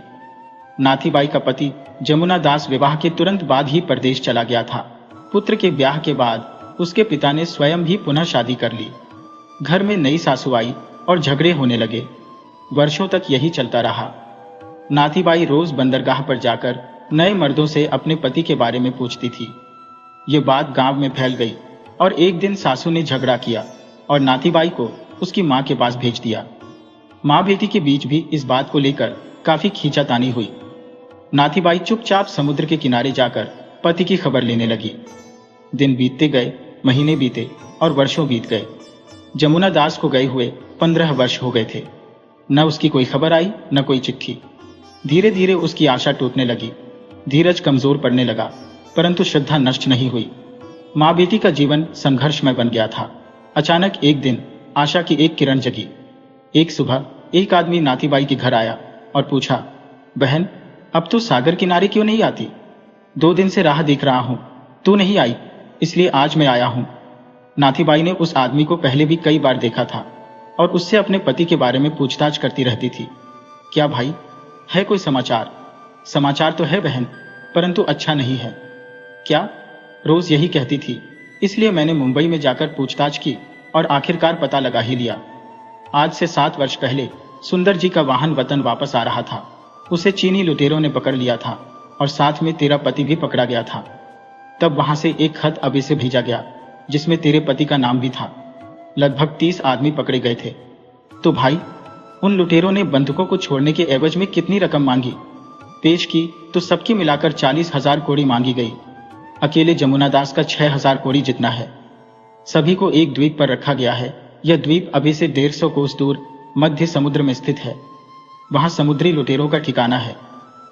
नाथीबाई का पति जमुना दास विवाह के तुरंत बाद ही परदेश चला गया था। पुत्र के ब्याह के बाद उसके पिता ने स्वयं भी पुनः शादी कर ली। घर में नई सासू आई और झगड़े होने लगे। वर्षों तक यही चलता रहा। नाथीबाई रोज बंदरगाह पर जाकर नए मर्दों से अपने पति के बारे में पूछती थी। ये बात गांव में फैल गई और एक दिन सासू ने झगड़ा किया और नाथीबाई को उसकी मां के पास भेज दिया। मां बेटी के बीच भी इस बात को लेकर काफी खींचातानी हुई। नाथीबाई चुपचाप समुद्र के किनारे जाकर पति की खबर लेने लगी। दिन बीतते गए, महीने बीते और वर्षों बीत गए। जमुना दास को गए हुए 15 वर्ष हो गए थे। न उसकी कोई खबर आई, न कोई चिट्ठी। धीरे धीरे उसकी आशा टूटने लगी। धीरज कमजोर पड़ने लगा, परंतु श्रद्धा नष्ट नहीं हुई। मां बेटी का जीवन संघर्षमय बन गया था। अचानक एक दिन आशा की एक किरण जगी। एक सुबह एक आदमी नाथीबाई के घर आया और पूछा, बहन, अब तू सागर किनारे क्यों नहीं आती? 2 दिन से राह देख रहा हूं, तू नहीं आई, इसलिए आज मैं आया हूं। नाथीबाई ने उस आदमी को पहले भी कई बार देखा था और उससे अपने पति के बारे में पूछताछ करती रहती थी। क्या भाई, है कोई समाचार? समाचार तो है बहन, परंतु अच्छा नहीं है। क्या? रोज यही कहती थी, इसलिए मैंने मुंबई में जाकर पूछताछ की और आखिरकार पता लगा ही लिया। आज से 7 वर्ष पहले सुंदर जी का वाहन वतन वापस आ रहा था। उसे चीनी लुटेरों ने पकड़ लिया था और साथ में तेरा पति भी पकड़ा गया था। तब वहां से एक खत अभी से भेजा गया जिसमें तेरे पति का नाम भी था। लगभग 30 आदमी पकड़े गए थे। तो भाई, उन लुटेरों ने बंधुकों को छोड़ने के एवज में कितनी रकम मांगी? पेश की तो सबकी मिलाकर 40,000 कौड़ी मांगी गई। अकेले जमुना दास का 6,000 कौड़ी जितना है। सभी को एक द्वीप पर रखा गया है। यह द्वीप अभी से 150 कोस दूर मध्य समुद्र में स्थित है। वहां समुद्री लुटेरों का ठिकाना है,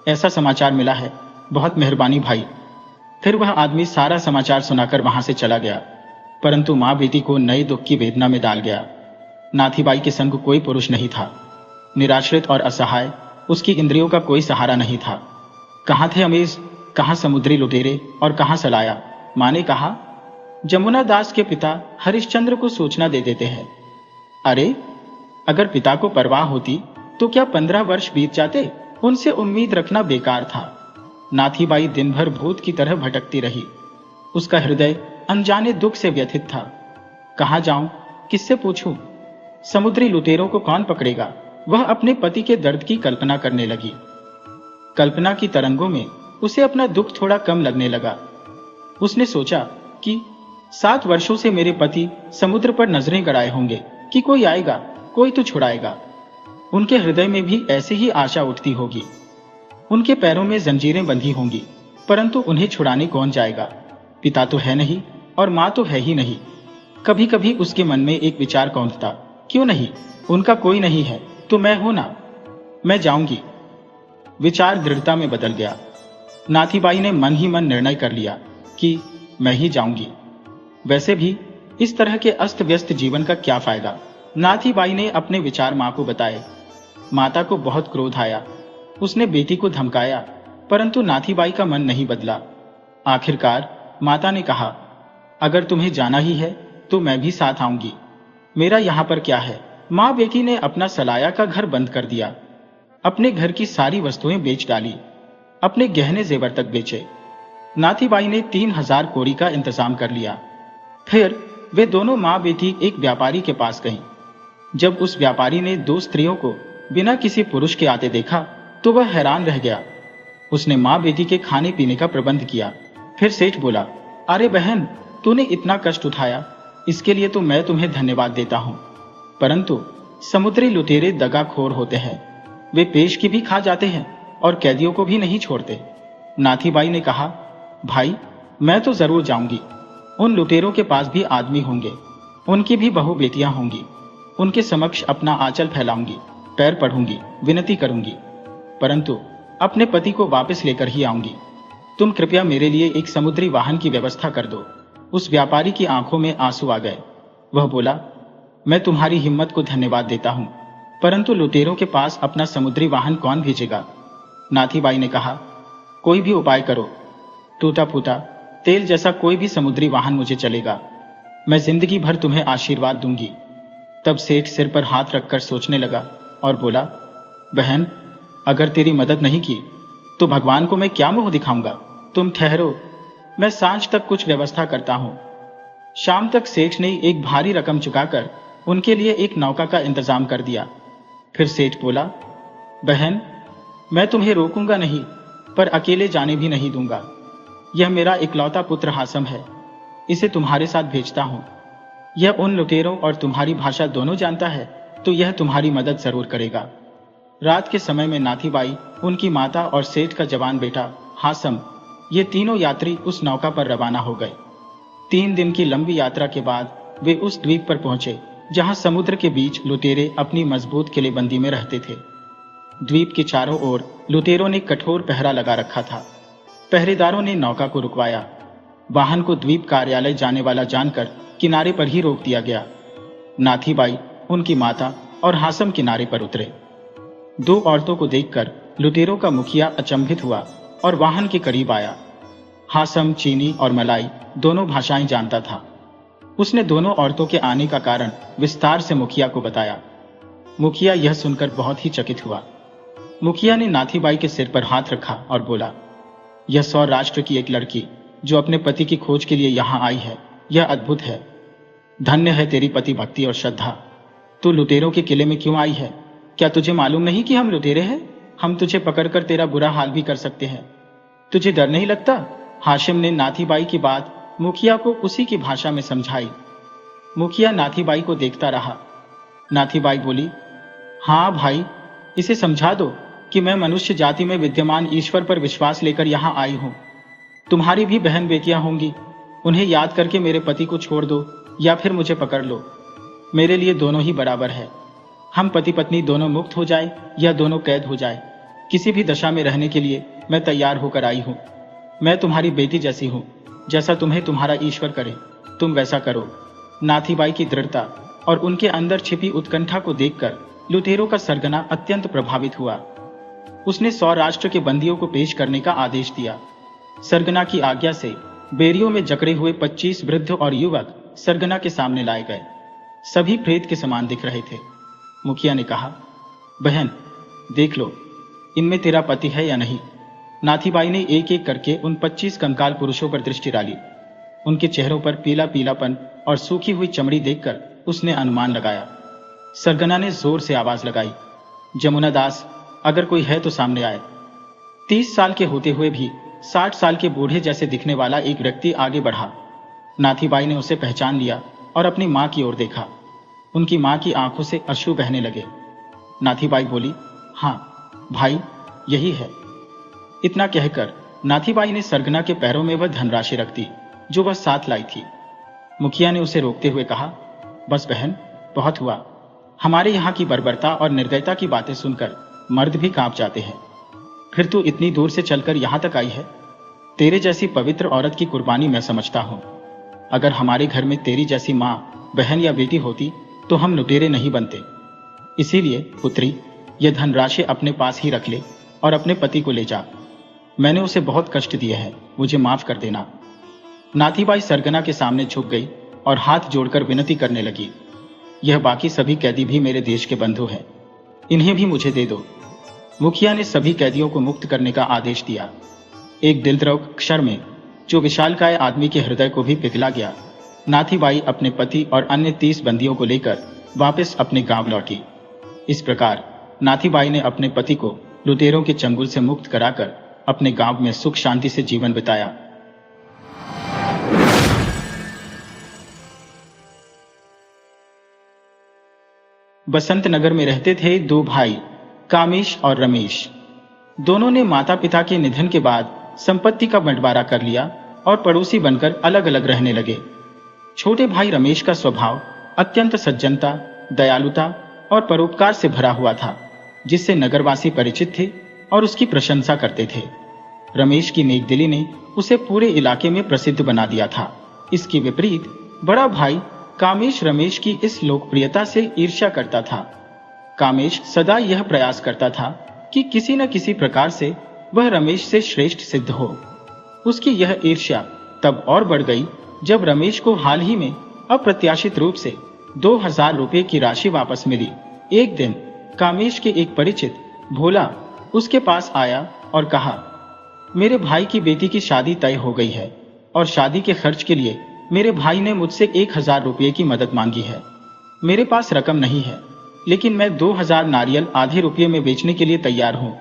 ऐसा समाचार मिला है। बहुत मेहरबानी भाई। फिर वह आदमी सारा समाचार सुनाकर वहां से चला गया, परंतु मां बेटी को नए दुख की वेदना में डाल गया। नाथीबाई के संग कोई पुरुष नहीं था। निराश्रित और असहाय, उसकी इंद्रियों का कोई सहारा नहीं था। कहाँ थे अमीज, कहाँ समुद्री लुटेरे और कहाँ सलाया? मां ने कहा, जमुना दास के पिता हरिश्चंद्र को सूचना दे देते हैं। अरे, अगर पिता को परवाह होती तो क्या 15 वर्ष बीत जाते? उनसे उम्मीद रखना बेकार था। नाथीबाई दिन भर भूत की तरह भटकती रही। उसका हृदय अनजाने दुख से व्यथित था। कहां जाऊं, किससे पूछूं? समुद्री लुटेरों को कौन पकड़ेगा? वह अपने पति के दर्द की कल्पना करने लगी। कल्पना की तरंगों में उसे अपना दुख थोड़ा कम लगने लगा। उसने सोचा कि 7 वर्षों से मेरे पति समुद्र पर नजरें गड़ाए होंगे कि कोई आएगा, कोई तो छुड़ाएगा। उनके हृदय में भी ऐसे ही आशा उठती होगी। उनके पैरों में जंजीरें बंधी होंगी, परंतु उन्हें छुड़ाने कौन जाएगा? पिता तो है नहीं और मां तो है ही नहीं। कभी कभी उसके मन में एक विचार कौंधता, क्यों नहीं, उनका कोई नहीं है तो मैं हूं ना, मैं जाऊंगी। विचार दृढ़ता में बदल गया। नाथीबाई ने मन ही मन निर्णय कर लिया कि मैं ही जाऊंगी। वैसे भी इस तरह के अस्त व्यस्त जीवन का क्या फायदा? नाथीबाई ने अपने विचार मां को बताए। माता को बहुत क्रोध आया। उसने बेटी को धमकाया, परंतु नाथीबाई का मन नहीं बदला। आखिरकार माता ने कहा, अगर तुम्हें जाना ही है तो मैं भी साथ आऊंगी। मेरा यहां पर क्या है? मां बेटी ने अपना सलाया का घर बंद कर दिया। अपने घर की सारी वस्तुएं बेच डाली, अपने गहने जेवर तक बेचे। नाथीबाई ने 3,000 कौड़ी का इंतजाम कर लिया। फिर वे दोनों मां बेटी एक व्यापारी के पास गईं। जब उस व्यापारी ने 2 स्त्रियों को बिना किसी पुरुष के आते देखा तो वह हैरान रह गया। उसने मां बेटी के खाने पीने का प्रबंध किया। फिर सेठ बोला, अरे बहन, तूने इतना कष्ट उठाया, इसके लिए तो मैं तुम्हें धन्यवाद देता हूं। परंतु समुद्री लुटेरे दगाखोर होते हैं। वे पेश की भी खा जाते हैं और कैदियों को भी नहीं छोड़ते। नाथीबाई ने कहा, भाई, मैं तो जरूर जाऊंगी। उन लुटेरों के पास भी आदमी होंगे, उनकी भी बहू बेटियां होंगी। उनके समक्ष अपना आंचल फैलाऊंगी, पैर पढ़ूंगी, विनती करूंगी, परंतु अपने पति को वापस लेकर ही आऊंगी। तुम कृपया मेरे लिए एक समुद्री वाहन की व्यवस्था कर दो। उस व्यापारी की आंखों में आंसू आ गए। वह बोला, मैं तुम्हारी हिम्मत को धन्यवाद देता हूं, परंतु लुटेरों के पास अपना समुद्री वाहन कौन भेजेगा? नाथीबाई ने कहा, कोई भी उपाय करो। टूटा फूटा तेल जैसा कोई भी समुद्री वाहन मुझे चलेगा। मैं जिंदगी भर तुम्हें आशीर्वाद दूंगी। तब सेठ सिर पर हाथ रखकर सोचने लगा और बोला, बहन, अगर तेरी मदद नहीं की तो भगवान को मैं क्या मुंह दिखाऊंगा? तुम ठहरो, मैं सांझ तक कुछ व्यवस्था करता हूं। शाम तक सेठ ने एक भारी रकम चुकाकर उनके लिए एक नौका का इंतजाम कर दिया। फिर सेठ बोला, बहन, मैं तुम्हें रोकूंगा नहीं, पर अकेले जाने भी नहीं दूंगा। यह मेरा इकलौता पुत्र हासम है, इसे तुम्हारे साथ भेजता हूं। यह उन लुटेरों और तुम्हारी भाषा दोनों जानता है, तो यह तुम्हारी मदद जरूर करेगा। रात के समय में नाथीबाई, उनकी माता और सेठ का जवान बेटा हासम, ये तीनों यात्री उस नौका पर रवाना हो गए। 3 दिन की लंबी यात्रा के बाद वे उस द्वीप पर पहुंचे जहां समुद्र के बीच लुटेरे अपनी मजबूत किलेबंदी में रहते थे। द्वीप के चारों ओर लुटेरों ने कठोर पहरा लगा रखा था। पहरेदारों ने नौका को रुकवाया। वाहन को द्वीप कार्यालय जाने वाला जानकर किनारे पर ही रोक दिया गया। नाथीबाई, उनकी माता और हासम किनारे पर उतरे। 2 औरतों को देखकर लुटेरों का मुखिया अचंभित हुआ और वाहन के करीब आया। हासम चीनी और मलाई दोनों भाषाएं जानता था। उसने दोनों औरतों के आने का कारण विस्तार से मुखिया को बताया। मुखिया यह सुनकर बहुत ही चकित हुआ। मुखिया ने नाथीबाई के सिर पर हाथ रखा और बोला, यह सौराष्ट्र की एक लड़की जो अपने पति की खोज के लिए यहां आई है, यह अद्भुत है। धन्य है तेरी पति भक्ति और श्रद्धा। तू लुटेरों के किले में क्यों आई है? क्या तुझे मालूम नहीं कि हम लुटेरे हैं? हम तुझे पकड़कर तेरा बुरा हाल भी कर सकते हैं। तुझे डर नहीं लगता? हाशिम ने नाथीबाई की बात मुखिया को उसी की भाषा में समझाई। मुखिया नाथीबाई को देखता रहा। नाथीबाई बोली, हाँ भाई, इसे समझा दो कि मैं मनुष्य जाति में विद्यमान ईश्वर पर विश्वास लेकर यहाँ आई हूँ। तुम्हारी भी बहन बेटियां होंगी, उन्हें याद करके मेरे पति को छोड़ दो या फिर मुझे पकड़ लो। मेरे लिए दोनों ही बराबर है। हम पति पत्नी दोनों मुक्त हो जाए या दोनों कैद हो जाए, किसी भी दशा में रहने के लिए मैं तैयार होकर आई हूँ। मैं तुम्हारी बेटी जैसी हूँ, जैसा तुम्हें तुम्हारा ईश्वर करे तुम वैसा करो। नाथीबाई की दृढ़ता और उनके अंदर छिपी उत्कंठा को देखकर लुटेरों का सरगना अत्यंत प्रभावित हुआ। उसने सौराष्ट्र के बंदियों को पेश करने का आदेश दिया। सरगना की आज्ञा से बेरियों में जकड़े हुए 25 वृद्ध और युवक सरगना के सामने लाए गए। सभी प्रेत के समान दिख रहे थे। मुखिया ने कहा, बहन देख लो, इनमें तेरा पति है या नहीं। नाथीबाई ने एक एक करके उन 25 कंकाल पुरुषों पर दृष्टि डाली। उनके चेहरों पर पीला पीलापन और सूखी हुई चमड़ी देखकर उसने अनुमान लगाया। सरगना ने जोर से आवाज लगाई, जमुना दास, अगर कोई है तो सामने आए। 30 साल के होते हुए भी 60 साल के बूढ़े जैसे दिखने वाला एक व्यक्ति आगे बढ़ा। नाथीबाई ने उसे पहचान लिया और अपनी मां की ओर देखा। उनकी मां की आंखों से अश्रु बहने लगे। नाथीबाई बोली, हाँ भाई, यही है। इतना कहकर नाथीबाई ने सरगना के पैरों में वह धनराशि रख दी जो वह साथ लाई थी। मुखिया ने उसे रोकते हुए कहा, बस बहन, बहुत हुआ। हमारे यहाँ की बर्बरता और निर्दयता की बातें सुनकर मर्द भी कांप जाते हैं। फिर तू इतनी दूर से चलकर यहां तक आई है। तेरे जैसी पवित्र औरत की कुर्बानी मैं समझता हूं। अगर हमारे घर में तेरी जैसी मां, बहन या बेटी होती तो हम लुटेरे नहीं बनते। इसीलिए पुत्री, यह धनराशि अपने पास ही रख ले और अपने पति को ले जा। मैंने उसे बहुत कष्ट दिए हैं, मुझे माफ कर देना। नाथीबाई सरगना के सामने झुक गई और हाथ जोड़कर विनती करने लगी, यह बाकी सभी कैदी भी मेरे देश के बंधु हैं, इन्हें भी मुझे दे दो। मुखिया ने सभी कैदियों को मुक्त करने का आदेश दिया। एक दिलद्रव क्षण में जो विशालकाय आदमी के हृदय को भी पिघला गया, नाथीबाई अपने पति और अन्य 30 बंदियों को लेकर वापस अपने गांव लौटी। इस प्रकार नाथीबाई ने अपने पति को लुटेरों के चंगुल से मुक्त कराकर अपने गांव में सुख शांति से जीवन बिताया। बसंत नगर में रहते थे 2 भाई, कामेश और रमेश। दोनों ने माता पिता के निधन के बाद संपत्ति का बंटवारा कर लिया और पड़ोसी बनकर अलग अलग रहने लगे। छोटे भाई रमेश का स्वभाव अत्यंत सज्जनता, दयालुता और परोपकार से भरा हुआ था, जिससे नगरवासी परिचित थे और उसकी प्रशंसा करते थे। रमेश की नेकदिली ने उसे पूरे इलाके में प्रसिद्ध बना दिया था। इसके विपरीत बड़ा भाई कामेश रमेश की इस लोकप्रियता से ईर्ष्या करता था। कामेश सदा यह प्रयास करता था कि किसी न किसी प्रकार से वह रमेश से श्रेष्ठ सिद्ध हो। उसकी यह ईर्ष्या तब और बढ़ गई जब रमेश को हाल ही में अप्रत्याशित रूप से 2000 रुपये की राशि वापस मिली। एक दिन कामेश के एक परिचित भोला उसके पास आया और कहा, मेरे भाई की बेटी की शादी तय हो गई है और शादी के खर्च के लिए मेरे भाई ने मुझसे 1000 रुपये की मदद मांगी है। मेरे पास रकम नहीं है, लेकिन मैं 2000 नारियल आधे रुपये में बेचने के लिए तैयार हूं।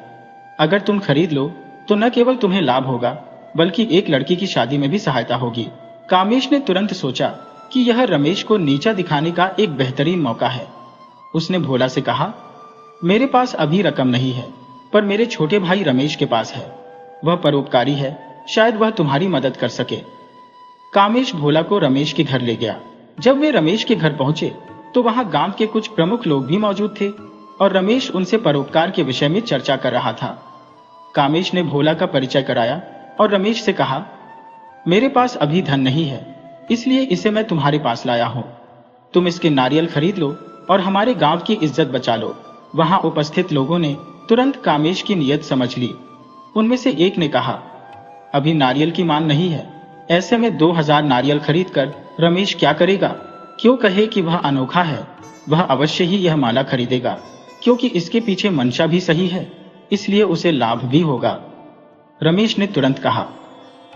अगर तुम खरीद लो तो न केवल तुम्हें लाभ होगा, बल्कि एक लड़की की शादी में भी सहायता होगी। कामेश ने तुरंत सोचा कि यह रमेश को नीचा दिखाने का एक बेहतरीन मौका है। उसने भोला से कहा, मेरे पास अभी रकम नहीं है, पर मेरे छोटे भाई रमेश के पास है। वह परोपकारी है, शायद वह तुम्हारी मदद कर सके। कामेश भोला को रमेश के घर ले गया। जब वे रमेश के घर पहुंचे तो वहां गांव के कुछ प्रमुख लोग भी मौजूद थे और रमेश उनसे परोपकार के विषय में चर्चा कर रहा था। कामेश ने भोला का परिचय कराया और रमेश से कहा, मेरे पास अभी धन नहीं है, इसलिए इसे मैं तुम्हारे पास लाया हूं। तुम इसके नारियल खरीद लो और हमारे गांव की इज्जत बचा लो। वहां उपस्थित लोगों ने तुरंत कामेश की नीयत समझ ली। उनमें से एक ने कहा, अभी नारियल की मांग नहीं है, ऐसे में 2000 नारियल खरीदकर रमेश क्या करेगा? क्यों कहे कि वह अनोखा है? वह अवश्य ही यह माला खरीदेगा, क्योंकि इसके पीछे मंशा भी सही है, इसलिए उसे लाभ भी होगा। रमेश ने तुरंत कहा,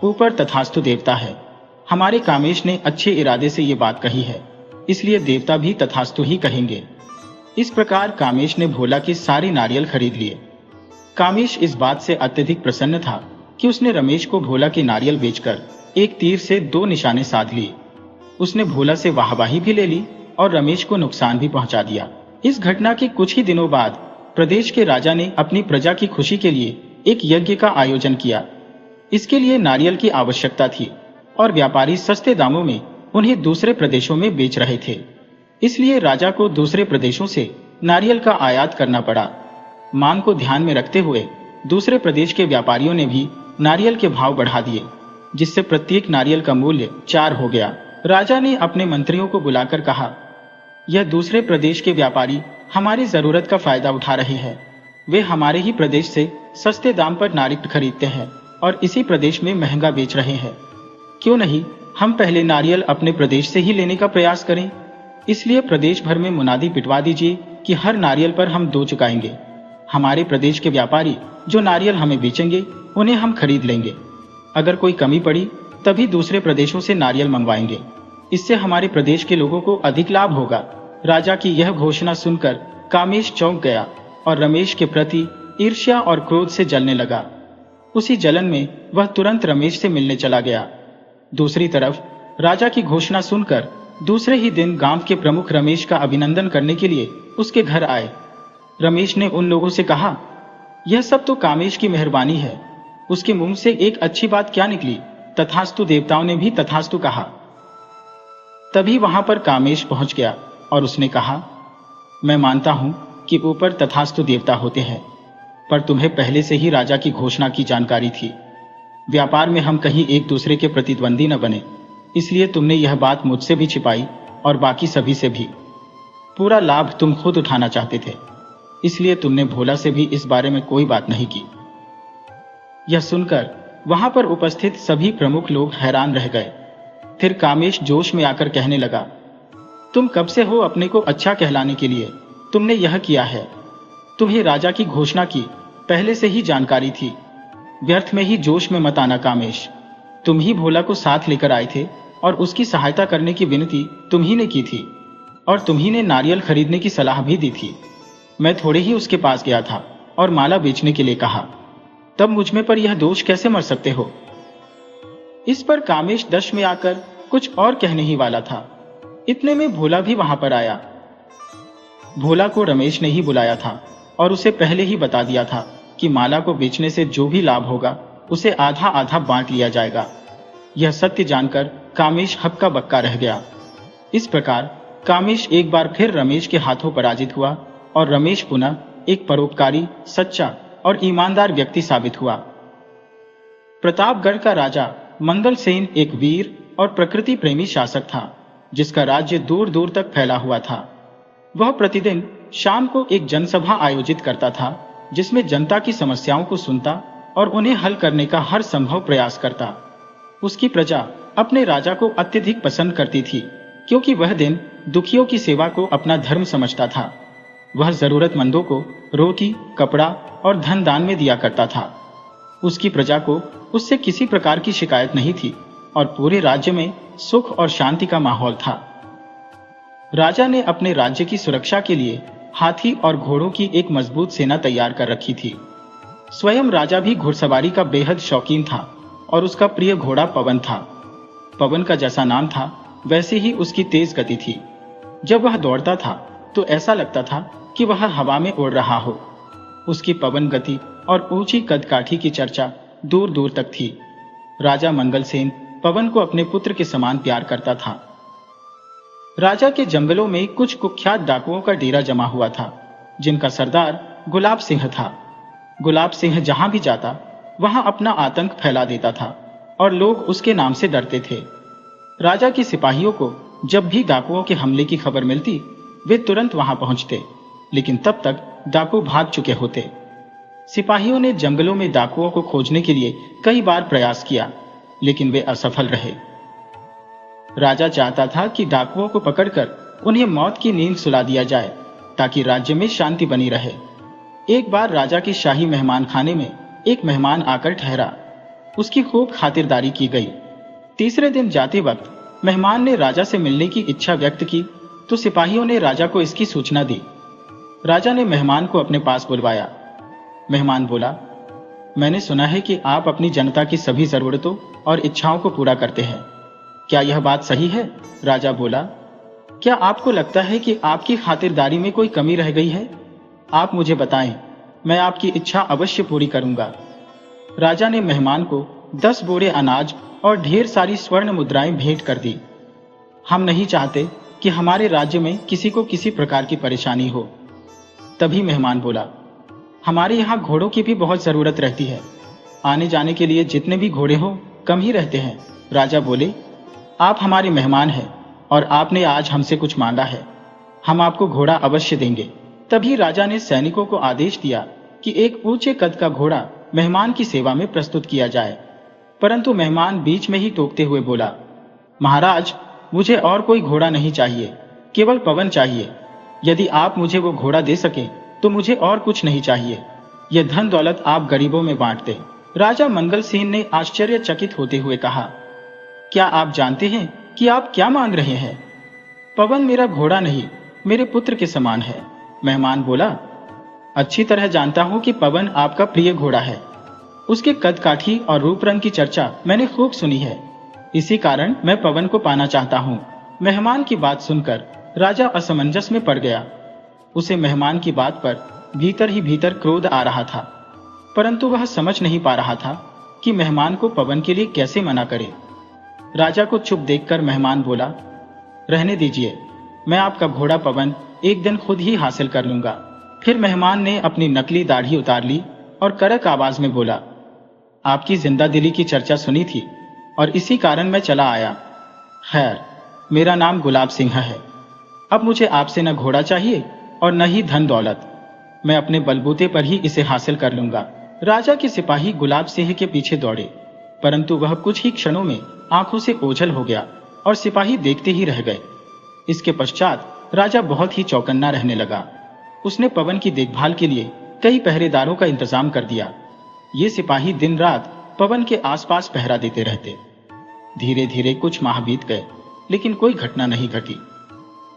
ऊपर तथास्तु देवता है। हमारे कामेश ने अच्छे इरादे से ये बात कही है, इसलिए देवता भी तथास्तु ही कहेंगे। इस प्रकार कामेश ने भोला की सारी नारियल खरीद लिए। कामेश इस बात से अत्यधिक प्रसन्न था कि उसने रमेश को भोला के नारियल बेचकर एक तीर से 2 निशाने साध लिए। उसने भोला से वाहवाही भी ले ली और रमेश को नुकसान भी पहुंचा दिया। इस घटना के कुछ ही दिनों बाद प्रदेश के राजा ने अपनी प्रजा की खुशी के लिए एक यज्ञ का आयोजन किया। इसके लिए नारियल की आवश्यकता थी और व्यापारी सस्ते दामों में उन्हें दूसरे प्रदेशों में बेच रहे थे। इसलिए राजा को दूसरे प्रदेशों से नारियल का आयात करना पड़ा। मांग को ध्यान में रखते हुए दूसरे प्रदेश के व्यापारियों ने भी नारियल के भाव बढ़ा दिए, जिससे प्रत्येक नारियल का मूल्य 4 हो गया। राजा ने अपने मंत्रियों को बुलाकर कहा, यह दूसरे प्रदेश के व्यापारी हमारी जरूरत का फायदा उठा रहे हैं। वे हमारे ही प्रदेश से सस्ते दाम पर नारियल खरीदते हैं और इसी प्रदेश में महंगा बेच रहे हैं। क्यों नहीं हम पहले नारियल अपने प्रदेश से ही लेने का प्रयास करें? इसलिए प्रदेश भर में मुनादी पिटवा दीजिए कि हर नारियल पर हम 2 चुकाएंगे। हमारे प्रदेश के व्यापारी जो नारियल हमें बेचेंगे उन्हें हम खरीद लेंगे। अगर कोई कमी पड़ी तभी दूसरे प्रदेशों से नारियल मंगवाएंगे। इससे हमारे प्रदेश के लोगों को अधिक लाभ होगा। राजा की यह घोषणा सुनकर कामेश चौंक गया और रमेश के प्रति ईर्ष्या और क्रोध से जलने लगा। उसी जलन में वह तुरंत रमेश से मिलने चला गया। दूसरी तरफ राजा की घोषणा सुनकर दूसरे ही दिन गांव के प्रमुख रमेश का अभिनंदन करने के लिए उसके घर आए। रमेश ने उन लोगों से कहा, यह सब तो कामेश की मेहरबानी है। उसके मुंह से एक अच्छी बात क्या निकली? तथास्तु। देवताओं ने भी तथास्तु कहा। तभी वहां पर कामेश पहुंच गया और उसने कहा, मैं मानता हूं कि ऊपर तथास्तु देवता होते हैं, पर तुम्हें पहले से ही राजा की घोषणा की जानकारी थी। व्यापार में हम कहीं एक दूसरे के प्रतिद्वंदी न बने, इसलिए तुमने यह बात मुझसे भी छिपाई और बाकी सभी से भी। पूरा लाभ तुम खुद उठाना चाहते थे, इसलिए तुमने भोला से भी इस बारे में कोई बात नहीं की। यह सुनकर वहां पर उपस्थित सभी प्रमुख लोग हैरान रह गए। फिर कामेश जोश में आकर कहने लगा, तुम कब से हो अपने को अच्छा कहलाने के लिए? तुमने यह किया है। तुम्हें राजा की घोषणा की पहले से ही जानकारी थी। व्यर्थ में ही जोश में मत आना कामेश। तुम ही भोला को साथ लेकर आए थे और उसकी सहायता करने की विनती तुम ही ने की थी और तुम ही ने नारियल खरीदने की सलाह भी दी थी। मैं थोड़े ही उसके पास गया था और माला बेचने के लिए कहा, तब मुझमें पर यह दोष कैसे मर सकते हो? इस पर कामेश दश में आकर कुछ और कहने ही वाला था। इतने में भोला भी वहां पर आया। भोला को रमेश ने ही बुलाया था और उसे पहले ही बता दिया था कि माला को बेचने से जो भी लाभ होगा उसे आधा आधा बांट लिया जाएगा। यह सत्य जानकर कामेश हक्का बक्का रह गया। इस प्रकार कामेश एक बार फिर रमेश के हाथों पराजित हुआ और रमेश पुनः एक परोपकारी, सच्चा और ईमानदार व्यक्ति साबित हुआ। प्रतापगढ़ का राजा मंगलसेन एक वीर और प्रकृति प्रेमी शासक था, जिसका राज्य दूर दूर तक फैला हुआ था। वह प्रतिदिन शाम को एक जनसभा आयोजित करता था, जिसमें जनता की समस्याओं को सुनता और उन्हें हल करने का हर संभव प्रयास करता। उसकी प्रजा अपने राजा को अत्यधिक पसंद करती थी, क्योंकि वह दिन दुखियों की सेवा को अपना धर्म समझता था। वह जरूरतमंदों को रोटी, कपड़ा और धन दान में दिया करता था। उसकी प्रजा को उससे किसी प्रकार की शिकायत नहीं थी और पूरे राज्य में सुख और शांति का माहौल था। राजा ने अपने राज्य की सुरक्षा के लिए हाथी और घोड़ों की एक मजबूत सेना तैयार कर रखी थी। स्वयं राजा भी घुड़सवारी का बेहद शौकीन था और उसका प्रिय घोड़ा पवन था। पवन का जैसा नाम था वैसे ही उसकी तेज गति थी। जब वह दौड़ता था तो ऐसा लगता था कि वह हवा में उड़ रहा हो। उसकी पवन गति और ऊंची कदकाठी की चर्चा दूर दूर तक थी। राजा मंगलसेन पवन को अपने पुत्र के समान प्यार करता था। राजा के जंगलों में कुछ कुख्यात डाकुओं का डेरा जमा हुआ था, जिनका सरदार गुलाब सिंह था। गुलाब सिंह जहां भी जाता वहां अपना आतंक फैला देता था और लोग उसके नाम से डरते थे। राजा के सिपाहियों को जब भी डाकुओं के हमले की खबर मिलती, वे तुरंत वहां पहुंचते, लेकिन तब तक डाकू भाग चुके होते। सिपाहियों ने जंगलों में डाकुओं को खोजने के लिए कई बार प्रयास किया, लेकिन वे असफल रहे। राजा चाहता था कि डाकुओं को पकड़कर उन्हें मौत की नींद सुला दिया जाए, ताकि राज्य में शांति बनी रहे। एक बार राजा के शाही मेहमान खाने में एक मेहमान आकर ठहरा। उसकी खूब खातिरदारी की गई। तीसरे दिन जाते वक्त मेहमान ने राजा से मिलने की इच्छा व्यक्त की, तो सिपाहियों ने राजा को इसकी सूचना दी। राजा ने मेहमान को अपने पास बुलवाया। मेहमान बोला, मैंने सुना है कि आप अपनी जनता की सभी जरूरतों और इच्छाओं को पूरा करते हैं। क्या यह बात सही है? राजा बोला। क्या आपको लगता है कि आपकी खातिरदारी में कोई कमी रह गई है? आप मुझे बताएं, मैं आपकी इच्छा अवश्य पूरी करूंगा। राजा ने मेहमान को 10 बोरे अनाज और ढेर सारी स्वर्ण मुद्राएं भेंट कर दी। हम नहीं चाहते कि हमारे राज्य में किसी को किसी प्रकार की परेशानी हो। तभी मेहमान बोला, हमारे यहाँ घोड़ों की भी बहुत जरूरत रहती है। आने जाने के लिए जितने भी घोड़े हो कम ही रहते हैं। राजा बोले, आप हमारे मेहमान हैं और आपने आज हमसे कुछ मांगा है, हम आपको घोड़ा अवश्य देंगे। तभी राजा ने सैनिकों को आदेश दिया कि एक ऊंचे कद का घोड़ा मेहमान की सेवा में प्रस्तुत किया जाए। परंतु मेहमान बीच में ही टोकते हुए बोला, महाराज, मुझे और कोई घोड़ा नहीं चाहिए, केवल पवन चाहिए। यदि आप मुझे वो घोड़ा दे सके तो मुझे और कुछ नहीं चाहिए। यह धन दौलत आप गरीबों में बांट दें। राजा मंगल सेन ने आश्चर्यचकित होते हुए कहा, क्या आप जानते हैं कि आप क्या मांग रहे हैं? पवन मेरा घोड़ा नहीं, मेरे पुत्र के समान है। मेहमान बोला, अच्छी तरह जानता हूं कि पवन आपका प्रिय घोड़ा है। उसके कद काठी और रूप रंग की चर्चा मैंने खूब सुनी है। इसी कारण मैं पवन को पाना चाहता हूं। मेहमान की बात सुनकर राजा असमंजस में पड़ गया। उसे मेहमान की बात पर भीतर ही भीतर क्रोध आ रहा था, परंतु वह समझ नहीं पा रहा था कि मेहमान को पवन के लिए कैसे मना करे। राजा को चुप देखकर मेहमान बोला, रहने दीजिए, मैं आपका घोड़ा पवन एक दिन खुद ही हासिल कर लूंगा। फिर मेहमान ने अपनी नकली दाढ़ी उतार ली और कड़क आवाज में बोला, आपकी जिंदा दिली की चर्चा सुनी थी और इसी कारण मैं चला आया। खैर, मेरा नाम गुलाब सिंह है। अब मुझे आपसे न घोड़ा चाहिए और न ही धन दौलत। मैं अपने बलबूते पर ही इसे हासिल कर लूंगा। राजा के सिपाही गुलाब सिंह के पीछे दौड़े, परंतु वह कुछ ही क्षणों में आंखों से ओझल हो गया और सिपाही देखते ही रह गए। इसके पश्चात राजा बहुत ही चौकन्ना रहने लगा। उसने पवन की देखभाल के लिए कई पहरेदारों का इंतजाम कर दिया। ये सिपाही दिन रात पवन के आसपास पहरा देते रहते। धीरे धीरे कुछ माह बीत गए, लेकिन कोई घटना नहीं घटी।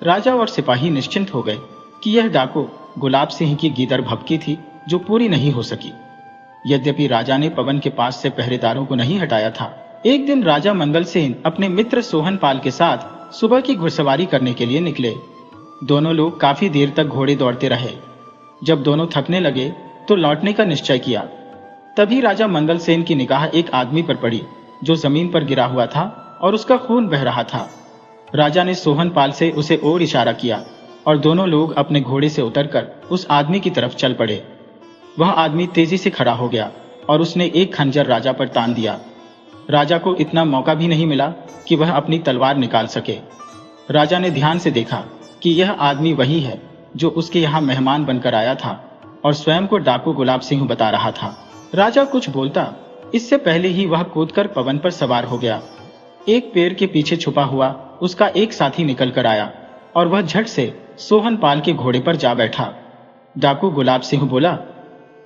राजा और सिपाही निश्चिंत हो गए कि यह डाकू गुलाब सिंह की गीदड़ भभकी थी जो पूरी नहीं हो सकी। यद्यपि राजा ने पवन के पास से पहरेदारों को नहीं हटाया था। एक दिन राजा मंगल सेन अपने मित्र सोहन पाल के साथ सुबह की घुड़सवारी करने के लिए निकले। दोनों लोग काफी देर तक घोड़े दौड़ते रहे। जब दोनों थकने लगे तो लौटने का निश्चय किया। तभी राजा मंगल सेन की निगाह एक आदमी पर पड़ी जो जमीन पर गिरा हुआ था और उसका खून बह रहा था। राजा ने सोहन पाल से उसे और इशारा किया और दोनों लोग अपने घोड़े से उतरकर उस आदमी की तरफ चल पड़े। वह आदमी तेजी से खड़ा हो गया और उसने एक खंजर राजा पर तान दिया। राजा को इतना मौका भी नहीं मिला कि वह अपनी तलवार निकाल सके। राजा ने ध्यान से देखा कि यह आदमी वही है जो उसके यहाँ मेहमान बनकर आया था और स्वयं को डाकू गुलाब सिंह बता रहा था। राजा कुछ बोलता इससे पहले ही वह कूदकर पवन पर सवार हो गया। एक पेड़ के पीछे छुपा हुआ उसका एक साथी निकल कर आया और वह झट से सोहन पाल के घोड़े पर जा बैठा। डाकू गुलाब सिंह बोला,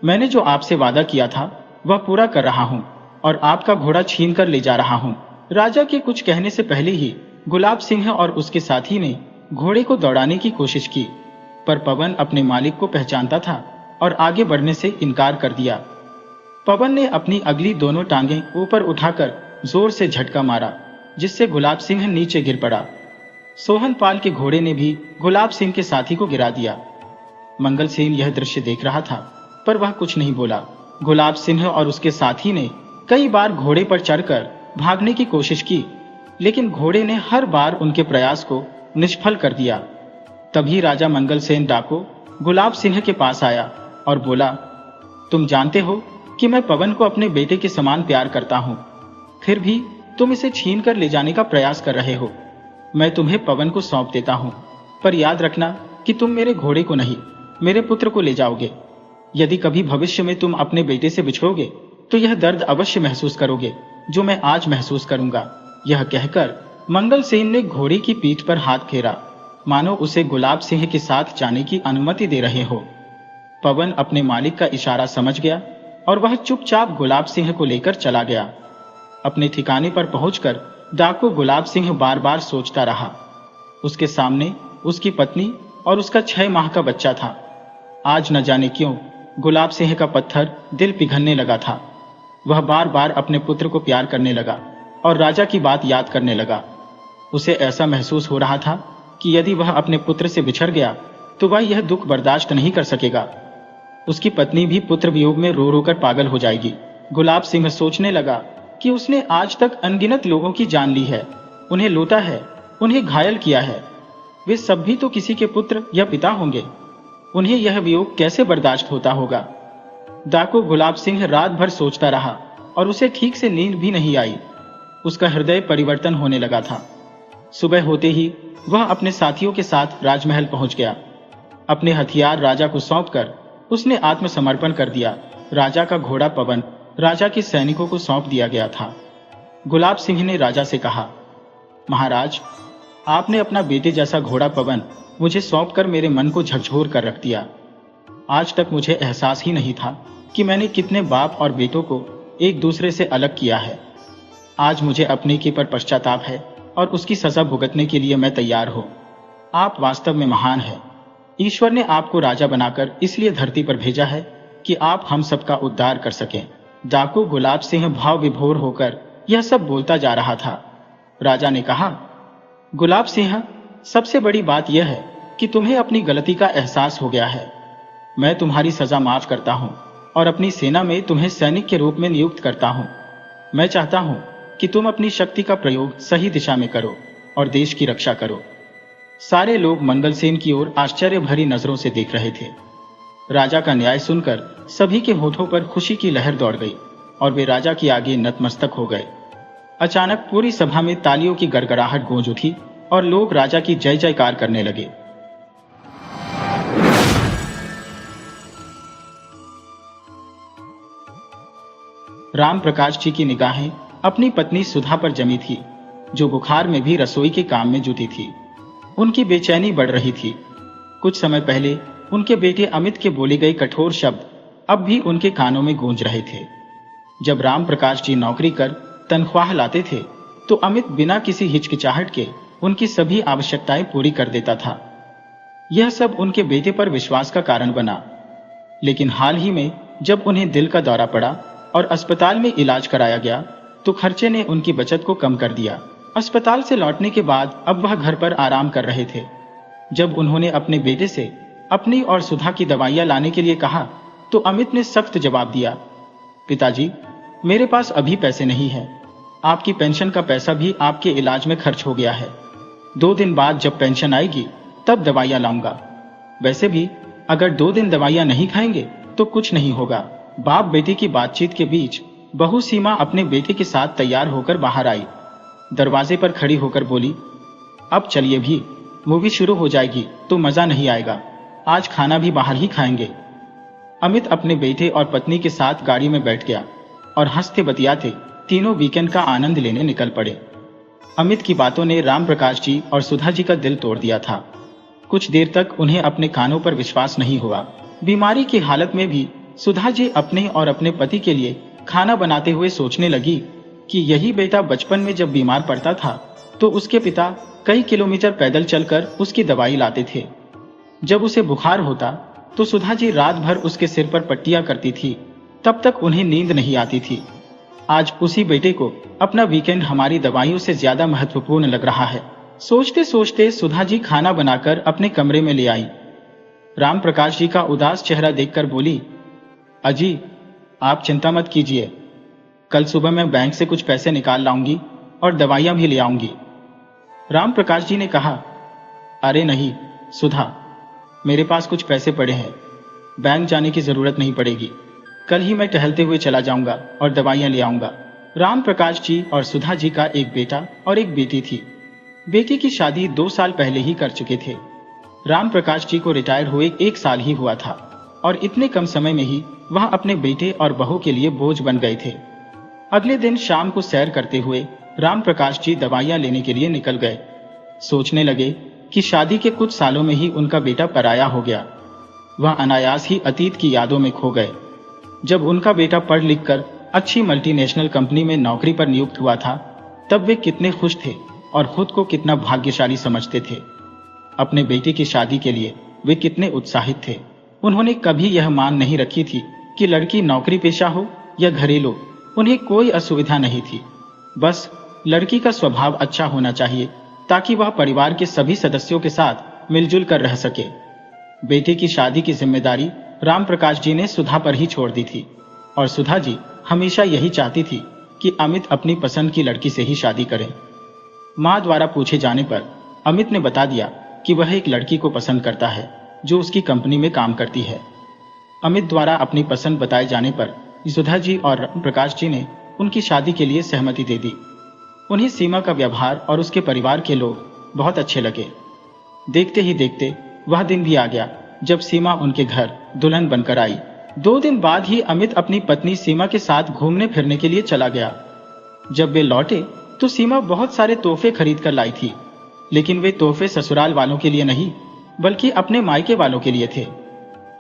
मैंने जो आपसे वादा किया था वह पूरा कर रहा हूँ और आपका घोड़ा छीन कर ले जा रहा हूँ। राजा के कुछ कहने से पहले ही गुलाब सिंह और उसके साथी ने घोड़े को दौड़ाने की कोशिश की, पर पवन अपने मालिक को पहचानता था और आगे बढ़ने से इनकार कर दिया। पवन ने अपनी अगली दोनों टांगें ऊपर उठाकर जोर से झटका मारा, जिससे गुलाब सिंह नीचे गिर पड़ा। सोहन पाल के घोड़े ने भी गुलाब सिंह के साथी को गिरा दिया। मंगल सेन यह दृश्य देख रहा था, पर वह कुछ नहीं बोला। गुलाब सिंह और उसके साथी ने कई बार घोड़े पर चढ़कर भागने की कोशिश की, लेकिन घोड़े ने हर बार उनके प्रयास को निष्फल कर दिया। तभी राजा मंगल सेन डाकू गुलाब सिंह के पास आया और बोला, तुम जानते हो कि मैं पवन को अपने बेटे के समान प्यार करता हूँ, फिर भी तुम इसे छीन कर ले जाने का प्रयास कर रहे हो। मैं तुम्हें पवन को सौंप देता हूँ, पर याद रखना कि तुम मेरे घोड़े को नहीं, मेरे पुत्र को ले जाओगे। यदि कभी भविष्य में तुम अपने बेटे से बिछड़ोगे तो यह दर्द अवश्य महसूस करोगे जो मैं आज महसूस करूंगा। यह कहकर मंगल सेन ने घोड़े की पीठ पर हाथ फेरा, मानो उसे गुलाब सिंह के साथ जाने की अनुमति दे रहे हो। पवन अपने मालिक का इशारा समझ गया और वह चुपचाप गुलाब सिंह को लेकर चला गया। अपने ठिकाने पर पहुंचकर डाकू गुलाब सिंह बार बार सोचता रहा। उसके सामने उसकी पत्नी और उसका 6 माह का बच्चा था। आज न जाने क्यों गुलाब सिंह का पत्थर दिल पिघलने लगा था। वह बार बार अपने पुत्र को प्यार करने लगा और राजा की बात याद करने लगा। उसे ऐसा महसूस हो रहा था कि यदि वह अपने पुत्र से बिछड़ गया तो वह यह दुख बर्दाश्त नहीं कर सकेगा। उसकी पत्नी भी पुत्र वियोग में रो रो कर पागल हो जाएगी। गुलाब सिंह सोचने लगा कि उसने आज तक अनगिनत लोगों की जान ली है, उन्हें लूटा है, उन्हें घायल किया है। वे सब भी तो किसी के पुत्र या पिता होंगे। उन्हें यह वियोग कैसे बर्दाश्त होता होगा। डाकू गुलाब सिंह रात भर सोचता रहा और उसे ठीक से नींद भी नहीं आई। उसका हृदय परिवर्तन होने लगा था। सुबह होते ही वह अपने साथियों के साथ राजमहल पहुंच गया। अपने हथियार राजा को सौंपकर उसने आत्मसमर्पण कर दिया। राजा का घोड़ा पवन राजा के सैनिकों को सौंप दिया गया था। गुलाब सिंह ने राजा से कहा, महाराज, आपने अपना बेटे जैसा घोड़ा पवन मुझे सौंपकर मेरे मन को झकझोर कर रख दिया। आज तक मुझे एहसास ही नहीं था कि मैंने कितने बाप और बेटों को एक दूसरे से अलग किया है। आज मुझे अपने के पर पश्चाताप है और उसकी सजा भुगतने के लिए मैं तैयार हूं। आप वास्तव में महान हैं। ईश्वर ने आपको राजा बनाकर इसलिए धरती पर भेजा है कि आप हम सबका उद्धार कर सकें। डाकू गुलाब सिंह भाव विभोर होकर यह सब बोलता जा रहा था। राजा ने कहा, गुलाब सिंह, सबसे बड़ी बात यह है कि तुम्हें अपनी गलती का एहसास हो गया है। मैं तुम्हारी सजा माफ करता हूं और अपनी सेना में तुम्हें सैनिक के रूप में नियुक्त करता हूं। मैं चाहता हूं कि तुम अपनी शक्ति का प्रयोग सही दिशा में करो और देश की रक्षा करो। सारे लोग मंगलसेन की ओर आश्चर्य भरी नजरों से देख रहे थे। राजा का न्याय सुनकर सभी के होठों पर खुशी की लहर दौड़ गई और वे राजा के आगे नतमस्तक हो गए। अचानक पूरी सभा में तालियों की गड़गड़ाहट गूंज उठी और लोग राजा की जय जयकार करने लगे। राम प्रकाश जी की निगाहें अपनी पत्नी सुधा पर जमी थी, जो बुखार में भी रसोई के काम में जुटी थी। उनकी बेचैनी बढ़ रही थी। कुछ समय पहले उनके बेटे अमित के बोले गए कठोर शब्द अब भी उनके कानों में गूंज रहे थे। जब राम प्रकाश जी नौकरी कर तनख्वाह लाते थे तो अमित बिना किसी हिचकिचाहट के उनकी सभी आवश्यकताएं पूरी कर देता था। यह सब उनके बेटे पर विश्वास का कारण बना। लेकिन हाल ही में जब उन्हें दिल का दौरा पड़ा और अस्पताल में इलाज कराया गया तो खर्चे ने उनकी बचत को कम कर दिया। अस्पताल से लौटने के बाद अब वह घर पर आराम कर रहे थे। जब उन्होंने अपने बेटे से अपनी और सुधा की दवाइयां लाने के लिए कहा तो अमित ने सख्त जवाब दिया, पिताजी, मेरे पास अभी पैसे नहीं हैं। आपकी पेंशन का पैसा भी आपके इलाज में खर्च हो गया है। 2 दिन बाद जब पेंशन आएगी तब दवाइयां लाऊंगा। वैसे भी अगर 2 दिन दवाइयां नहीं खाएंगे तो कुछ नहीं होगा। बाप बेटे की बातचीत के बीच बहू सीमा अपने बेटे के साथ तैयार होकर बाहर आई। दरवाजे पर खड़ी होकर बोली, अब चलिए भी, मूवी शुरू हो जाएगी तो मजा नहीं आएगा। आज खाना भी बाहर ही खाएंगे। अमित अपने बेटे और पत्नी के साथ गाड़ी में बैठ गया और हंसते बतियाते तीनों वीकेंड का आनंद लेने निकल पड़े। अमित की बातों ने राम प्रकाश जी और सुधा जी का दिल तोड़ दिया था। कुछ देर तक उन्हें अपने कानों पर विश्वास नहीं हुआ। बीमारी की हालत में भी सुधा जी अपने और अपने पति के लिए खाना बनाते हुए सोचने लगी कि यही बेटा बचपन में जब बीमार पड़ता था तो उसके पिता कई किलोमीटर पैदल चलकर उसकी दवाई लाते थे। जब उसे बुखार होता तो सुधा जी रात भर उसके सिर पर पट्टियां करती थी, तब तक उन्हें नींद नहीं आती थी। आज उसी बेटे को अपना वीकेंड हमारी दवाइयों से ज्यादा महत्वपूर्ण लग रहा है। सोचते सोचते सुधा जी खाना बनाकर अपने कमरे में ले आई। राम प्रकाश जी का उदास चेहरा देखकर बोली, अजी, आप चिंता मत कीजिए, कल सुबह मैं बैंक से कुछ पैसे निकाल लाऊंगी और दवाइयां भी ले आऊंगी। राम प्रकाश जी ने कहा, अरे नहीं सुधा, मेरे पास कुछ पैसे पड़े हैं, बैंक जाने की जरूरत नहीं पड़ेगी। कल ही मैं टहलते हुए चला जाऊंगा और दवाइयां ले आऊंगा। राम प्रकाश जी और सुधा जी का एक बेटा और एक बेटी थी। बेटी की शादी 2 साल पहले ही कर चुके थे। राम प्रकाश जी को रिटायर हुए 1 साल ही हुआ था और इतने कम समय में ही वह अपने बेटे और बहू के लिए बोझ बन गए थे। अगले दिन शाम को सैर करते हुए राम प्रकाश जी दवाइयां लेने के लिए निकल गए। सोचने लगे कि शादी के कुछ सालों में ही उनका बेटा पराया हो गया। वह अनायास ही अतीत की यादों में खो गए। जब उनका बेटा पढ़ लिख कर अच्छी मल्टीनेशनल कंपनी में नौकरी पर नियुक्त हुआ था तब वे कितने खुश थे और खुद को कितना भाग्यशाली समझते थे। अपने बेटे की शादी के लिए वे कितने उत्साहित थे। उन्होंने कभी यह मान नहीं रखी थी कि लड़की नौकरी पेशा हो या घरेलू, उन्हें कोई असुविधा नहीं थी। बस लड़की का स्वभाव अच्छा होना चाहिए ताकि वह परिवार के सभी सदस्यों के साथ मिलजुल कर रह सके। बेटे की शादी की जिम्मेदारी राम प्रकाश जी ने सुधा पर ही छोड़ दी थी और सुधा जी हमेशा यही चाहती थी कि अमित अपनी पसंद की लड़की से ही शादी करे। मां द्वारा पूछे जाने पर अमित ने बता दिया कि वह एक लड़की को पसंद करता है जो उसकी कंपनी में काम करती है। अमित द्वारा अपनी पसंद बताए जाने पर सुधा जी और राम प्रकाश जी ने उनकी शादी के लिए सहमति दे दी। उन्हें सीमा का व्यवहार और उसके परिवार के लोग बहुत अच्छे लगे। देखते ही देखते वह दिन भी आ गया जब सीमा उनके घर दुल्हन बनकर आई। 2 दिन बाद ही अमित अपनी पत्नी सीमा के साथ घूमने फिरने के लिए चला गया। जब वे लौटे तो सीमा बहुत सारे तोहफे खरीद कर लाई थी, लेकिन वे तोहफे ससुराल वालों के लिए नहीं बल्कि अपने मायके वालों के लिए थे।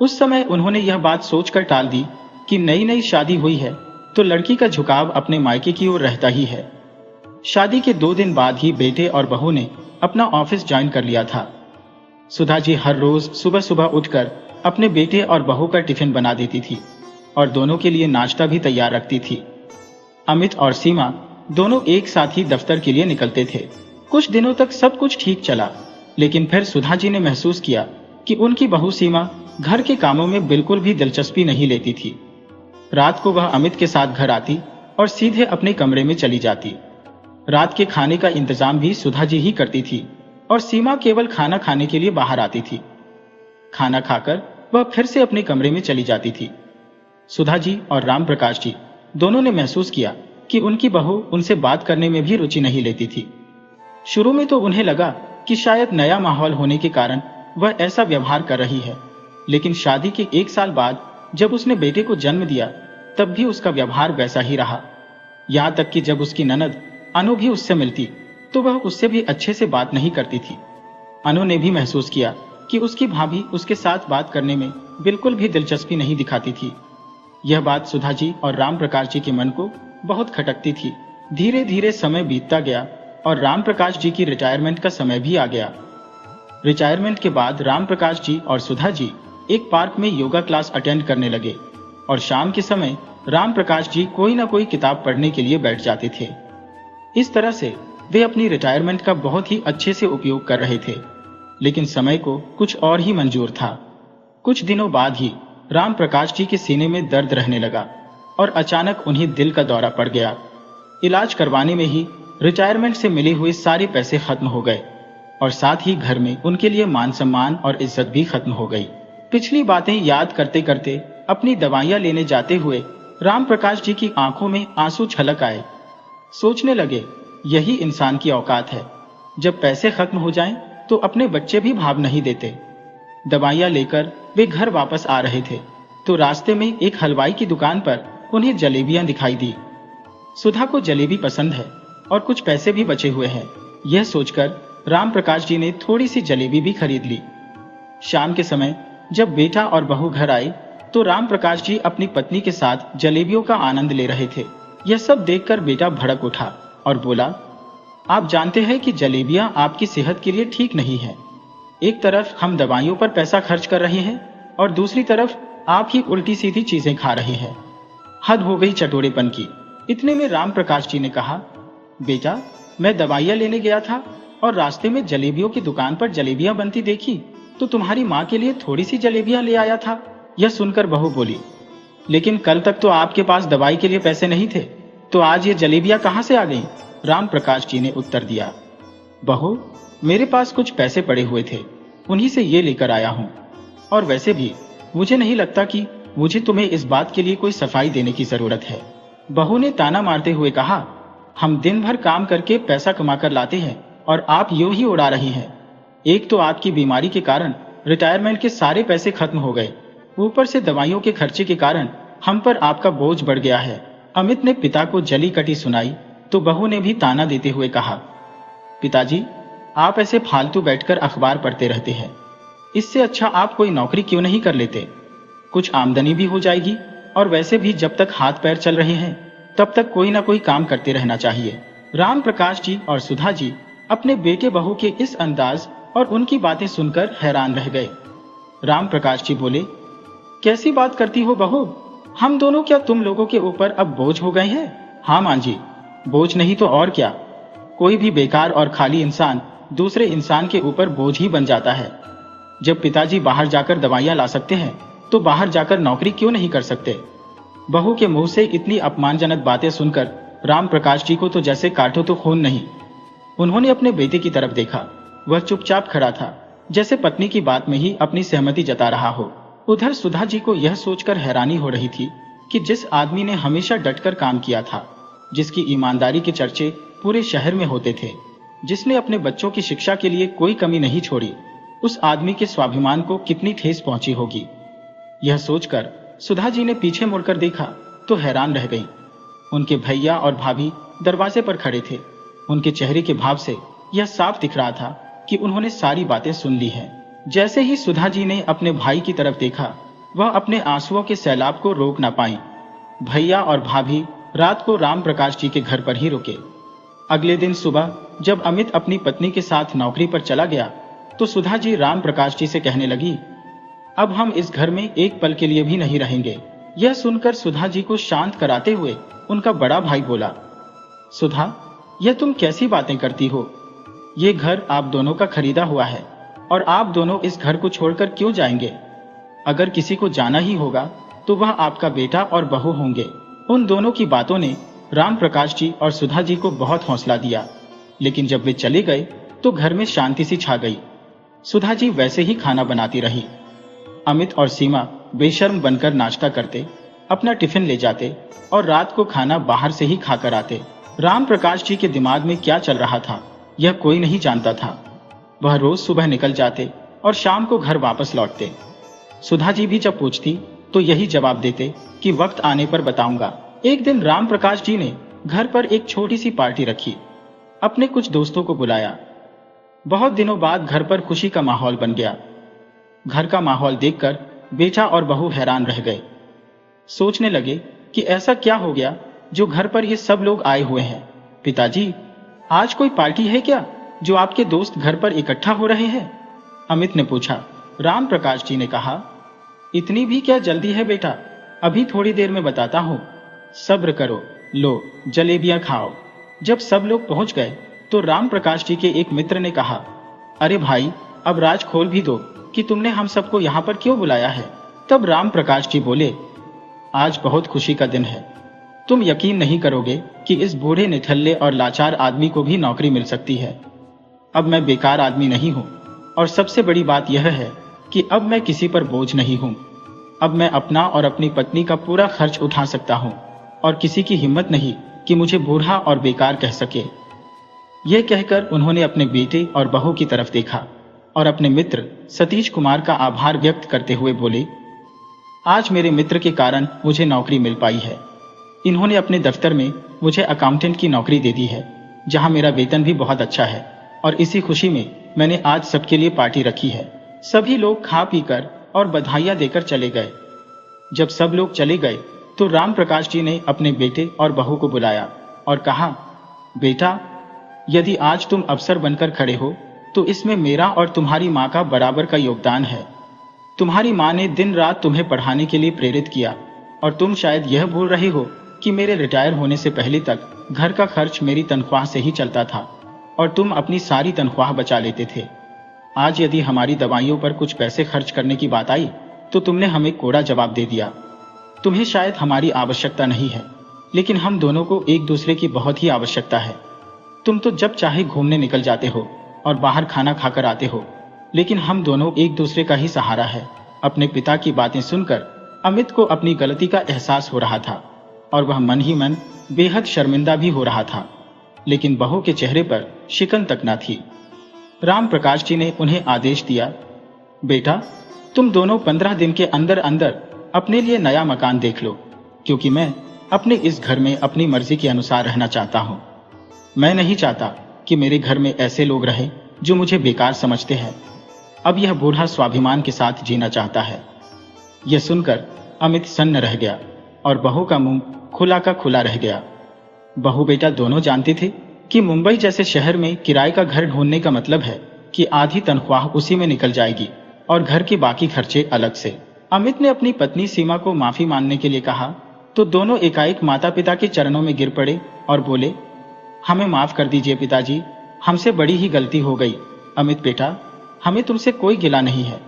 उस समय उन्होंने यह बात सोचकर टाल दी कि नई नई शादी हुई है तो लड़की का झुकाव अपने मायके की ओर रहता ही है। शादी के 2 दिन बाद ही बेटे और बहू ने अपना ऑफिस ज्वाइन कर लिया था। सुधा जी हर रोज सुबह सुबह उठकर अपने बेटे और बहू का टिफिन बना देती थी और दोनों के लिए नाश्ता भी तैयार रखती थी। अमित और सीमा दोनों एक साथ ही दफ्तर के लिए निकलते थे। कुछ दिनों तक सब कुछ ठीक चला, लेकिन फिर सुधा जी ने महसूस किया कि उनकी बहू सीमा घर के कामों में बिल्कुल भी दिलचस्पी नहीं लेती थी। रात को वह अमित के साथ घर आती और सीधे अपने कमरे में चली जाती। रात के खाने का इंतजाम भी सुधा जी ही करती थी और सीमा केवल खाना खाने के लिए बाहर आती थी। खाना खाकर वह फिर से अपने कमरे में चली जाती थी। सुधा जी और राम प्रकाश जी दोनों ने महसूस किया कि उनकी बहू उनसे बात करने में भी रुचि नहीं लेती थी। शुरू में तो उन्हें लगा कि शायद नया माहौल होने के कारण वह ऐसा व्यवहार कर रही है, लेकिन शादी के 1 साल बाद जब उसने बेटे को जन्म दिया तब भी उसका व्यवहार वैसा ही रहा। यहाँ तक कि जब उसकी ननद अनु भी उससे मिलती तो वह उससे भी अच्छे से बात नहीं करती थी। अनु ने भी महसूस किया कि उसकी भाभी उसके साथ बात करने में बिल्कुल भी दिलचस्पी नहीं दिखाती थी। यह बात सुधा जी और राम प्रकाश जी के मन को बहुत खटकती थी। धीरे धीरे समय बीतता गया और राम प्रकाश जी की रिटायरमेंट का समय भी आ गया। रिटायरमेंट के बाद राम प्रकाश जी और सुधा जी एक पार्क में योगा क्लास अटेंड करने लगे और शाम के समय राम प्रकाश जी कोई ना कोई किताब पढ़ने के लिए बैठ जाते थे। इस तरह से वे अपनी रिटायरमेंट का बहुत ही अच्छे से उपयोग कर रहे थे, लेकिन समय को कुछ और ही मंजूर था। कुछ दिनों बाद ही राम प्रकाश जी के सीने में दर्द रहने लगा और अचानक उन्हें दिल का दौरा पड़ गया। इलाज करवाने में ही रिटायरमेंट से मिले हुए सारे पैसे खत्म हो गए और साथ ही घर में उनके लिए मान सम्मान और इज्जत भी खत्म हो गई। पिछली बातें याद करते करते अपनी दवाइयां लेने जाते हुए राम प्रकाश जी की आंखों में आंसू छलक आए। सोचने लगे, यही इंसान की औकात है, जब पैसे खत्म हो जाएं तो अपने बच्चे भी भाव नहीं देते। दवाइयां लेकर वे घर वापस आ रहे थे तो रास्ते में एक हलवाई की दुकान पर उन्हें जलेबियां दिखाई दी। सुधा को जलेबी पसंद है और कुछ पैसे भी बचे हुए हैं। यह सोचकर राम प्रकाश जी ने थोड़ी सी जलेबी भी खरीद ली। शाम के समय जब बेटा और बहू घर आए तो राम प्रकाश जी अपनी पत्नी के साथ जलेबियों का आनंद ले रहे थे। यह सब देखकर बेटा भड़क उठा और बोला, आप जानते हैं कि जलेबियां आपकी सेहत के लिए ठीक नहीं है। एक तरफ हम दवाइयों पर पैसा खर्च कर रहे हैं और दूसरी तरफ आप ही उल्टी सीधी चीजें खा रहे हैं। हद हो गई चटोरेपन की। इतने में राम प्रकाश जी ने कहा, बेटा, मैं दवाइयां लेने गया था और रास्ते में जलेबियों की दुकान पर जलेबियां बनती देखी तो तुम्हारी माँ के लिए थोड़ी सी जलेबियां ले आया था। यह सुनकर बहू बोली, लेकिन कल तक तो आपके पास दवाई के लिए पैसे नहीं थे, तो आज ये जलेबियां कहां से आ गईं? राम प्रकाश जी ने उत्तर दिया, बहू, मेरे पास कुछ पैसे पड़े हुए थे, उन्हीं से ये लेकर आया हूं। और वैसे भी मुझे नहीं लगता कि मुझे तुम्हें इस बात के लिए कोई सफाई देने की जरूरत है। बहू ने ताना मारते हुए कहा, हम दिन भर काम करके पैसा कमाकर लाते हैं और आप यूं ही उड़ा रही हैं। एक तो आपकी बीमारी के कारण रिटायरमेंट के सारे पैसे खत्म हो गए, ऊपर से दवाइयों के खर्चे के कारण हम पर आपका बोझ बढ़ गया है। अमित ने पिता को जली कटी सुनाई तो बहू ने भी ताना देते हुए कहा, पिताजी, आप ऐसे फालतू बैठकर अखबार पढ़ते रहते हैं, इससे अच्छा आप कोई नौकरी क्यों नहीं कर लेते? कुछ आमदनी भी हो जाएगी और वैसे भी जब तक हाथ पैर चल रहे हैं तब तक कोई ना कोई काम करते रहना चाहिए। राम प्रकाश जी और सुधा जी अपने बेटे बहू के इस अंदाज और उनकी बातें सुनकर हैरान रह गए। राम प्रकाश जी बोले, कैसी बात करती हो बहू? हम दोनों क्या तुम लोगों के ऊपर अब बोझ हो गए हैं? हाँ मां जी, बोझ नहीं तो और क्या। कोई भी बेकार और खाली इंसान दूसरे इंसान के ऊपर बोझ ही बन जाता है। जब पिताजी बाहर जाकर दवाइयां ला सकते हैं तो बाहर जाकर नौकरी क्यों नहीं कर सकते? बहू के मुंह से इतनी अपमानजनक बातें सुनकर राम प्रकाश जी को तो जैसे काटो तो खून नहीं। उन्होंने अपने बेटे की तरफ देखा। वह चुपचाप खड़ा था, जैसे पत्नी की बात में ही अपनी सहमति जता रहा हो। उधर सुधा जी को यह सोचकर हैरानी हो रही थी कि जिस आदमी ने हमेशा डटकर काम किया था, जिसकी ईमानदारी के चर्चे पूरे शहर में होते थे, जिसने अपने बच्चों की शिक्षा के लिए कोई कमी नहीं छोड़ी, उस आदमी के स्वाभिमान को कितनी ठेस पहुंची होगी। यह सोचकर सुधा जी ने पीछे मुड़कर देखा तो हैरान रह गई। उनके भैया और भाभी दरवाजे पर खड़े थे। उनके चेहरे के भाव से यह साफ दिख रहा था कि उन्होंने सारी बातें सुन ली हैं। जैसे ही सुधा जी ने अपने भाई की तरफ देखा, वह अपने आंसुओं के सैलाब को रोक ना पाई। भैया और भाभी रात को राम प्रकाश जी के घर पर ही रुके। अगले दिन सुबह जब अमित अपनी पत्नी के साथ नौकरी पर चला गया तो सुधा जी राम प्रकाश जी से कहने लगी, अब हम इस घर में एक पल के लिए भी नहीं रहेंगे। यह सुनकर सुधा जी को शांत कराते हुए उनका बड़ा भाई बोला, सुधा, यह तुम कैसी बातें करती हो? ये घर आप दोनों का खरीदा हुआ है और आप दोनों इस घर को छोड़कर क्यों जाएंगे? अगर किसी को जाना ही होगा तो वह आपका बेटा और बहू होंगे। उन दोनों की बातों ने राम प्रकाश जी और सुधा जी को बहुत हौसला दिया, लेकिन जब वे चले गए तो घर में शांति सी छा गई। सुधा जी वैसे ही खाना बनाती रही। अमित और सीमा बेशर्म बनकर नाश्ता करते, अपना टिफिन ले जाते और रात को खाना बाहर से ही खाकर आते। राम प्रकाश जी के दिमाग में क्या चल रहा था यह कोई नहीं जानता था। वह रोज सुबह निकल जाते और शाम को घर वापस लौटते। सुधा जी भी जब पूछती तो यही जवाब देते कि वक्त आने पर बताऊंगा। एक दिन राम प्रकाश जी ने घर पर एक छोटी सी पार्टी रखी। अपने कुछ दोस्तों को बुलाया। बहुत दिनों बाद घर पर खुशी का माहौल बन गया। घर का माहौल देखकर बेटा और बहू हैरान रह गए। सोचने लगे कि ऐसा क्या हो गया जो घर पर ये सब लोग आए हुए हैं। पिताजी, आज कोई पार्टी है क्या जो आपके दोस्त घर पर इकट्ठा हो रहे हैं? अमित ने पूछा। राम प्रकाश जी ने कहा, इतनी भी क्या जल्दी है बेटा, अभी थोड़ी देर में बताता हूँ, सब्र करो, लो जलेबियां खाओ। जब सब लोग पहुंच गए तो राम प्रकाश जी के एक मित्र ने कहा, अरे भाई, अब राज खोल भी दो कि तुमने हम सबको यहाँ पर क्यों बुलाया है। तब राम प्रकाश जी बोले, आज बहुत खुशी का दिन है। तुम यकीन नहीं करोगे कि इस बूढ़े निठल्ले और लाचार आदमी को भी नौकरी मिल सकती है। अब मैं बेकार आदमी नहीं हूँ और सबसे बड़ी बात यह है कि अब मैं किसी पर बोझ नहीं हूँ। अब मैं अपना और अपनी पत्नी का पूरा खर्च उठा सकता हूँ और किसी की हिम्मत नहीं कि मुझे बूढ़ा और बेकार कह सके। यह कहकर उन्होंने अपने बेटे और बहू की तरफ देखा और अपने मित्र सतीश कुमार का आभार व्यक्त करते हुए बोले, आज मेरे मित्र के कारण मुझे नौकरी मिल पाई है। इन्होंने अपने दफ्तर में मुझे अकाउंटेंट की नौकरी दे दी है, जहां मेरा वेतन भी बहुत अच्छा है और इसी खुशी में मैंने आज सबके लिए पार्टी रखी है। सभी लोग खा पीकर और बधाइयां देकर चले गए। जब सब लोग चले गए तो राम प्रकाश जी ने अपने बेटे और बहू को बुलाया और कहा, बेटा, यदि आज तुम अफसर बनकर खड़े हो तो इसमें मेरा और तुम्हारी माँ का बराबर का योगदान है। तुम्हारी माँ ने दिन रात तुम्हें पढ़ाने के लिए प्रेरित किया और तुम शायद यह भूल रहे हो कि मेरे रिटायर होने से पहले तक घर का खर्च मेरी तनख्वाह से ही चलता था और तुम अपनी सारी तनख्वाह बचा लेते थे। आज यदि हमारी दवाइयों पर कुछ पैसे खर्च करने की बात आई तो तुमने हमें कोड़ा जवाब दे दिया। तुम्हें शायद हमारी आवश्यकता नहीं है, लेकिन हम दोनों को एक दूसरे की बहुत ही आवश्यकता है। तुम तो जब चाहे घूमने निकल जाते हो और बाहर खाना खाकर आते हो, लेकिन हम दोनों एक दूसरे का ही सहारा है। अपने पिता की बातें सुनकर अमित को अपनी गलती का एहसास हो रहा था और वह मन ही मन बेहद शर्मिंदा भी हो रहा था, लेकिन बहू के चेहरे पर शिकन तक न थी। राम प्रकाश जी ने उन्हें आदेश दिया, बेटा, तुम दोनों 15 दिन के अंदर अंदर अपने लिए नया मकान देख लो, क्योंकि मैं अपने इस घर में अपनी मर्जी के अनुसार रहना चाहता हूँ। मैं नहीं चाहता कि मेरे घर में ऐसे लोग रहें जो मुझे बेकार समझते हैं। अब यह बूढ़ा स्वाभिमान के साथ जीना चाहता है। यह सुनकर अमित सन्न रह गया और बहू का मुंह खुला का खुला रह गया। बहू बेटा दोनों जानते थे कि मुंबई जैसे शहर में किराए का घर ढूंढने का मतलब है कि आधी तनख्वाह उसी में निकल जाएगी और घर के बाकी खर्चे अलग से। अमित ने अपनी पत्नी सीमा को माफी मांगने के लिए कहा तो दोनों एकाएक माता पिता के चरणों में गिर पड़े और बोले, हमें माफ कर दीजिए पिताजी, हमसे बड़ी ही गलती हो गई। अमित बेटा, हमें तुमसे कोई गिला नहीं है,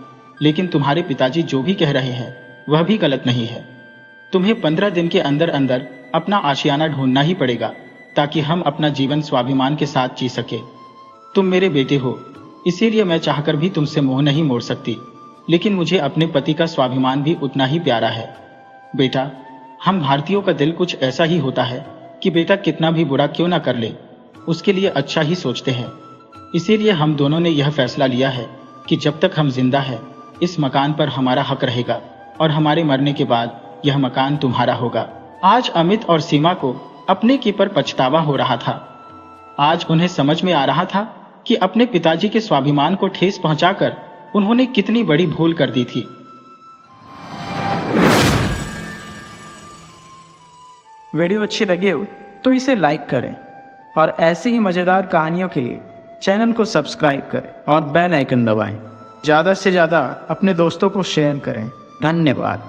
लेकिन तुम्हारे पिताजी जो भी कह रहे हैं वह भी गलत नहीं है। तुम्हें 15 दिन के अंदर अंदर अपना आशियाना ढूंढना ही पड़ेगा ताकि हम अपना जीवन स्वाभिमान के साथ जी सके। तुम मेरे बेटे हो, इसीलिए मैं चाहकर भी तुमसे मुंह नहीं मोड़ सकती, लेकिन मुझे अपने पति का स्वाभिमान भी उतना ही प्यारा है। बेटा, हम भारतीयों का दिल कुछ ऐसा ही होता है कि बेटा कितना भी बुरा क्यों ना कर ले, उसके लिए अच्छा ही सोचते हैं। इसीलिए हम दोनों ने यह फैसला लिया है कि जब तक हम जिंदा हैं, इस मकान पर हमारा हक रहेगा और हमारे मरने के बाद यह मकान तुम्हारा होगा। आज अमित और सीमा को अपने की पर पछतावा हो रहा था। आज उन्हें समझ में आ रहा था कि अपने पिताजी के स्वाभिमान को ठेस पहुंचाकर उन्होंने कितनी बड़ी भूल कर दी थी। वीडियो अच्छी लगी हो तो इसे लाइक करें और ऐसी ही मजेदार कहानियों के लिए चैनल को सब्सक्राइब करें और बेल आइकन दबाएं। ज़्यादा से ज़्यादा अपने दोस्तों को शेयर करें। धन्यवाद।